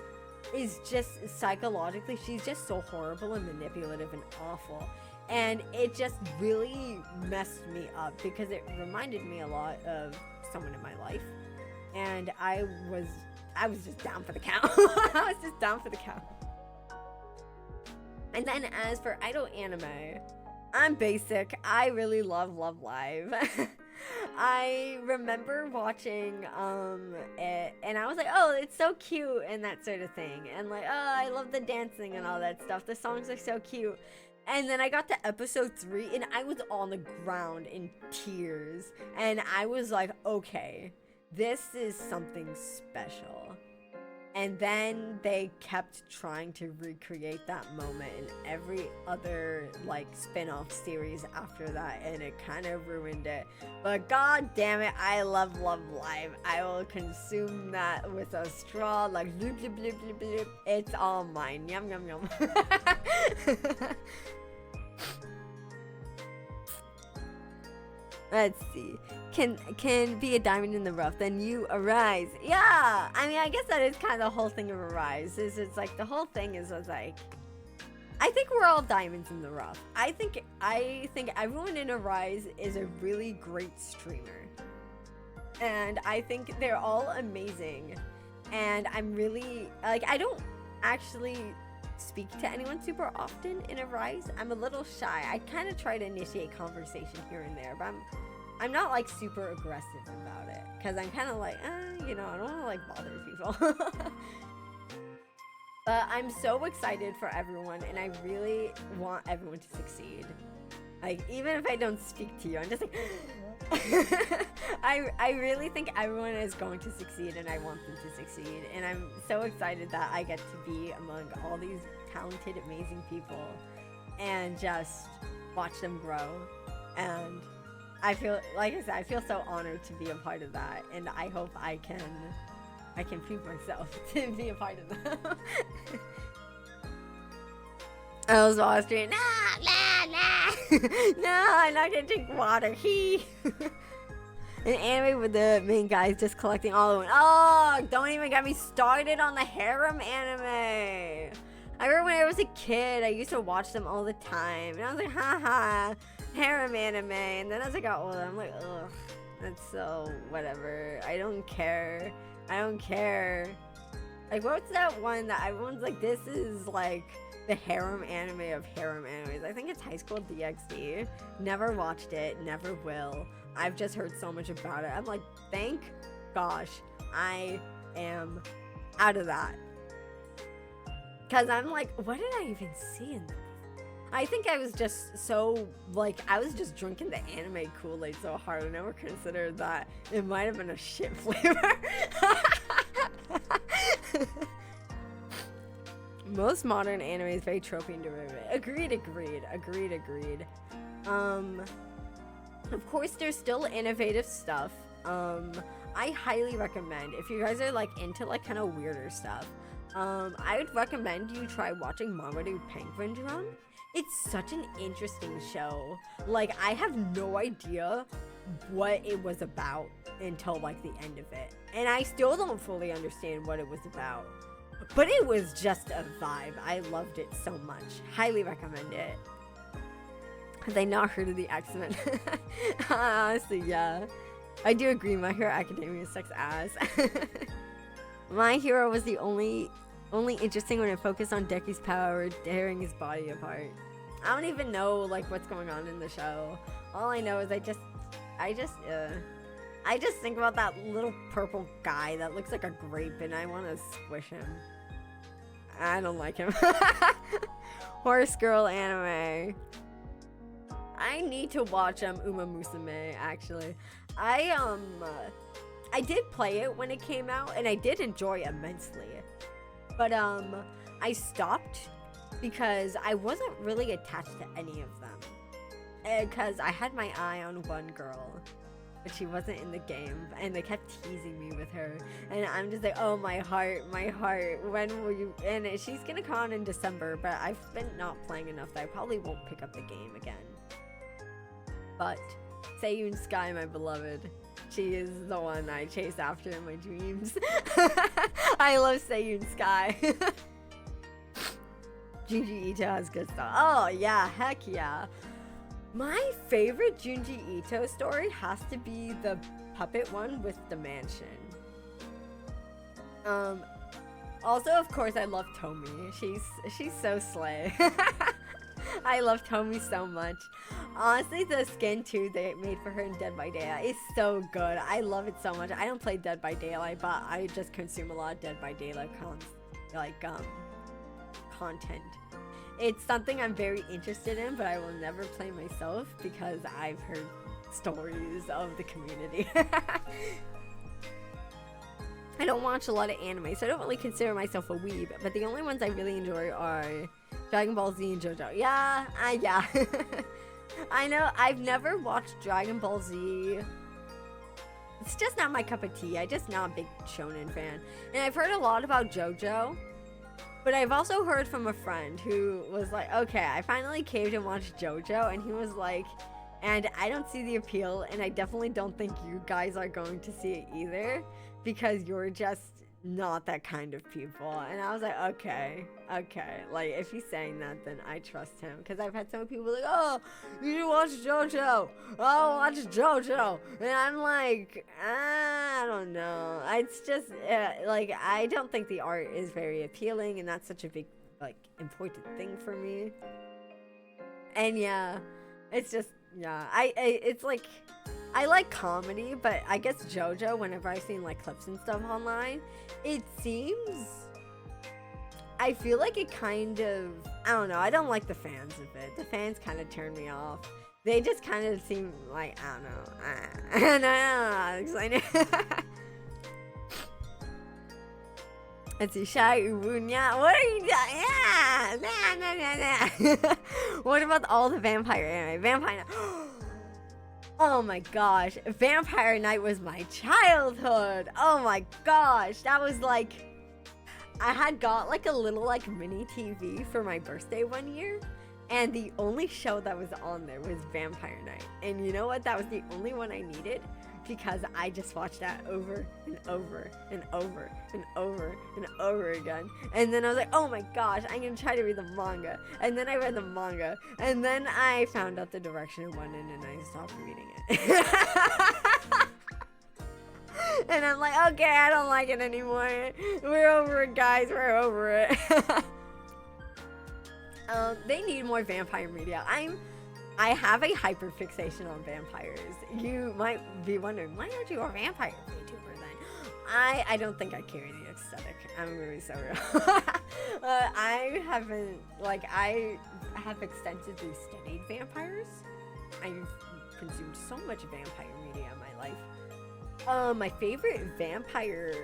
is just psychologically, she's just so horrible and manipulative and awful. And it just really messed me up because it reminded me a lot of someone in my life. And I was just down for the count. I was just down for the count. And then as for idol anime, I'm basic. I really love Love Live. I remember watching it, and I was like, oh, it's so cute and that sort of thing, and like, oh, I love the dancing and all that stuff. The songs are so cute. And then I got to episode 3, and I was on the ground in tears, and I was like, okay, this is something special. And then they kept trying to recreate that moment in every other like spin-off series after that, and it kind of ruined it. But god damn it, I love Love Live. I will consume that with a straw, like bloop bloop bloop bloop bloop. It's all mine. Yum yum yum. Let's see. Can be a diamond in the rough, then you arise. Yeah, I mean, I guess that is kind of the whole thing of Arise. It's like the whole thing is like, I think we're all diamonds in the rough. I think everyone in Arise is a really great streamer, and I think they're all amazing. And I'm really like, I don't actually speak to anyone super often in Arise. I'm a little shy. I kind of try to initiate conversation here and there, but I'm not like super aggressive about it, because I'm kind of like, you know, I don't want to like bother people. But I'm so excited for everyone, and I really want everyone to succeed. Like, even if I don't speak to you, I'm just like, I really think everyone is going to succeed, and I want them to succeed. And I'm so excited that I get to be among all these talented, amazing people and just watch them grow. And I feel, like I said, I feel so honored to be a part of that, and I hope I can prove myself to be a part of that. I was Wall Street. No, I'm not gonna drink water. An anime with the main guys just collecting all of them. Oh, don't even get me started on the harem anime. I remember when I was a kid, I used to watch them all the time, and I was like, haha, harem anime. And then as I got older, I'm like, ugh, that's so whatever. I don't care. Like, what's that one that everyone's like, this is like the harem anime of harem animes? I think it's High School DxD. Never watched it, never will. I've just heard so much about it. I'm like, thank gosh, I am out of that. Because I'm like, what did I even see in them? I think I was just so, like, I was just drinking the anime Kool-Aid so hard. I never considered that it might have been a shit flavor. Most modern anime is very tropey and derivative. Agreed. Of course, there's still innovative stuff. I highly recommend, if you guys are like into like kind of weirder stuff, I would recommend you try watching Mamoru Penguin Drum. It's such an interesting show. Like, I have no idea what it was about until like the end of it, and I still don't fully understand what it was about, but it was just a vibe. I loved it so much. Highly recommend it. Have they not heard of the X-Men? Honestly, yeah. I do agree, My Hero Academia sucks ass. My Hero was the only interesting when it focused on Deku's power tearing his body apart. I don't even know like what's going on in the show. All I know is I just think about that little purple guy that looks like a grape, and I want to squish him. I don't like him. Horse Girl anime. I need to watch Uma Musume, actually. I did play it when it came out, and I did enjoy immensely. But I stopped because I wasn't really attached to any of them. Because I had my eye on one girl, but she wasn't in the game, and they kept teasing me with her. And I'm just like, oh, my heart, when will you? And she's gonna come on in December, but I've been not playing enough that I probably won't pick up the game again. But Seiyun Sky, my beloved, she is the one I chase after in my dreams. I love Seiyun Sky. Junji Ito has good stuff. Oh yeah, heck yeah. My favorite Junji Ito story has to be the puppet one with the mansion. Also, of course, I love Tomi. She's so slay. I love Tomi so much. Honestly, the skin too they made for her in Dead by Daylight is so good. I love it so much. I don't play Dead by Daylight, but I just consume a lot of Dead by Daylight content. It's something I'm very interested in, but I will never play myself because I've heard stories of the community. I don't watch a lot of anime, so I don't really consider myself a weeb. But the only ones I really enjoy are Dragon Ball Z and JoJo. Yeah. I know. I've never watched Dragon Ball Z. It's just not my cup of tea. I'm just not a big shonen fan. And I've heard a lot about JoJo. But I've also heard from a friend who was like, okay, I finally caved and watched JoJo. And he was like, and I don't see the appeal. And I definitely don't think you guys are going to see it either. Because you're just not that kind of people. And I was like, okay. Like, if he's saying that, then I trust him. Because I've had some people like, oh, you should watch JoJo. Oh, watch JoJo. And I'm like, I don't know. It's just, like, I don't think the art is very appealing. And that's such a big, like, important thing for me. And yeah, it's just, yeah. It's like, I like comedy, but I guess JoJo, whenever I've seen like clips and stuff online, it seems, I feel like it kind of, I don't know, I don't like the fans of it. The fans kind of turn me off. They just kind of seem like, I don't know, Let's see, Shai Ubunya. What are you doing? Yeah, nah. What about all the vampire anime? Vampire. Oh my gosh, Vampire Night was my childhood. Oh my gosh, that was like, I had got like a little like mini TV for my birthday one year, and the only show that was on there was Vampire Night. And you know what? That was the only one I needed, because I just watched that over and over and over and over and over again. And then I was like, oh my gosh, I'm gonna try to read the manga. And then I read the manga, and then I found out the direction it went in, and I stopped reading it. And I'm like, okay, I don't like it anymore. We're over it, guys. We're over it. They need more vampire media. I have a hyper fixation on vampires. You might be wondering, why aren't you a vampire VTuber then? I don't think I carry the aesthetic. I'm really so real. I have extensively studied vampires. I've consumed so much vampire media in my life. My favorite vampire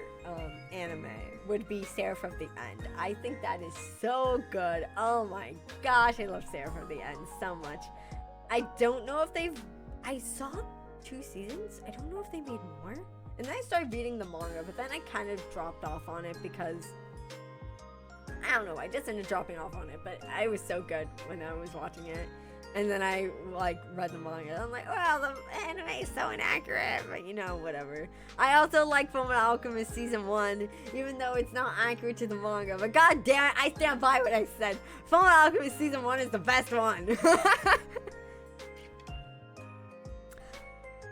anime would be Seraph of the End. I think that is so good. Oh my gosh, I love Seraph of the End so much. I don't know if I saw 2 seasons. I don't know if they made more. And then I started reading the manga, but then I kind of dropped off on it because, I don't know, I just ended dropping off on it, but I was so good when I was watching it. And then I, like, read the manga. I'm like, well, the anime is so inaccurate, but, you know, whatever. I also like Fullmetal Alchemist Season 1, even though it's not accurate to the manga. But god damn it, I stand by what I said. Fullmetal Alchemist Season 1 is the best one.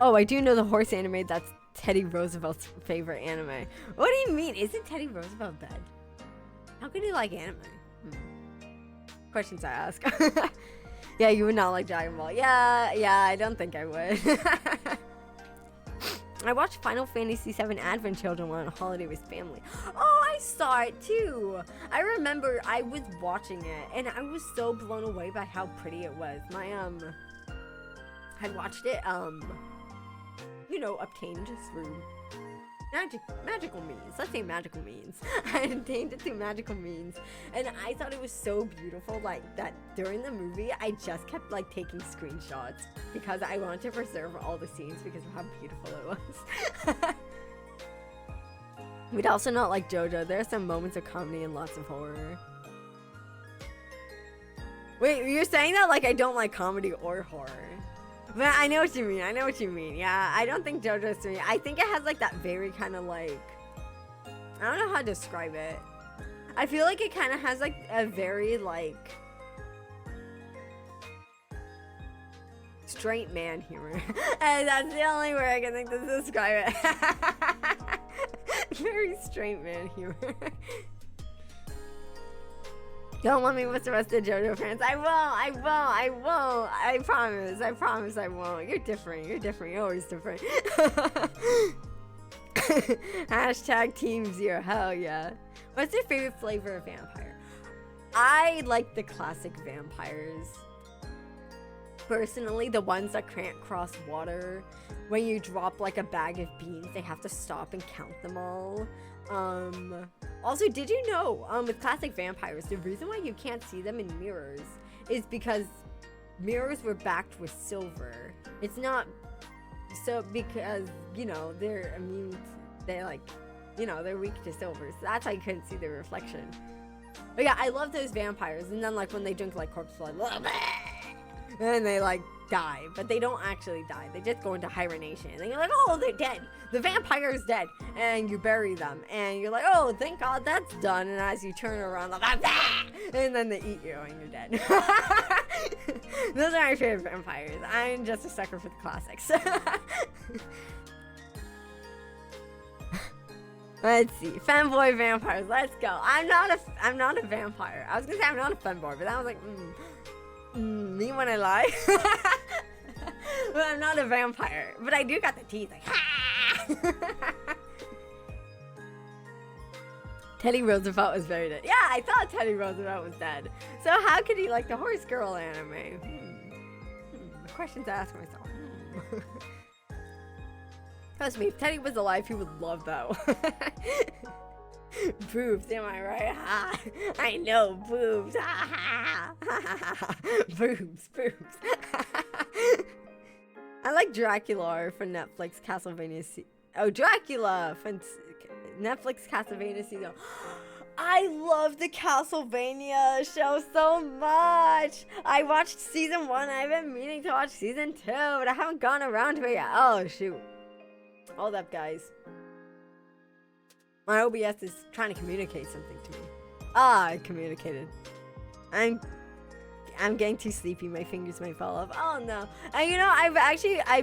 Oh, I do know the horse anime. That's Teddy Roosevelt's favorite anime. What do you mean? Isn't Teddy Roosevelt dead? How could he like anime? Questions I ask. Yeah, you would not like Dragon Ball. Yeah, I don't think I would. I watched Final Fantasy VII Advent Children on a holiday with family. Oh, I saw it too. I remember I was watching it, and I was so blown away by how pretty it was. My, had watched it, you know, obtained through magical means. Let's say magical means. I obtained it through magical means, and I thought it was so beautiful, like, that during the movie, I just kept, like, taking screenshots, because I wanted to preserve all the scenes because of how beautiful it was. We'd also not like JoJo. There are some moments of comedy and lots of horror. Wait, you're saying that like I don't like comedy or horror? But I know what you mean. Yeah, I don't think JoJo's to me. I think it has like that very kind of like, I don't know how to describe it. I feel like it kind of has like a very like straight man humor. And that's the only way I can think to describe it. Very straight man humor. Don't let me with the rest of the JoJo fans. I won't. I promise I won't. You're different. You're always different. Hashtag Team Zero. Hell yeah. What's your favorite flavor of vampire? I like the classic vampires. Personally, the ones that can't cross water, when you drop like a bag of beans, they have to stop and count them all. Also, did you know, with classic vampires, the reason why you can't see them in mirrors is because mirrors were backed with silver. It's not so because, you know, they're immune, they're like, you know, they're weak to silver, so that's why you couldn't see the reflection. But yeah, I love those vampires, and then like when they drink like corpse blood, and they like die, but they don't actually die. They just go into hibernation, and you're like, oh, they're dead. The vampire's dead, and you bury them, and you're like, oh, thank God that's done. And as you turn around, like, and then they eat you, and you're dead. Those are my favorite vampires. I'm just a sucker for the classics. Let's see, femboy vampires. Let's go. I'm not a vampire. I was gonna say I'm not a femboy, but I was like, me when I lie. But I'm not a vampire. But I do got the teeth. Like, Teddy Roosevelt was very dead. Yeah, I thought Teddy Roosevelt was dead. So how could he like the Horse Girl anime? Questions to ask myself. Trust me, if Teddy was alive, he would love that one. Boobs, am I right? Ha! I know, boobs. Boobs, boobs. I like Dracula for Netflix Castlevania. Dracula for Netflix Castlevania season. I love the Castlevania show so much. I watched season 1. I've been meaning to watch season 2, but I haven't gone around to it yet. Oh, shoot. Hold up, guys. My OBS is trying to communicate something to me. I communicated. I'm getting too sleepy. My fingers might fall off. Oh no. And you know, I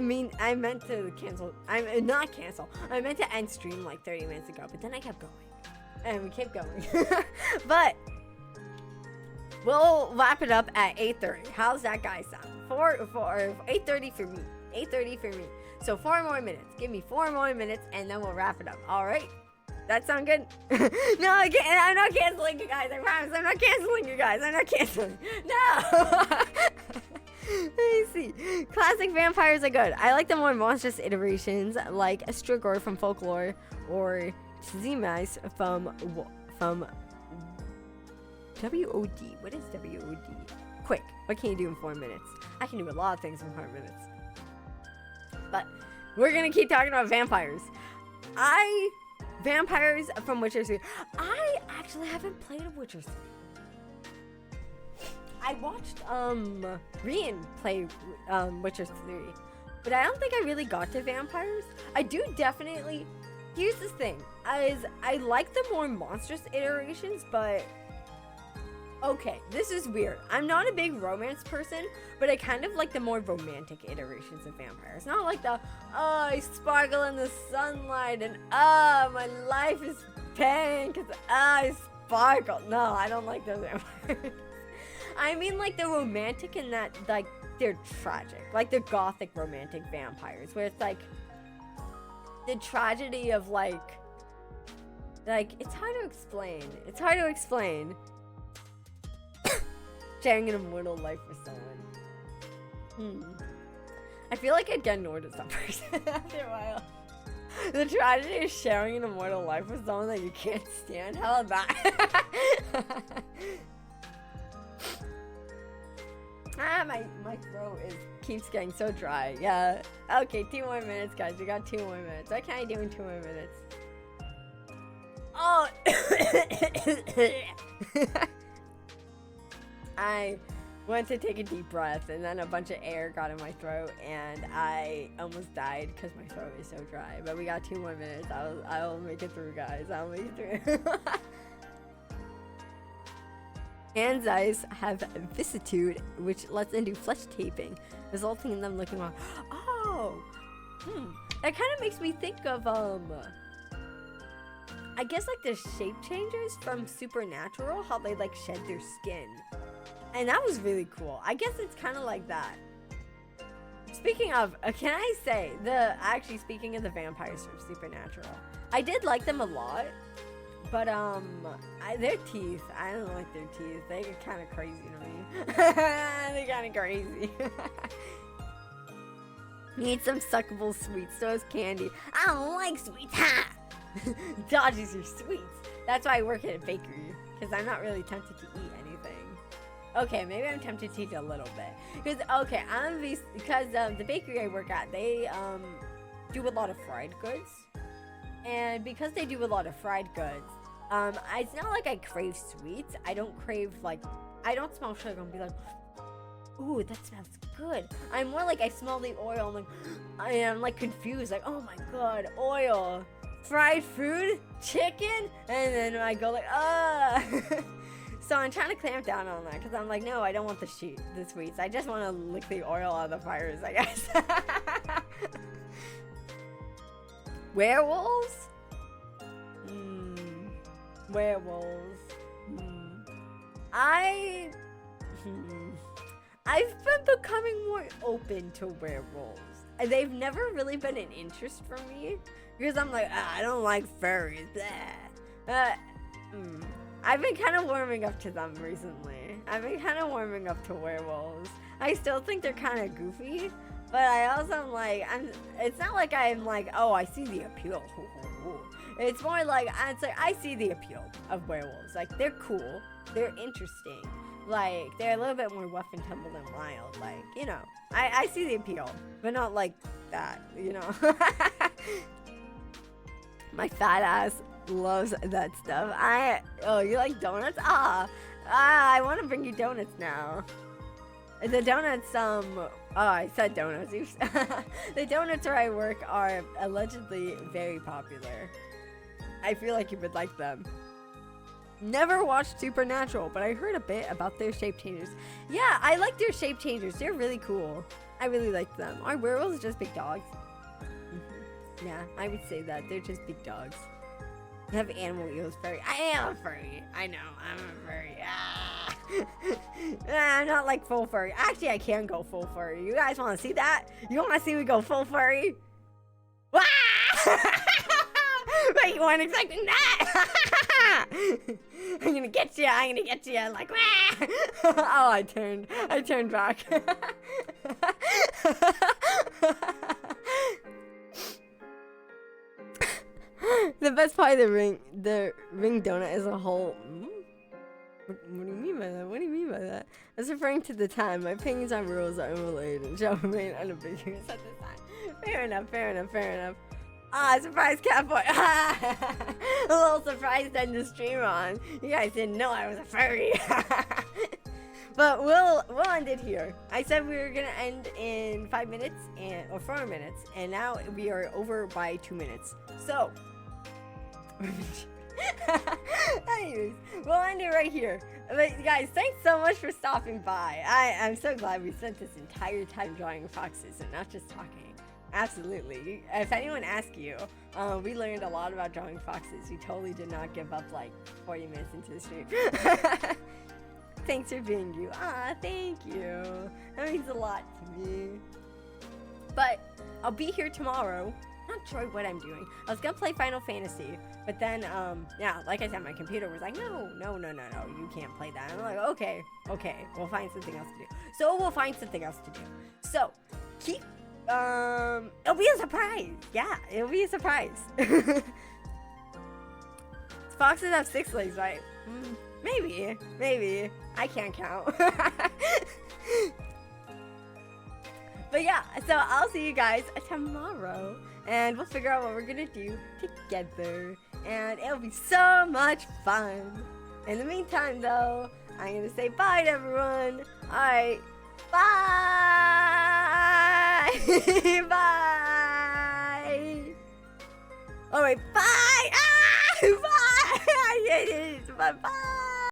meant to cancel. Not cancel. I meant to end stream like 30 minutes ago, but then I kept going. And we kept going. But we'll wrap it up at 8:30. How's that guy sound? 8:30 for me. 8:30 for me. So 4 more minutes. Give me 4 more minutes and then we'll wrap it up. All right? That sound good? No, I can't. I'm not canceling you guys. I promise. I'm not canceling you guys. I'm not canceling. No. Let me see. Classic vampires are good. I like the more monstrous iterations like Strigor from Folklore or Tzimais from WOD. What is WOD? Quick. What can you do in 4 minutes? I can do a lot of things in 4 minutes. But we're gonna keep talking about vampires. Vampires from Witcher 3. I actually haven't played a Witcher 3. I watched Rian play Witcher 3, but I don't think I really got to vampires. I do definitely. Here's the thing: I like the more monstrous iterations, but. Okay, this is weird. I'm not a big romance person, but I kind of like the more romantic iterations of vampires. Not like the, oh, I sparkle in the sunlight and, oh, my life is pink because, I sparkle. No, I don't like those vampires. I mean like the romantic in that, like, they're tragic. Like the gothic romantic vampires, where it's like, the tragedy of like, it's hard to explain. It's hard to explain. Sharing an immortal life with someone. I feel like I'd get annoyed at some person after a while. The tragedy of sharing an immortal life with someone that you can't stand. How about that? My throat keeps getting so dry. Yeah. Okay, 2 more minutes, guys. We got 2 more minutes. What can I do in 2 more minutes? Oh. I went to take a deep breath and then a bunch of air got in my throat and I almost died because my throat is so dry. But we got 2 more minutes. I will make it through, guys. I'll make it through. Hands' eyes have vicissitude, which lets them do flesh taping, resulting in them looking like, oh, that kind of makes me think of I guess like the shape changers from Supernatural, how they like shed their skin. And that was really cool. I guess it's kind of like that. Speaking of, can I say, speaking of the vampires from Supernatural, I did like them a lot, But their teeth, I don't like their teeth. They get kind of crazy to me. They're kind of crazy. Need some suckable sweets. So is candy. I don't like sweets. Ha! Dodges your sweets. That's why I work at a bakery, because I'm not really tempted to eat anything. Okay, maybe I'm tempted to eat a little bit. Because the bakery I work at, they do a lot of fried goods. And because they do a lot of fried goods, it's not like I crave sweets. I don't crave, like, I don't smell sugar and be like, ooh, that smells good. I'm more like I smell the oil and I'm like confused, like, oh my god, oil, fried food, chicken, and then I go like, So I'm trying to clamp down on that because I'm like, no, I don't want the sweets. I just want to lick the oil out of the fires, I guess. Werewolves? Werewolves. I've been becoming more open to werewolves. They've never really been an interest for me because I'm like, I don't like furries. I've been kind of warming up to them recently. I've been kind of warming up to werewolves. I still think they're kind of goofy, but I also am like, it's not like I'm like, oh, I see the appeal. It's more like, I see the appeal of werewolves. Like, they're cool. They're interesting. Like, they're a little bit more rough and tumble and wild. Like, you know, I see the appeal, but not like that, you know. My fat ass loves that stuff. Oh, you like donuts? I want to bring you donuts now. The donuts, I said donuts. The donuts where I work are allegedly very popular. I feel like you would like them. Never watched Supernatural, but I heard a bit about their shape changers. Yeah, I like their shape changers. They're really cool. I really like them. Are werewolves just big dogs? Yeah, I would say that. They're just big dogs. They have animal ears furry. I am a furry. I know, I'm a furry. I'm not like full furry. Actually, I can go full furry. You guys want to see that? You want to see me go full furry? But you weren't expecting that. I'm gonna get you. I'm gonna get you. Like, oh, I turned back. The best part of the ring donut is a whole. What do you mean by that? What do you mean by that? That's referring to the time. My opinions on rules are unrelated and shall remain unambiguous at this time. Fair enough. Surprise Catboy. A little surprised to end the stream on. You guys didn't know I was a furry. But we'll end it here. I said we were gonna end in 5 minutes or 4 minutes, and now we are over by 2 minutes. So, anyways, we'll end it right here. But guys, thanks so much for stopping by. I'm so glad we spent this entire time drawing foxes and not just talking. Absolutely. If anyone asks you, we learned a lot about drawing foxes. We totally did not give up like 40 minutes into the stream. Thanks for being you. Thank you. That means a lot to me. But I'll be here tomorrow. Not sure what I'm doing. I was gonna play Final Fantasy, but then, yeah, like I said, my computer was like, no, you can't play that. And I'm like, okay, we'll find something else to do. So we'll find something else to do. So, keep, it'll be a surprise. Yeah, it'll be a surprise. Foxes have 6 legs, right? Maybe. I can't count. But yeah, so I'll see you guys tomorrow, and we'll figure out what we're gonna do together, and it'll be so much fun. In the meantime, though, I'm gonna say bye to everyone. Alright, bye! Bye! Alright, bye! Bye! I did it! Bye-bye!